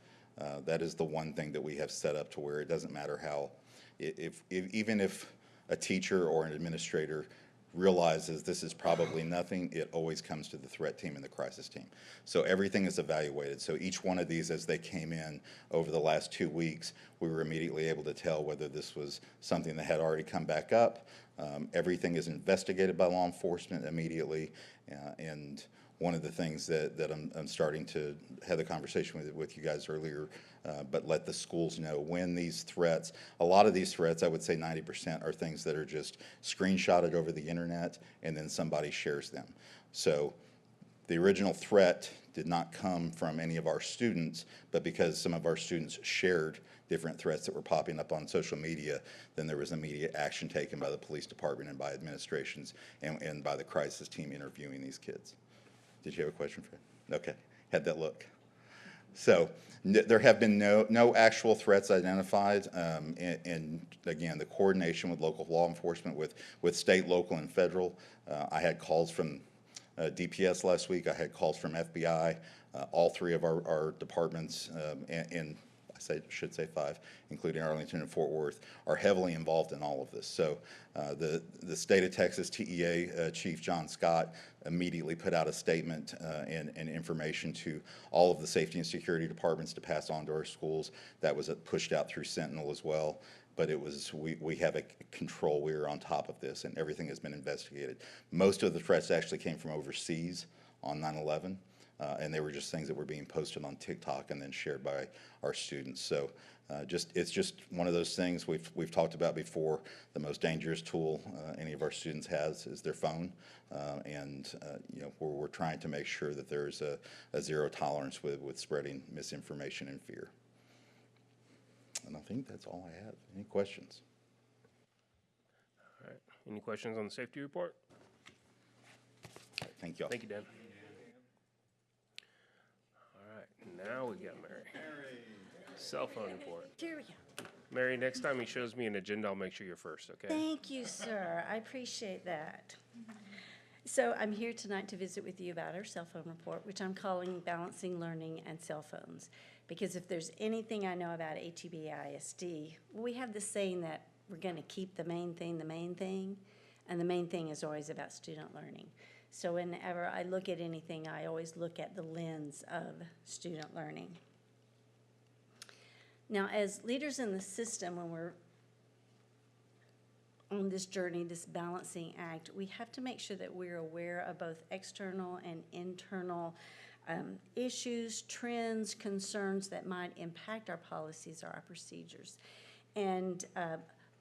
That is the one thing that we have set up to where it doesn't matter how, even if a teacher or an administrator realizes this is probably nothing, it always comes to the threat team and the crisis team. So everything is evaluated. So each one of these, as they came in over the last 2 weeks, we were immediately able to tell whether this was something that had already come back up. Everything is investigated by law enforcement immediately, and one of the things that I'm starting to have the conversation with you guys earlier, but let the schools know when these threats, a lot of these threats, I would say 90% are things that are just screenshotted over the internet and then somebody shares them. So the original threat did not come from any of our students, but because some of our students shared different threats that were popping up on social media, then there was immediate action taken by the police department and by administrations and by the crisis team interviewing these kids. Did you have a question, Fred? Okay, had that look. So there have been no actual threats identified, and again, the coordination with local law enforcement, with state, local, and federal. I had calls from DPS last week. I had calls from FBI. All 3 of our departments, and I should say 5, including Arlington and Fort Worth, are heavily involved in all of this. So the state of Texas TEA Chief John Scott immediately put out a statement and information to all of the safety and security departments to pass on to our schools. That was pushed out through Sentinel as well. but it was, we have a control, we were on top of this, and everything has been investigated. Most of the threats actually came from overseas on 9/11, and they were just things that were being posted on TikTok and then shared by our students. So it's just one of those things we've talked about before. The most dangerous tool any of our students has is their phone, and you know, we're trying to make sure that there's a zero tolerance with spreading misinformation and fear. And I think that's all I have. Any questions? All right. Any questions on the safety report? All right, thank y'all. Thank you, Dan. All right, now we got Mary. Cell phone report. Here we go. Mary, next time he shows me an agenda, I'll make sure you're first, okay? Thank you, sir. I appreciate that. So I'm here tonight to visit with you about our cell phone report, which I'm calling Balancing Learning and Cell Phones. Because if there's anything I know about HEB ISD, we have this saying that we're going to keep the main thing, and the main thing is always about student learning. So whenever I look at anything, I always look at the lens of student learning. Now, as leaders in the system, when we're on this journey, this balancing act, we have to make sure that we're aware of both external and internal issues, trends, concerns that might impact our policies or our procedures. And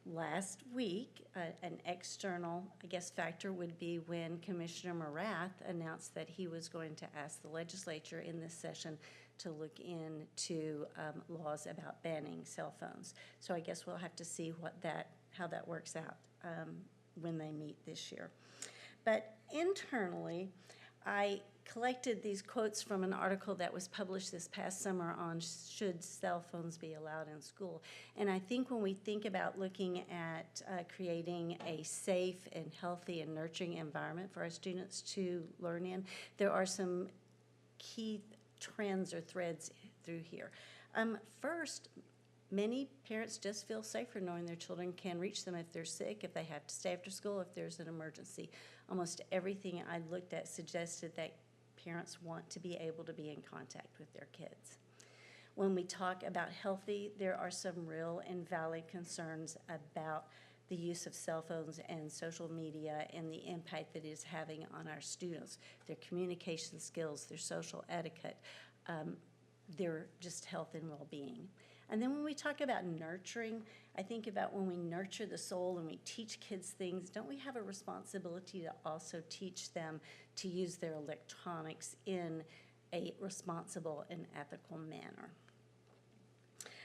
last week, an external, I guess, factor would be when Commissioner Morath announced that he was going to ask the legislature in this session to look into laws about banning cell phones. So I guess we'll have to see how that works out when they meet this year. But internally, I collected these quotes from an article that was published this past summer on should cell phones be allowed in school. And I think when we think about looking at creating a safe and healthy and nurturing environment for our students to learn in, there are some key trends or threads through here. First, many parents just feel safer knowing their children can reach them if they're sick, if they have to stay after school, if there's an emergency. Almost everything I looked at suggested that parents want to be able to be in contact with their kids. When we talk about healthy, there are some real and valid concerns about the use of cell phones and social media and the impact that it is having on our students, their communication skills, their social etiquette, their just health and well-being. And then when we talk about nurturing, I think about when we nurture the soul and we teach kids things, don't we have a responsibility to also teach them to use their electronics in a responsible and ethical manner?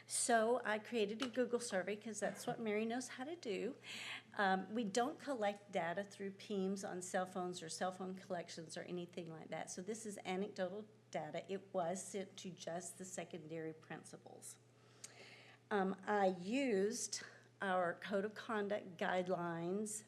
So I created a Google survey because that's what Mary knows how to do. We don't collect data through PEEMS on cell phones or cell phone collections or anything like that. So this is anecdotal data. It was sent to just the secondary principals. I used our code of conduct guidelines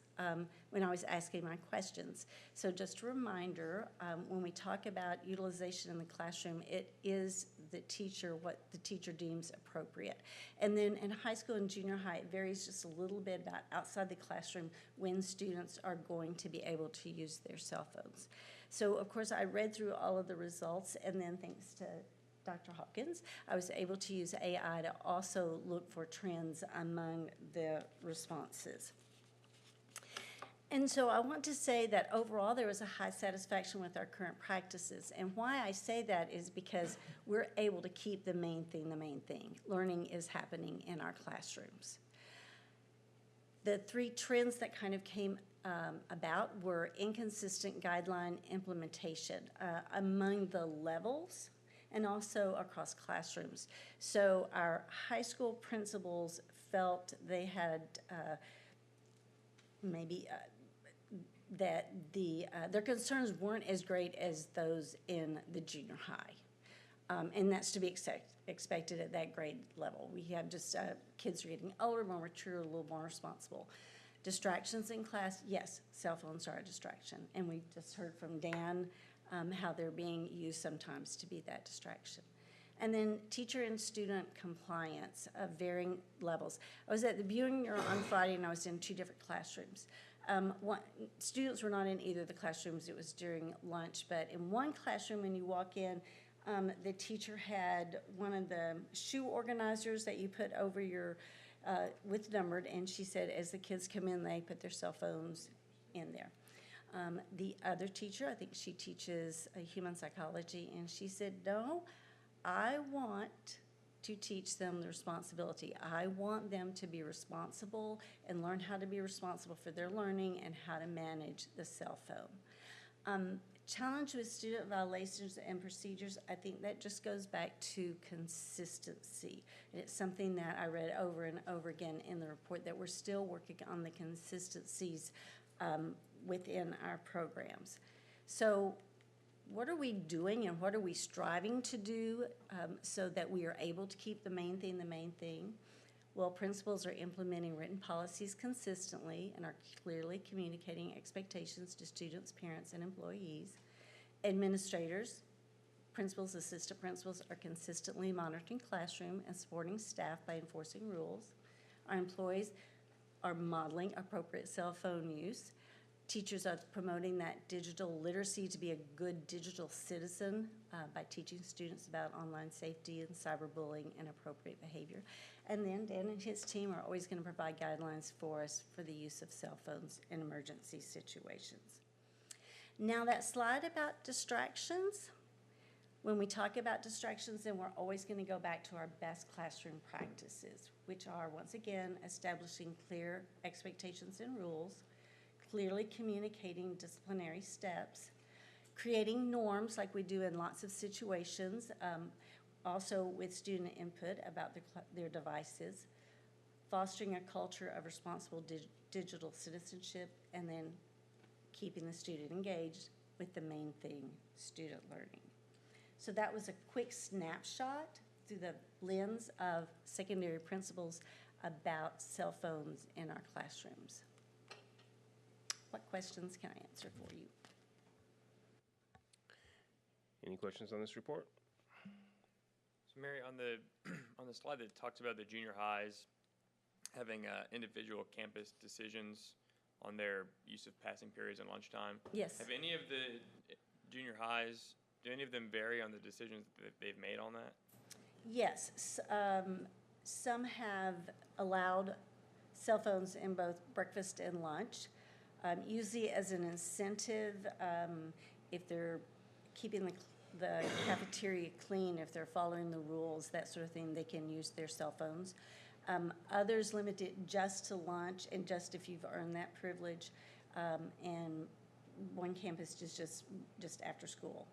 when I was asking my questions. So just a reminder, when we talk about utilization in the classroom, it is the teacher, what the teacher deems appropriate. And then in high school and junior high, it varies just a little bit about outside the classroom when students are going to be able to use their cell phones. So of course I read through all of the results, and then thanks to Dr. Hopkins, I was able to use AI to also look for trends among the responses. And so I want to say that overall there was a high satisfaction with our current practices. And why I say that is because we're able to keep the main thing the main thing. Learning is happening in our classrooms. The three trends that kind of came about were inconsistent guideline implementation among the levels and also across classrooms. So our high school principals felt they had that their concerns weren't as great as those in the junior high. And that's to be expected at that grade level. We have just kids are getting older, more mature, a little more responsible. Distractions in class, yes, cell phones are a distraction. And we just heard from Dan how they're being used sometimes to be that distraction. And then teacher and student compliance of varying levels. I was at the Buinger on Friday and I was in 2 different classrooms. Students were not in either of the classrooms, it was during lunch, but in one classroom when you walk in, the teacher had one of the shoe organizers that you put over your with numbered, and she said as the kids come in, they put their cell phones in there. The other teacher, I think she teaches human psychology, and she said, no, I want to teach them the responsibility. I want them to be responsible and learn how to be responsible for their learning and how to manage the cell phone. Challenge with student violations and procedures, I think that just goes back to consistency. And it's something that I read over and over again in the report, that we're still working on the consistencies within our programs. So what are we doing and what are we striving to do so that we are able to keep the main thing the main thing? Well, principals are implementing written policies consistently and are clearly communicating expectations to students, parents, and employees. Administrators, principals, assistant principals are consistently monitoring classroom and supporting staff by enforcing rules. Our employees are modeling appropriate cell phone use. Teachers are promoting that digital literacy to be a good digital citizen by teaching students about online safety and cyberbullying and appropriate behavior. And then Dan and his team are always going to provide guidelines for us for the use of cell phones in emergency situations. Now that slide about distractions, when we talk about distractions, then we're always going to go back to our best classroom practices, which are, once again, establishing clear expectations and rules, clearly communicating disciplinary steps, creating norms like we do in lots of situations, also with student input about their devices, fostering a culture of responsible digital citizenship, and then keeping the student engaged with the main thing, student learning. So that was a quick snapshot through the lens of secondary principals about cell phones in our classrooms. What questions can I answer for you? Any questions on this report? So Mary, on the on the slide that talks about the junior highs having individual campus decisions on their use of passing periods and lunchtime. Yes. Have any of the junior highs, do any of them vary on the decisions that they've made on that? Yes. Some have allowed cell phones in both breakfast and lunch, usually as an incentive if they're keeping the cafeteria clean, if they're following the rules, that sort of thing, they can use their cell phones. Others limit it just to lunch and just if you've earned that privilege. And one campus is just after school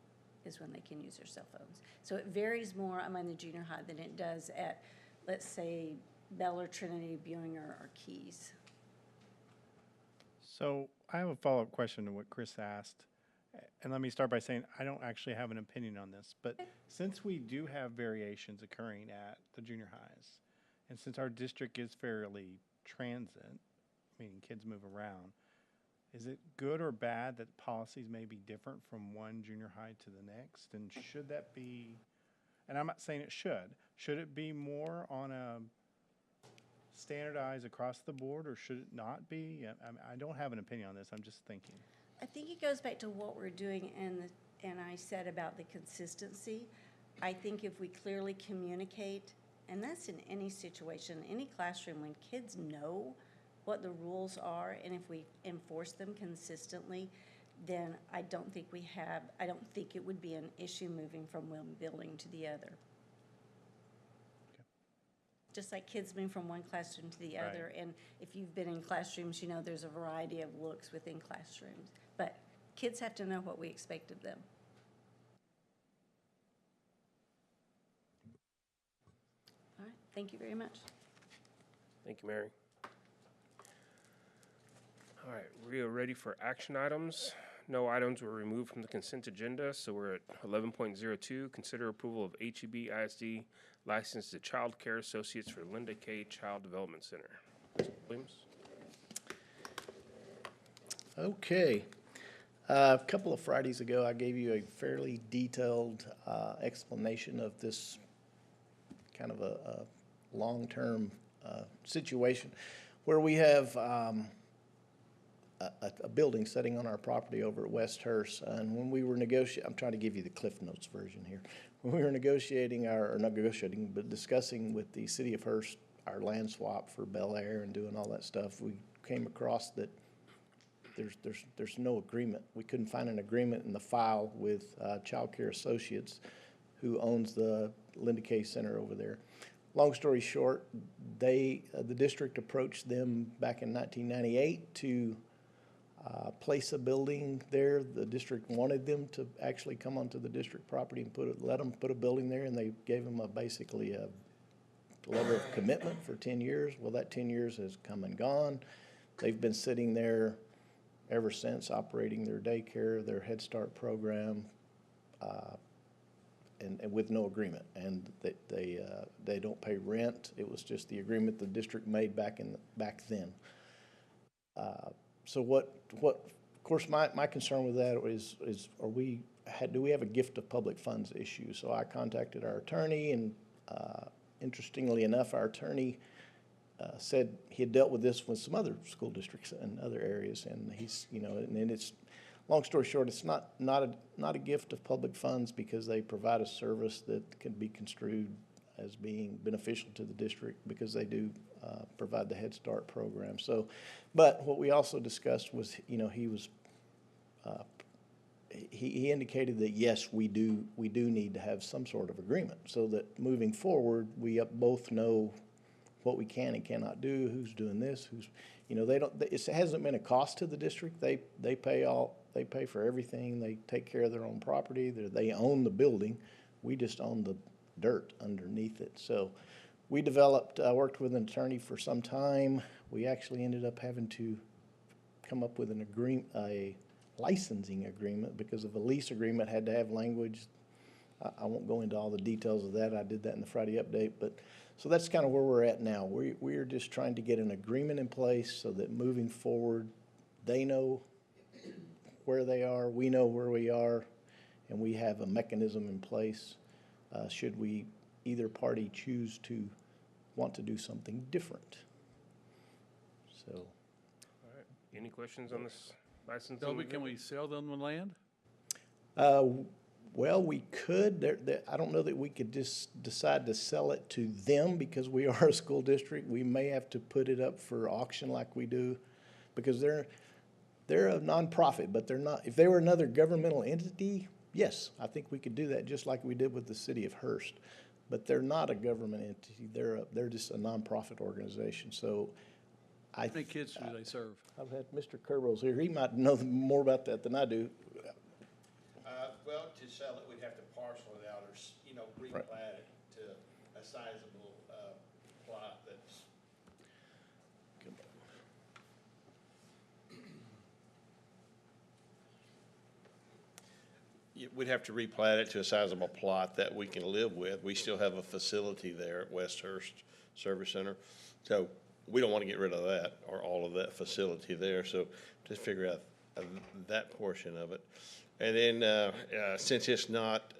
is when they can use their cell phones. So it varies more among the junior high than it does at, let's say, Bell or Trinity, Buinger, or Keys. So I have a follow-up question to what Chris asked. And let me start by saying I don't actually have an opinion on this, but since we do have variations occurring at the junior highs, and since our district is fairly transient, meaning kids move around, is it good or bad that policies may be different from one junior high to the next? And should that be, and I'm not saying it should it be more on a standardized across the board, or should it not be? I don't have an opinion on this, I'm just thinking. I think it goes back to what we're doing and I said about the consistency. I think if we clearly communicate, and that's in any situation, any classroom, when kids know what the rules are and if we enforce them consistently, then I don't think it would be an issue moving from one building to the other. Okay. Just like kids move from one classroom to the other, and if you've been in classrooms, you know there's a variety of looks within classrooms. But kids have to know what we expect of them. All right, thank you very much. Thank you, Mary. All right, we are ready for action items. No items were removed from the consent agenda, so we're at 11.02, consider approval of HEB ISD license to Child Care Associates for Linda K. Child Development Center. Mr. Williams? Okay. A couple of Fridays ago, I gave you a fairly detailed explanation of this kind of a long-term situation where we have a building sitting on our property over at West Hurst. And when we were negotiating, I'm trying to give you the Cliff Notes version here. When we were negotiating, not negotiating, but discussing with the city of Hurst our land swap for Bel Air and doing all that stuff, we came across that there's no agreement. We couldn't find an agreement in the file with Child Care Associates, who owns the Linda K Center over there. Long story short, the district approached them back in 1998 to place a building there. The district wanted them to actually come onto the district property and let them put a building there, and they gave them basically a letter of commitment for 10 years. Well, that 10 years has come and gone. They've been sitting there ever since, operating their daycare, their Head Start program, and with no agreement. And they don't pay rent. It was just the agreement the district made back then. So of course, my concern with that is do we have a gift of public funds issue? So I contacted our attorney, and interestingly enough, our attorney said he had dealt with this with some other school districts in other areas, and he's, and it's, long story short, it's not a gift of public funds, because they provide a service that can be construed as being beneficial to the district, because they do provide the Head Start program. So, but what we also discussed was, he indicated that yes, we do need to have some sort of agreement, so that moving forward, we both know what we can and cannot do, who's doing this, it hasn't been a cost to the district. They pay for everything. They take care of their own property. They own the building. We just own the dirt underneath it. So we worked with an attorney for some time. We actually ended up having to come up with a licensing agreement, because of a lease agreement had to have language. I won't go into all the details of that. I did that in the Friday update, but so that's kind of where we're at now. We're just trying to get an agreement in place so that moving forward, they know where they are, we know where we are, and we have a mechanism in place should we either party choose to want to do something different. So. All right. Any questions on this licensing? Toby, can we sell them the land? Well, we could. I don't know that we could just decide to sell it to them, because we are a school district. We may have to put it up for auction like we do, because they're a nonprofit, but they're not. If they were another governmental entity, yes, I think we could do that, just like we did with the city of Hurst. But they're not a government entity. They're just a nonprofit organization. So How many kids do they serve? I've had Mr. Kerrell's here. He might know more about that than I do. Well, to sell it, we'd have to parcel it out, or, replat it to a sizable plot that's. We'd have to replat it to a sizable plot that we can live with. We still have a facility there at West Hurst Service Center. So we don't want to get rid of that, or all of that facility there. So just figure out that portion of it. And then since it's not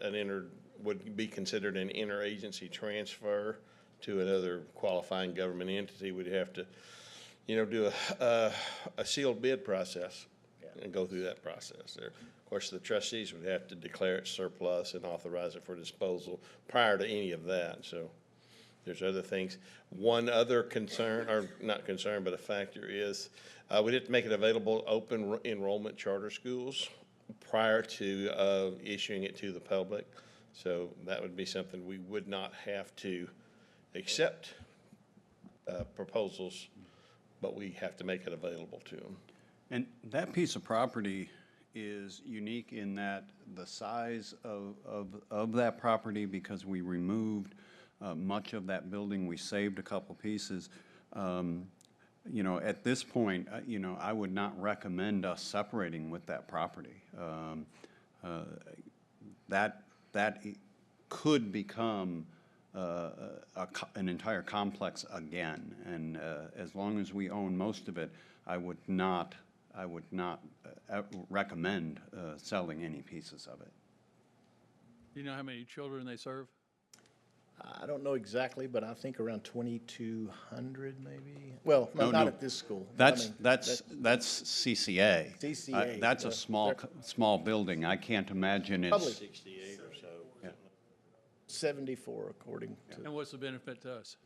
would be considered an interagency transfer to another qualifying government entity, we'd have to, do a sealed bid process and go through that process there. Of course, the trustees would have to declare it surplus and authorize it for disposal prior to any of that. So there's other things. One other concern, or not concern, but a factor is we'd have to make it available open enrollment charter schools prior to issuing it to the public. So that would be something we would not have to accept proposals, but we have to make it available to them. And that piece of property is unique in that the size of that property, because we removed much of that building, we saved a couple pieces. At this point, I would not recommend us separating with that property. That could become an entire complex again, and as long as we own most of it, I would not recommend selling any pieces of it. Do you know how many children they serve? I don't know exactly, but I think around 2,200 maybe. Well, no, not at this school. That's CCA. CCA. That's a small building. I can't imagine it's. Probably 68 or so. Yeah. 74 according to. And what's the benefit to us?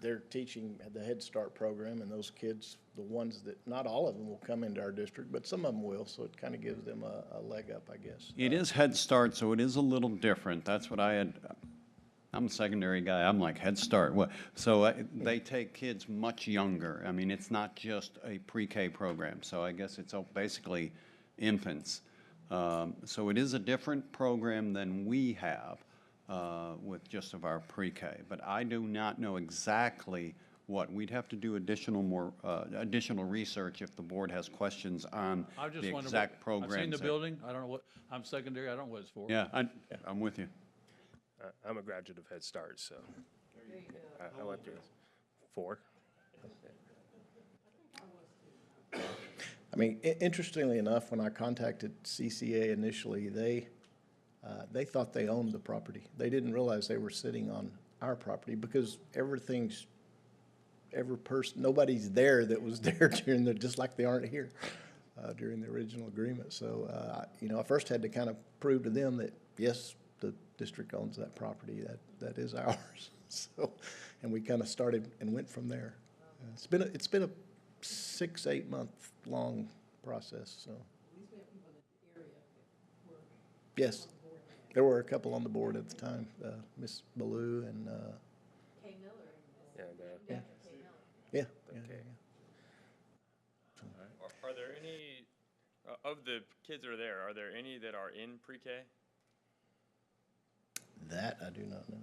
they're teaching the Head Start program, and those kids, the ones that, not all of them will come into our district, but some of them will, so it kind of gives them a leg up, I guess. It is Head Start, so it is a little different. That's what I had, I'm a secondary guy, I'm like, Head Start, what? So they take kids much younger. I mean, it's not just a pre-K program, so I guess it's basically infants. So it is a different program than we have with just of our pre-K. But I do not know exactly what. We'd have to do additional research if the board has questions on I just the wonder exact I've programs. seen the that- building, I don't know what, I'm secondary, I don't know what it's for. Yeah, I'm with you. I'm a graduate of Head Start, so I went through 4. I mean, interestingly enough, when I contacted CCA initially, they thought they owned the property. They didn't realize they were sitting on our property because nobody's there that was there during just like they aren't here during the original agreement. So, you know, I first had to kind of prove to them that, yes, the district owns that property. That is ours. So, and we kind of started and went from there. It's been a 6-8 month long process. So. Yes, there were a couple on the board at the time. Miss Ballou and. Kay Miller. Yeah. Yeah. Are there any, of the kids that are there, are there any that are in pre-K? That I do not know.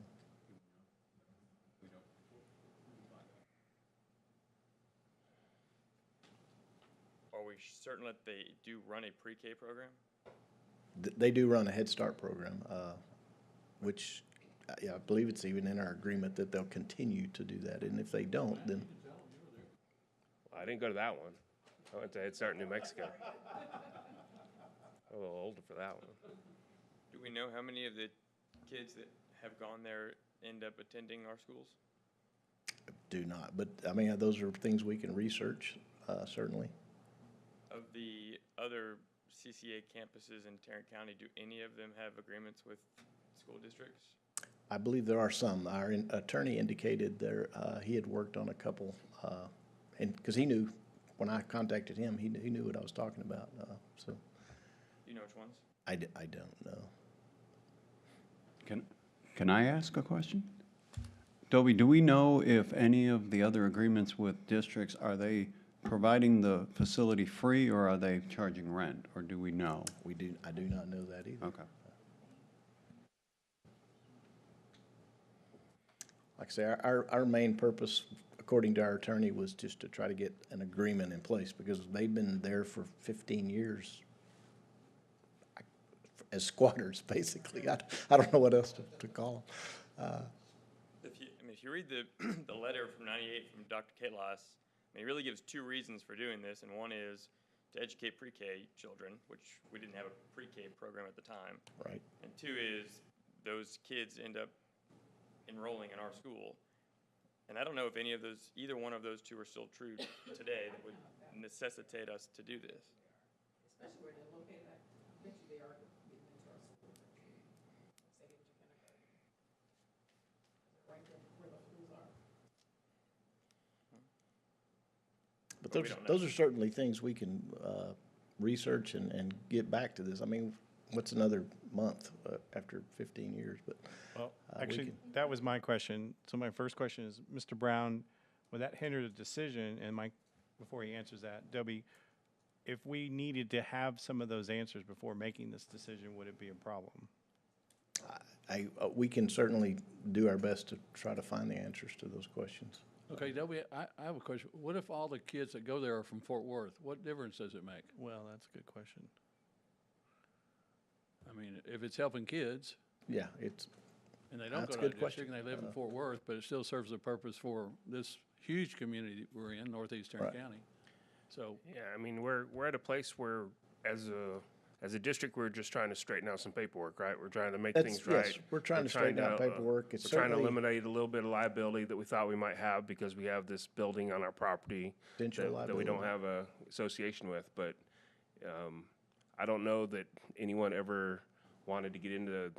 Are we certain that they do run a pre-K program? They do run a Head Start program, which yeah, I believe it's even in our agreement that they'll continue to do that. And if they don't, then. I didn't go to that one. I went to Head Start in New Mexico. I'm a little older for that one. Do we know how many of the kids that have gone there end up attending our schools? Do not, but I mean, those are things we can research, certainly. Of the other CCA campuses in Tarrant County, do any of them have agreements with school districts? I believe there are some. Our attorney indicated there, he had worked on a couple, and because he knew, when I contacted him, he knew what I was talking about, so. Do you know which ones? I don't know. Can I ask a question? Dobie, do we know if any of the other agreements with districts, are they providing the facility free or are they charging rent, or do we know? I do not know that either. Okay. Like I say, our main purpose, according to our attorney, was just to try to get an agreement in place because they've been there for 15 years as squatters, basically. I don't know what else to call them. If you read the letter from '98 from Dr. Kalas, he really gives 2 reasons for doing this, and one is to educate pre-K children, which we didn't have a pre-K program at the time. Right. And 2 is those kids end up enrolling in our school. And I don't know if either one of those 2 are still true today that would necessitate us to do this. Especially where they're located at, I bet you they are getting into our school. Say get into kindergarten. Right there where the schools are. But those are certainly things we can research and get back to this. I mean, what's another month after 15 years? But well, actually, that was my question. So my first question is, Mr. Brown, would that hinder the decision? And before he answers that, Dobie, if we needed to have some of those answers before making this decision, would it be a problem? We can certainly do our best to try to find the answers to those questions. Okay, Dobie, I have a question. What if all the kids that go there are from Fort Worth? What difference does it make? Well, that's a good question. I mean, if it's helping kids. Yeah, and they don't go to the district and they live in Fort Worth, but it still serves a purpose for this huge community we're in, northeastern County. So yeah, I mean, we're at a place where as a district, we're just trying to straighten out some paperwork, right? We're trying to make things right. Yes, we're trying to straighten out paperwork. We're trying to eliminate a little bit of liability that we thought we might have because we have this building on our property that we don't have a association with. But I don't know that anyone ever wanted to get into,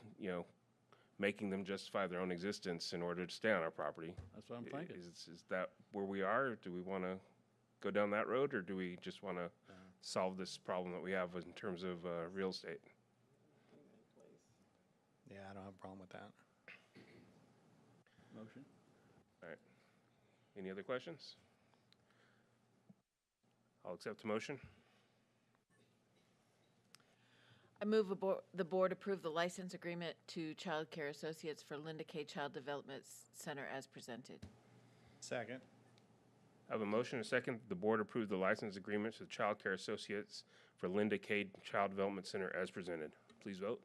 making them justify their own existence in order to stay on our property. That's what I'm thinking. Is that where we are? Or do we want to go down that road, or do we just want to solve this problem that we have in terms of real estate? Yeah, I don't have a problem with that. Motion? All right. Any other questions? I'll accept the motion. I move the board approve the license agreement to Child Care Associates for Linda K. Child Development Center as presented. Second. I have a motion and a second. The board approve the license agreement to Child Care Associates for Linda K. Child Development Center as presented. Please vote.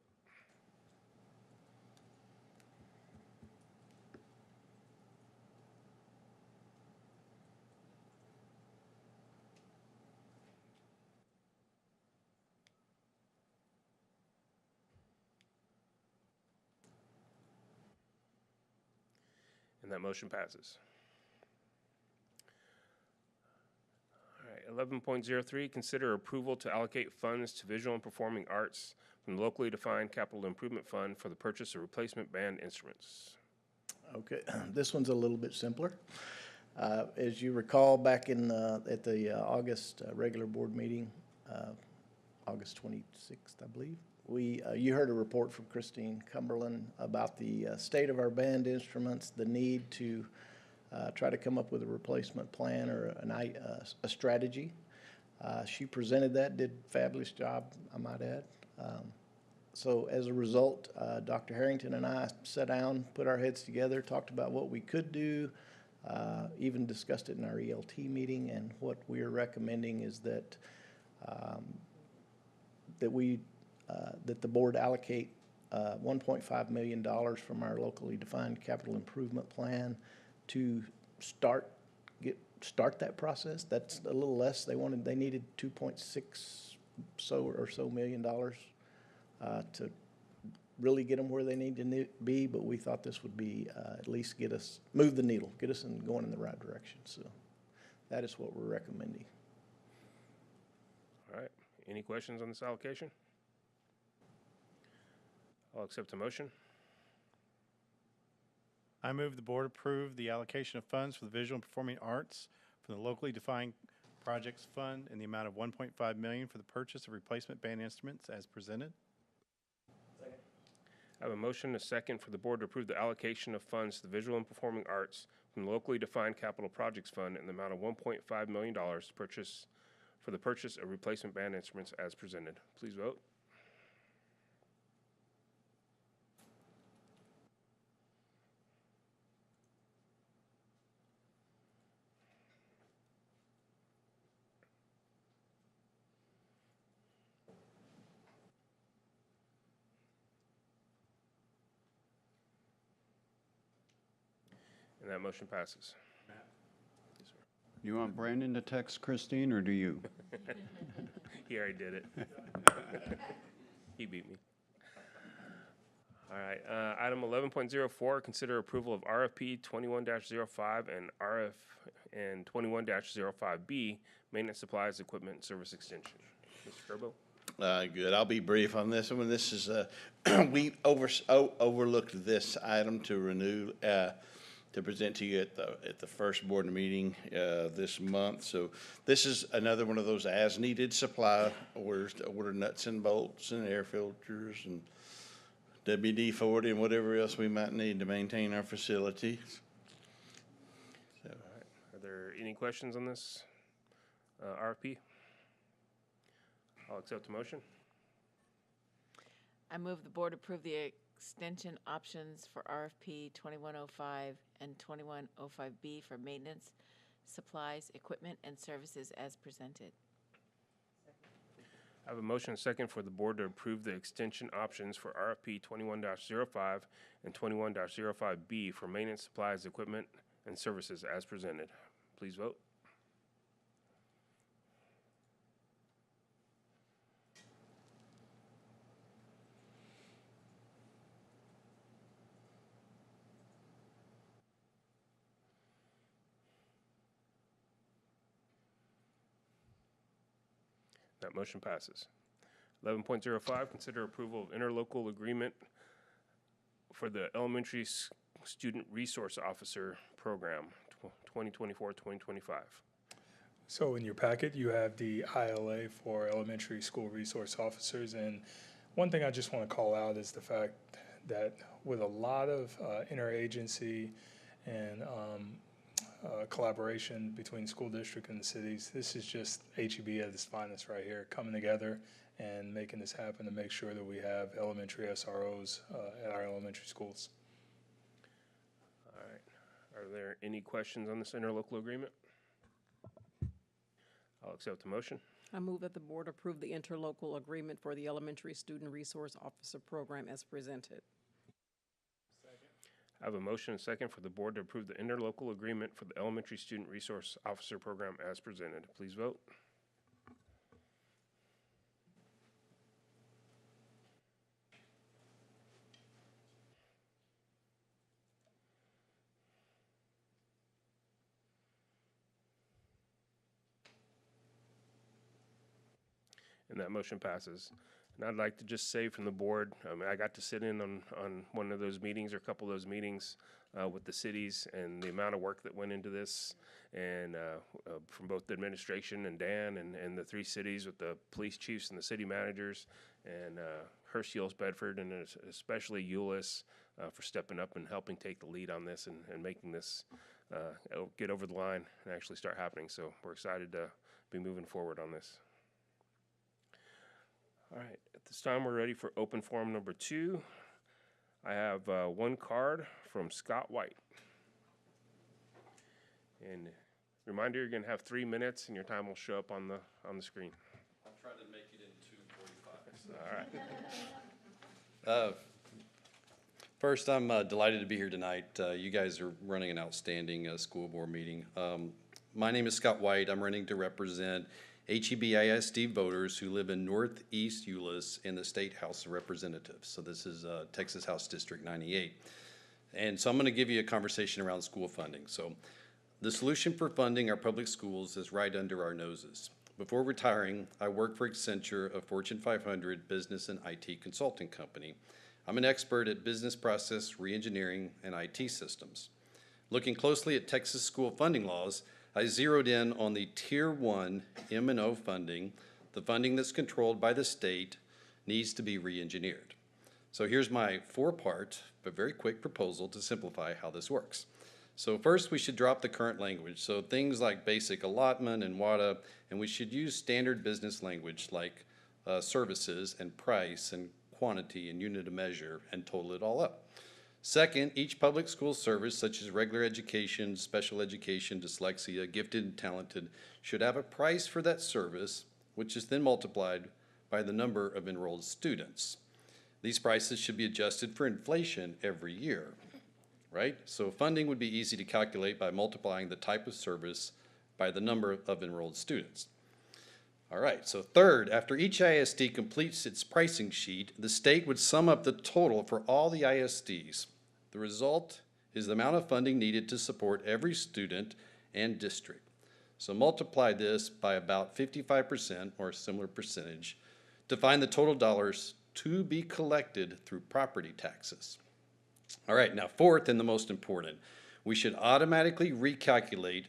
And that motion passes. All right, 11.03, consider approval to allocate funds to visual and performing arts from the locally defined capital improvement fund for the purchase of replacement band instruments. Okay, this one's a little bit simpler. As you recall, back in, at the August regular board meeting, August 26th, I believe, you heard a report from Christine Cumberland about the state of our band instruments, the need to try to come up with a replacement plan or a strategy. She presented that, did a fabulous job, I might add. So as a result, Dr. Harrington and I sat down, put our heads together, talked about what we could do, even discussed it in our ELT meeting, and what we are recommending is that that the board allocate $1.5 million from our locally defined capital improvement plan to start that process. That's a little less. They needed 2.6 million dollars to really get them where they need to be, but we thought this would be at least move the needle, get us going in the right direction. So that is what we're recommending. All right, any questions on this allocation? I'll accept the motion. I move the board approve the allocation of funds for the visual and performing arts from the locally defined projects fund in the amount of $1.5 million for the purchase of replacement band instruments as presented. Second. I have a motion and a second for the board to approve the allocation of funds to the visual and performing arts from the locally defined capital projects fund in the amount of $1.5 million for the purchase of replacement band instruments as presented. Please vote. And that motion passes. Yes, sir. You want Brandon to text Christine, or do you? He already did it. He beat me. All right, item 11.04, consider approval of RFP 21-05 and 21-05B, maintenance supplies, equipment, and service extension. Mr. Kerbo? Good. I'll be brief on this one. This is, we overlooked this item to renew, to present to you at the first board meeting this month. So this is another one of those as-needed supply orders to order nuts and bolts and air filters and WD-40 and whatever else we might need to maintain our facilities. So. All right. Are there any questions on this RFP? I'll accept the motion. I move the board approve the extension options for RFP 2105 and 2105B for maintenance, supplies, equipment, and services as presented. I have a motion and a second for the board to approve the extension options for RFP 21-05 and 21-05B for maintenance, supplies, equipment, and services as presented. Please vote. That motion passes. 11.05, consider approval of interlocal agreement for the Elementary Student Resource Officer Program, 2024-2025. So in your packet, you have the ILA for elementary school resource officers. And one thing I just want to call out is the fact that with a lot of interagency and collaboration between the school district and the cities, this is just HEB at its finest right here, coming together and making this happen to make sure that we have elementary SROs at our elementary schools. All right. Are there any questions on this interlocal agreement? I'll accept the motion. I move that the board approve the interlocal agreement for the Elementary Student Resource Officer Program as presented. I have a motion and a second for the board to approve the interlocal agreement for the Elementary Student Resource Officer Program as presented. Please vote. And that motion passes. And I'd like to just say from the board, I got to sit in on one of those meetings or a couple of those meetings with the cities, and the amount of work that went into this, and from both the administration and Dan and the three cities with the police chiefs and the city managers, and Hurst-Euless-Bedford, and especially Euless for stepping up and helping take the lead on this and making this get over the line and actually start happening. So we're excited to be moving forward on this. All right, at this time, we're ready for open forum number 2. I have one card from Scott White. And reminder, you're gonna have 3 minutes and your time will show up on the screen. I'll try to make it in 2:45. All right. First, I'm delighted to be here tonight. You guys are running an outstanding school board meeting. My name is Scott White. I'm running to represent HEB ISD voters who live in Northeast Euless in the State House of Representatives. So this is Texas House District 98. And so I'm going to give you a conversation around school funding. So the solution for funding our public schools is right under our noses. Before retiring, I worked for Accenture, a Fortune 500 business and IT consulting company. I'm an expert at business process reengineering and IT systems. Looking closely at Texas school funding laws, I zeroed in on the Tier 1 M&O funding. The funding that's controlled by the state needs to be re-engineered. So here's my 4-part, but very quick proposal to simplify how this works. So first, we should drop the current language. So things like basic allotment and WADA, and we should use standard business language like services and price and quantity and unit of measure and total it all up. Second, each public school service, such as regular education, special education, dyslexia, gifted and talented, should have a price for that service, which is then multiplied by the number of enrolled students. These prices should be adjusted for inflation every year, right? So funding would be easy to calculate by multiplying the type of service by the number of enrolled students. All right, so third, after each ISD completes its pricing sheet, the state would sum up the total for all the ISDs. The result is the amount of funding needed to support every student and district. So multiply this by about 55% or a similar percentage to find the total dollars to be collected through property taxes. All right, now fourth and the most important, we should automatically recalculate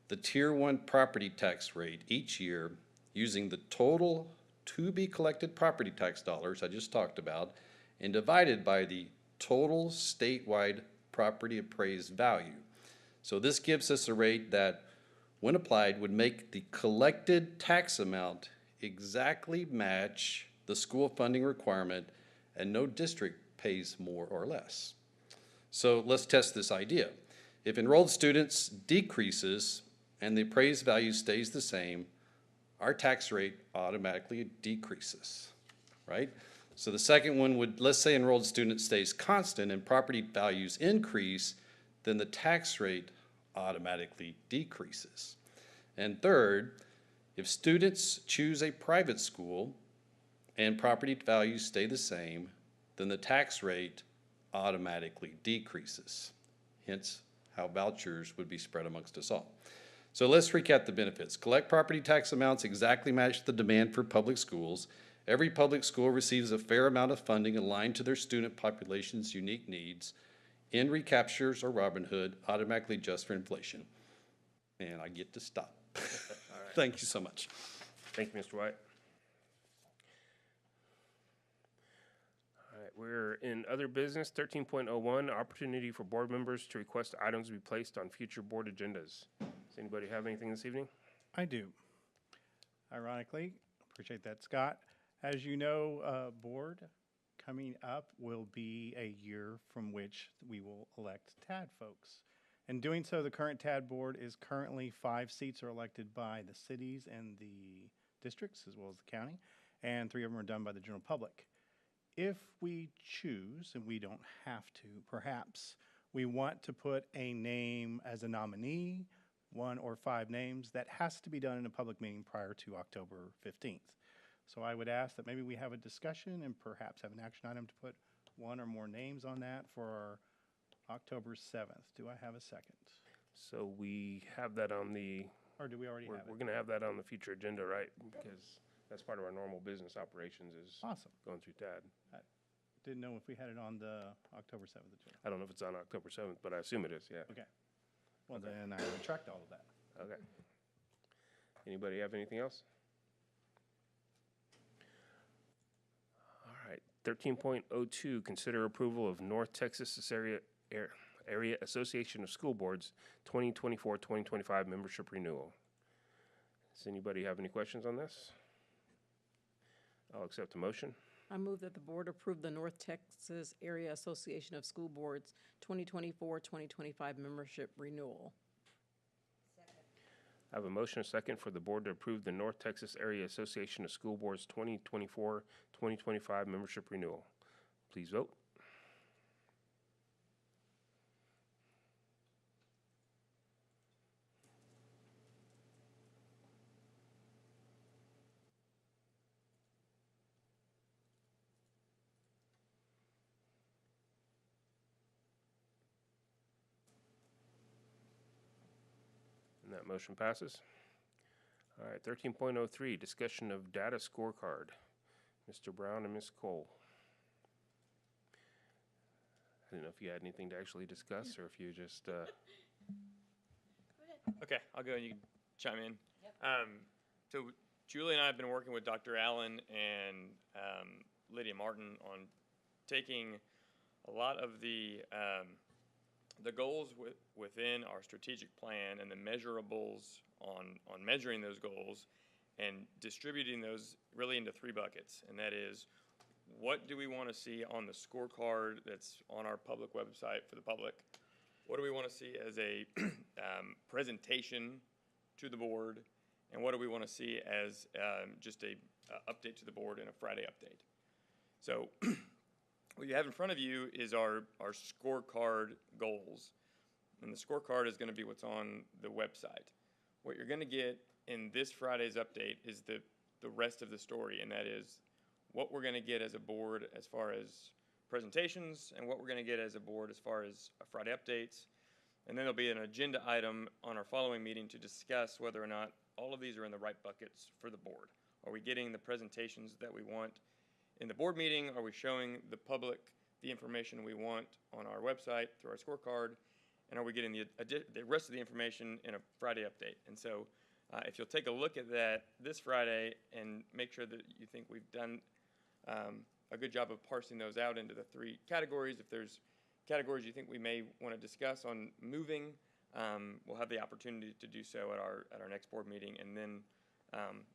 the Tier 1 property tax rate each year using the total to be collected property tax dollars I just talked about and divided by the total statewide property appraised value. So this gives us a rate that, when applied, would make the collected tax amount exactly match the school funding requirement, and no district pays more or less. So let's test this idea. If enrolled students decreases and the appraised value stays the same, our tax rate automatically decreases, right? So the second one would, let's say enrolled student stays constant and property values increase, then the tax rate automatically decreases. And third, if students choose a private school and property values stay the same, then the tax rate automatically decreases. Hence, how vouchers would be spread amongst us all. So let's recap the benefits. Collect property tax amounts exactly match the demand for public schools. Every public school receives a fair amount of funding aligned to their student population's unique needs. In recaptures or Robin Hood automatically adjust for inflation. And I get to stop. Thank you so much. Thank you, Mr. White. All right, we're in other business, 13.01, opportunity for board members to request items to be placed on future board agendas. Does anybody have anything this evening? I do. Ironically, appreciate that, Scott. As you know, board coming up will be a year from which we will elect TAD folks. In doing so, the current TAD board is currently 5 seats are elected by the cities and the districts, as well as the county, and 3 of them are done by the general public. If we choose, and we don't have to, perhaps, we want to put a name as a nominee, 1 or 5 names, that has to be done in a public meeting prior to October 15th. So I would ask that maybe we have a discussion and perhaps have an action item to put 1 or more names on that for our October 7th. Do I have a second? So we have that on the, Or do we already have we're it? going to have that on the future agenda, right? Because that's part of our normal business operations is Awesome. going through TAD. I didn't know if we had it on the October 7th agenda. I don't know if it's on October 7th, but I assume it is, yeah. Okay. Well, then I retract all of that. Okay. Anybody have anything else? All right, 13.02, consider approval of North Texas Area Association of School Boards 2024-2025 membership renewal. Does anybody have any questions on this? I'll accept a motion. I move that the board approve the North Texas Area Association of School Boards 2024-2025 membership renewal. I have a motion, and a second, for the board to approve the North Texas Area Association of School Boards 2024-2025 membership renewal. Please vote. And that motion passes. All right, 13.03, discussion of data scorecard. Mr. Brown and Ms. Cole. I didn't know if you had anything to actually discuss or if you just, Okay, I'll go and you can chime in. So Julie and I have been working with Dr. Allen and Lydia Martin on taking a lot of the goals within our strategic plan and the measurables on measuring those goals and distributing those really into 3 buckets. And that is, what do we want to see on the scorecard that's on our public website for the public? What do we want to see as a presentation to the board? And what do we want to see as just a update to the board and a Friday update? So what you have in front of you is our scorecard goals. And the scorecard is going to be what's on the website. What you're going to get in this Friday's update is the rest of the story, and that is what we're going to get as a board as far as presentations and what we're going to get as a board as far as Friday updates. And then there'll be an agenda item on our following meeting to discuss whether or not all of these are in the right buckets for the board. Are we getting the presentations that we want in the board meeting? Are we showing the public the information we want on our website through our scorecard? And are we getting the rest of the information in a Friday update? And so if you'll take a look at that this Friday and make sure that you think we've done a good job of parsing those out into the 3 categories. If there's categories you think we may want to discuss on moving, we'll have the opportunity to do so at our next board meeting, and then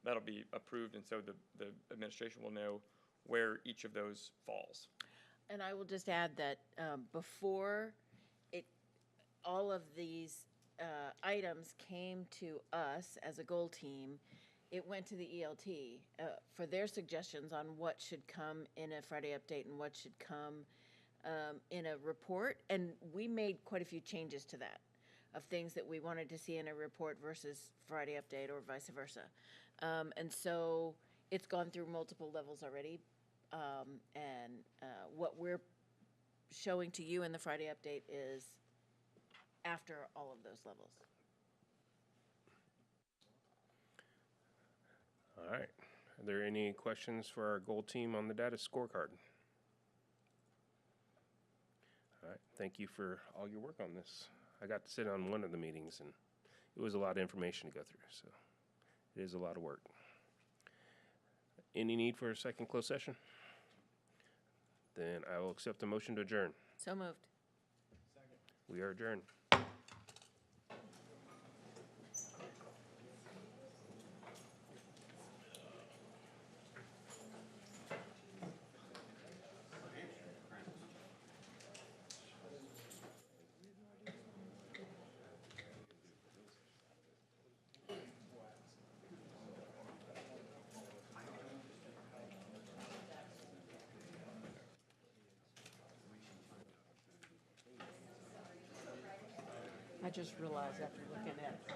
that'll be approved, and so the administration will know where each of those falls. And I will just add that before all of these items came to us as a goal team, it went to the ELT for their suggestions on what should come in a Friday update and what should come in a report. And we made quite a few changes to that, of things that we wanted to see in a report versus Friday update or vice versa. And so it's gone through multiple levels already. And what we're showing to you in the Friday update is after all of those levels. all right. Are there any questions for our goal team on the data scorecard? All right, thank you for all your work on this. I got to sit on one of the meetings, and it was a lot of information to go through, so it is a lot of work. Any need for a second closed session? Then I will accept the motion to adjourn. So moved. We are adjourned. I just realized after looking at